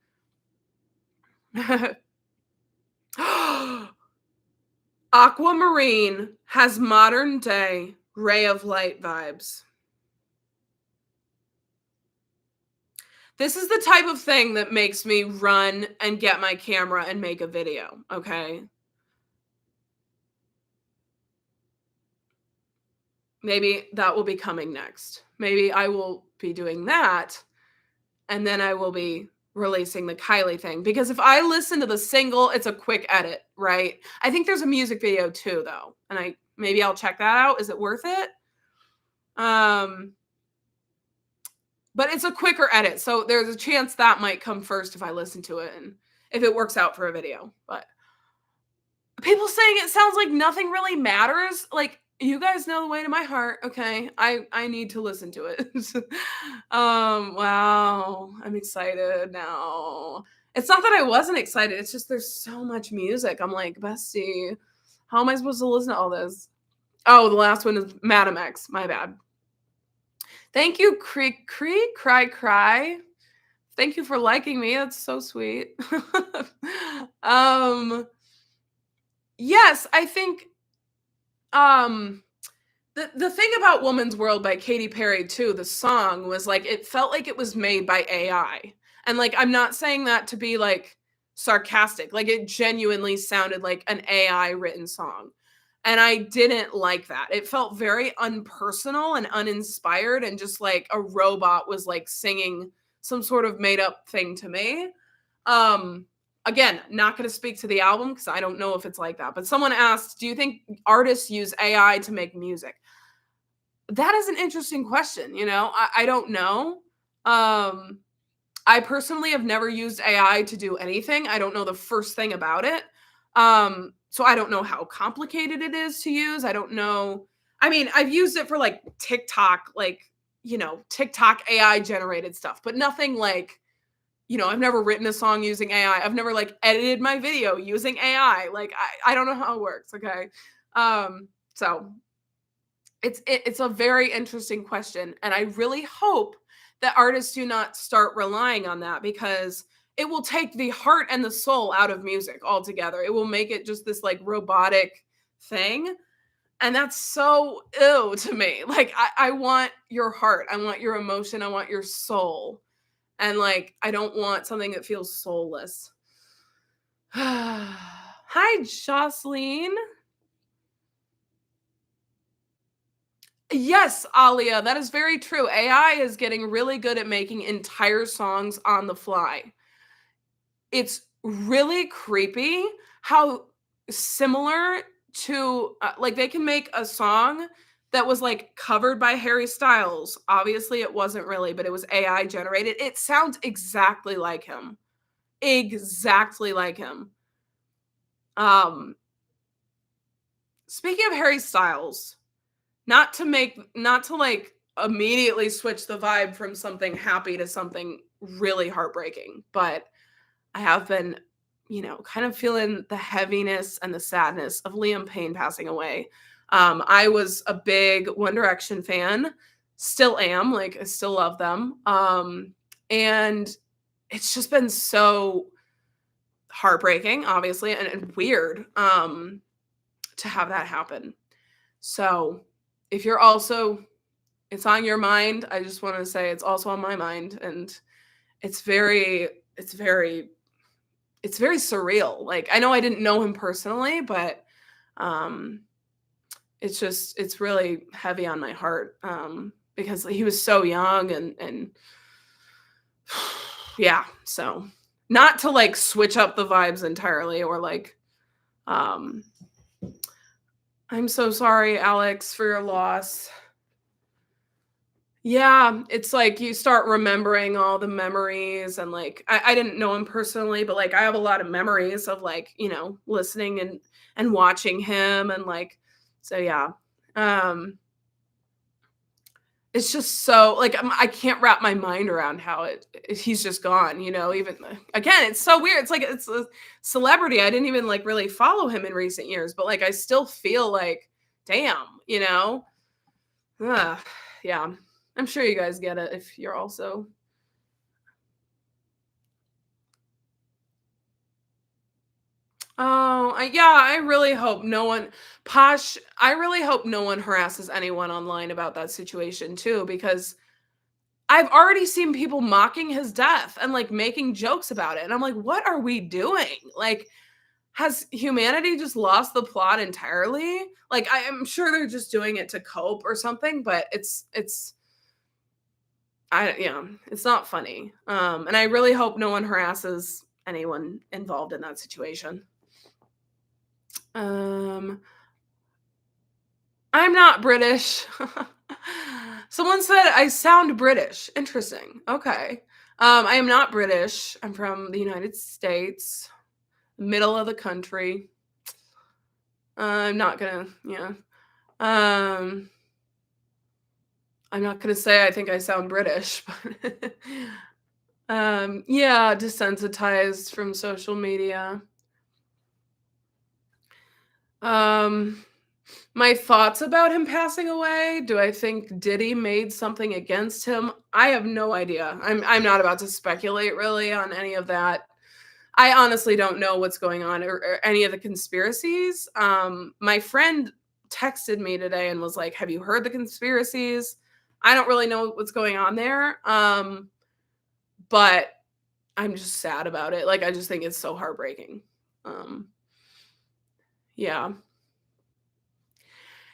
Aquamarine has modern day Ray of Light vibes. This is the type of thing that makes me run and get my camera and make a video, okay? Maybe that will be coming next. Maybe I will be doing that, and then I will be releasing the Kylie thing. Because if I listen to the single, it's a quick edit, right? I think there's a music video too, though. And maybe I'll check that out. Is it worth it? But it's a quicker edit. So there's a chance that might come first if I listen to it and if it works out for a video. But people saying it sounds like nothing really matters. Like, you guys know the way to my heart. Okay. I need to listen to it. Wow. I'm excited now. It's not that I wasn't excited. It's just there's so much music. I'm like, bestie, how am I supposed to listen to all this? Oh, the last one is Madam X. My bad. Thank you, Cry. Thank you for liking me. That's so sweet. Yes, I think the thing about Woman's World by Katy Perry too, the song was like, it felt like it was made by AI. And like, I'm not saying that to be like sarcastic. Like, it genuinely sounded like an AI written song. And I didn't like that. It felt very unpersonal and uninspired, and just like a robot was like singing some sort of made up thing to me. Again, not going to speak to the album because I don't know if it's like that. But someone asked, do you think artists use AI to make music? That is an interesting question. You know, I don't know. I personally have never used AI to do anything. I don't know the first thing about it. So I don't know how complicated it is to use. I don't know. I mean, I've used it for like TikTok, like, TikTok AI generated stuff, but nothing like, I've never written a song using AI. I've never like edited my video using AI. Like, I don't know how it works. Okay. So it's a very interesting question. And I really hope that artists do not start relying on that, because it will take the heart and the soul out of music altogether. It will make it just this like robotic thing. And that's so ew to me. Like, I want your heart. I want your emotion. I want your soul. And like, I don't want something that feels soulless. Hi, Jocelyn. Yes, Alia, that is very true. AI is getting really good at making entire songs on the fly. It's really creepy how similar to like they can make a song that was like covered by Harry Styles. Obviously it wasn't really, but it was AI generated. It sounds exactly like him. Exactly like him. Um Speaking of Harry Styles, not to like immediately switch the vibe from something happy to something really heartbreaking, but I have been, kind of feeling the heaviness and the sadness of Liam Payne passing away. I was a big One Direction fan, still am, like I still love them. And it's just been so heartbreaking, obviously, and weird to have that happen. So if you're also it's on your mind, I just want to say it's also on my mind, and it's very it's very it's very surreal. Like, I know I didn't know him personally, but um it's really heavy on my heart, because he was so young, and yeah, so not to like switch up the vibes entirely, or like um I'm so sorry, Alex, for your loss. Yeah, it's like you start remembering all the memories, and like I didn't know him personally, but like I have a lot of memories of like, listening and watching him, and like, so yeah. Um it's just so like I can't wrap my mind around how he's just gone, even again, it's so weird. It's like it's a celebrity. I didn't even like really follow him in recent years, but like I still feel like damn, Ugh, yeah. I'm sure you guys get it if you're also. Oh, yeah, I really hope no one Posh, I really hope no one harasses anyone online about that situation too, because I've already seen people mocking his death and like making jokes about it. And I'm like, what are we doing? Like, has humanity just lost the plot entirely? Like, I am sure they're just doing it to cope or something, but it's not funny. And I really hope no one harasses anyone involved in that situation. Um, I'm not British. Someone said I sound British. Interesting. Okay. I am not British. I'm from the United States, middle of the country. I'm not gonna, yeah. Um, I'm not gonna say I think I sound British, but yeah, desensitized from social media. Um, my thoughts about him passing away. Do I think Diddy made something against him? I have no idea. I'm not about to speculate really on any of that. I honestly don't know what's going on, or any of the conspiracies. My friend texted me today and was like, "Have you heard the conspiracies?" I don't really know what's going on there. But I'm just sad about it. Like, I just think it's so heartbreaking. Um, yeah.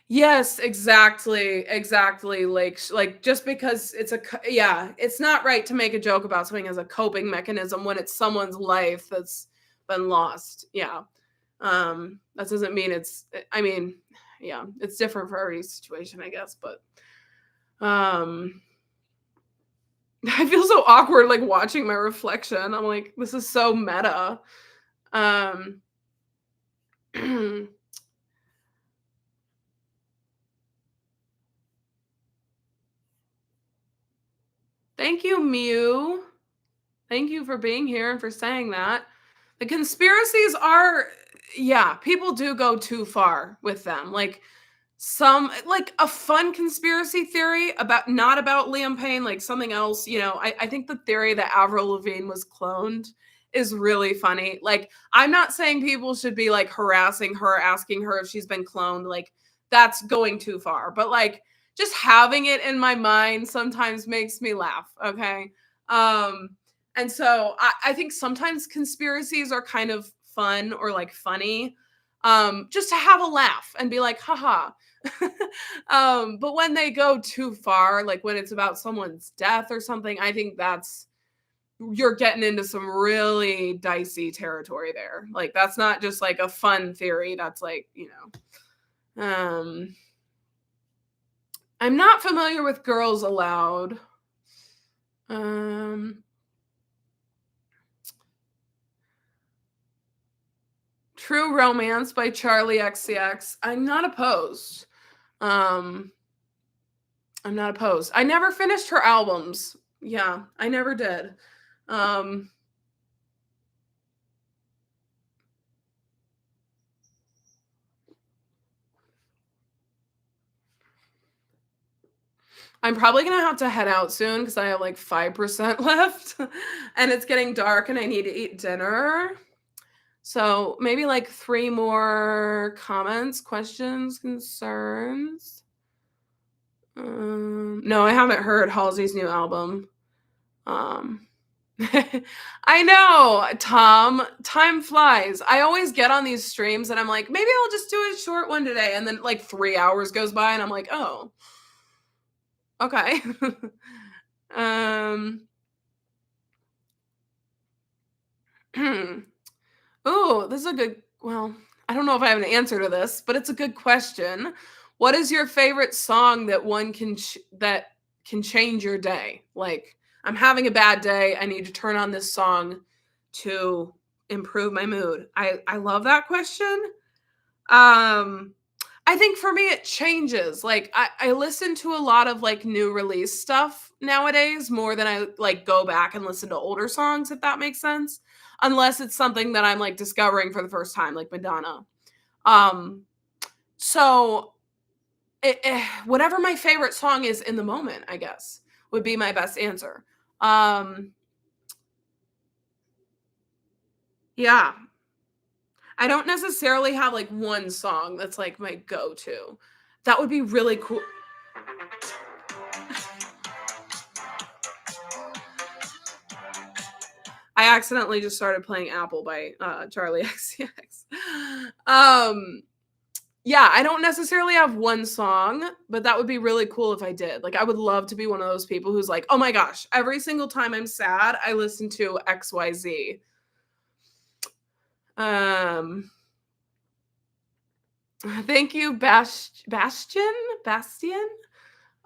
Yes, exactly, exactly. Like just because yeah, it's not right to make a joke about something as a coping mechanism when it's someone's life that's been lost. Yeah. That doesn't mean I mean, yeah, it's different for every situation, I guess, but um I feel so awkward, like, watching my reflection. I'm like, "This is so meta." Um, Thank you, Mew. Thank you for being here and for saying that. The conspiracies are, yeah, people do go too far with them. Like, some like, a fun conspiracy theory about not about Liam Payne, like, something else, I think the theory that Avril Lavigne was cloned is really funny. Like, I'm not saying people should be, like, harassing her, asking her if she's been cloned, like, that's going too far, but, like, just having it in my mind sometimes makes me laugh, okay? Um, and so I think sometimes conspiracies are kind of fun or, like, funny, just to have a laugh and be like, "Haha." But when they go too far, like when it's about someone's death or something, I think you're getting into some really dicey territory there. Like, that's not just like a fun theory. That's like, I'm not familiar with Girls Aloud. Um, True Romance by Charlie XCX. Um, I'm not opposed. I never finished her albums. Yeah, I never did. Um, I'm probably gonna have to head out soon because I have like 5% left and it's getting dark and I need to eat dinner. So maybe like 3 more comments, questions, concerns. No, I haven't heard Halsey's new album. Um, I know, Tom. Time flies. I always get on these streams and I'm like, maybe I'll just do a short one today. And then like 3 hours goes by and I'm like, oh, okay. um, oh, this is a good, well, I don't know if I have an answer to this, but it's a good question. What is your favorite song that that can change your day? Like, I'm having a bad day, I need to turn on this song to improve my mood. I love that question. Um, I think for me it changes. Like, I listen to a lot of like new release stuff nowadays more than I like go back and listen to older songs, if that makes sense. Unless it's something that I'm like discovering for the first time, like Madonna. Um, so whatever my favorite song is in the moment, I guess, would be my best answer. Um, yeah. I don't necessarily have like one song that's like my go-to. That would be really cool. I accidentally just started playing Apple by Charlie XCX. Um, yeah, I don't necessarily have one song, but that would be really cool if I did. Like, I would love to be one of those people who's like, oh my gosh, every single time I'm sad, I listen to XYZ. Um, Thank you, Bastion. Bastion.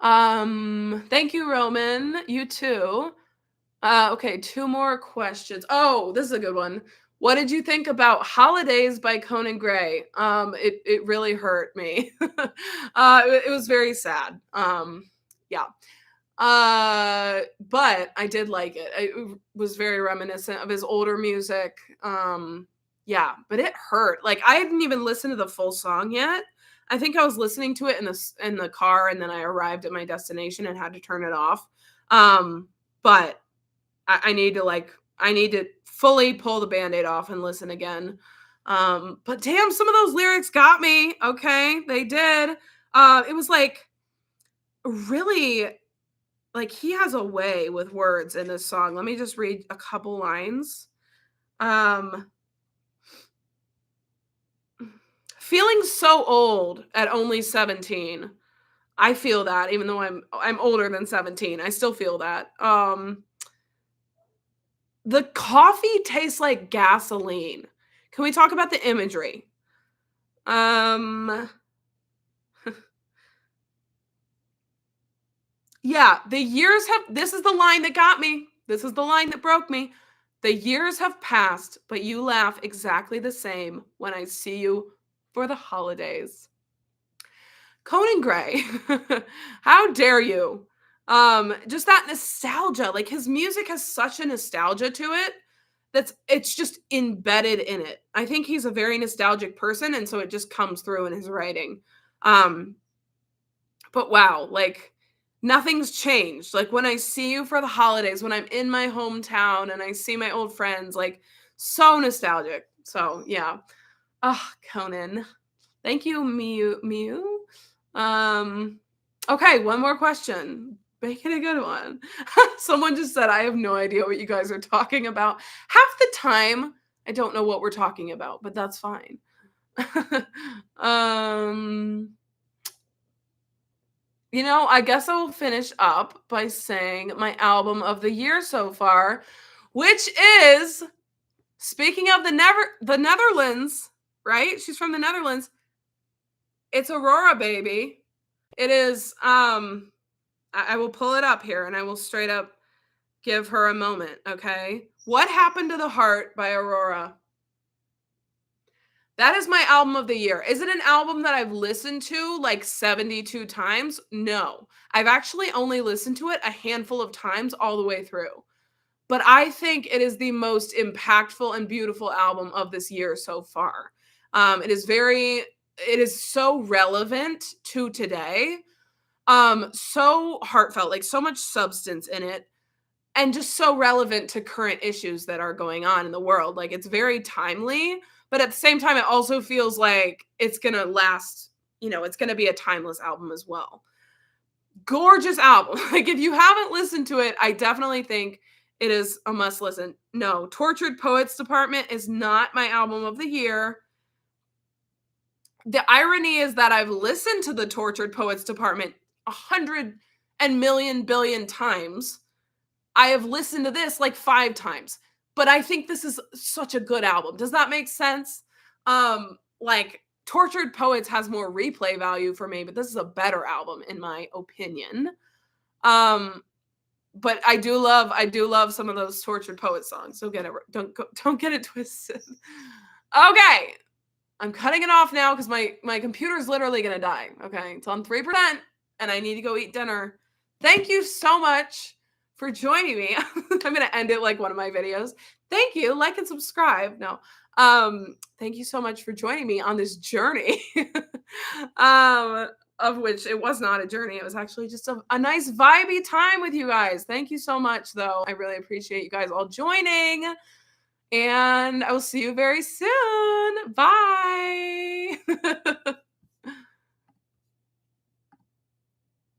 Thank you, Roman. You too. Okay, 2 more questions. Oh, this is a good one. What did you think about Holidays by Conan Gray? It really hurt me. It was very sad. Yeah. But I did like it. It was very reminiscent of his older music. Yeah, but it hurt. Like, I hadn't even listened to the full song yet. I think I was listening to it in the car, and then I arrived at my destination and had to turn it off. But I need to fully pull the Band-Aid off and listen again. But damn, some of those lyrics got me. Okay, they did. It was like really, like, he has a way with words in this song. Let me just read a couple lines. Um, Feeling so old at only 17. I feel that even though I'm older than 17. I still feel that. The coffee tastes like gasoline. Can we talk about the imagery? Um Yeah, this is the line that got me. This is the line that broke me. The years have passed, but you laugh exactly the same when I see you for the holidays. Conan Gray, how dare you? Just that nostalgia. Like his music has such a nostalgia to it it's just embedded in it. I think he's a very nostalgic person, and so it just comes through in his writing. Um, but wow, like nothing's changed. Like when I see you for the holidays, when I'm in my hometown and I see my old friends, like so nostalgic. So yeah. Oh, Conan. Thank you, Miu. Okay, one more question. Make it a good one. Someone just said, I have no idea what you guys are talking about. Half the time, I don't know what we're talking about, but that's fine. I guess I will finish up by saying my album of the year so far, which is, speaking of the Netherlands, right? She's from the Netherlands. It's Aurora, baby. It is, I will pull it up here and I will straight up give her a moment, okay? What Happened to the Heart by Aurora. That is my album of the year. Is it an album that I've listened to like 72 times? No. I've actually only listened to it a handful of times all the way through. But I think it is the most impactful and beautiful album of this year so far. It is so relevant to today. So heartfelt, like so much substance in it, and just so relevant to current issues that are going on in the world. Like it's very timely, but at the same time, it also feels like it's gonna last, it's gonna be a timeless album as well. Gorgeous album. Like if you haven't listened to it, I definitely think it is a must listen. No, Tortured Poets Department is not my album of the year. The irony is that I've listened to the Tortured Poets Department 100 and million billion times. I have listened to this like 5 times, but I think this is such a good album. Does that make sense? Like Tortured Poets has more replay value for me, but this is a better album in my opinion. But I do love some of those Tortured Poets songs. So don't get it twisted. Okay. I'm cutting it off now because my computer is literally gonna die. Okay, it's on 3%, and I need to go eat dinner. Thank you so much for joining me. I'm gonna end it like one of my videos. Thank you, like and subscribe. No, thank you so much for joining me on this journey. Of which it was not a journey. It was actually just a nice vibey time with you guys. Thank you so much, though. I really appreciate you guys all joining. And I will see you very soon. Bye.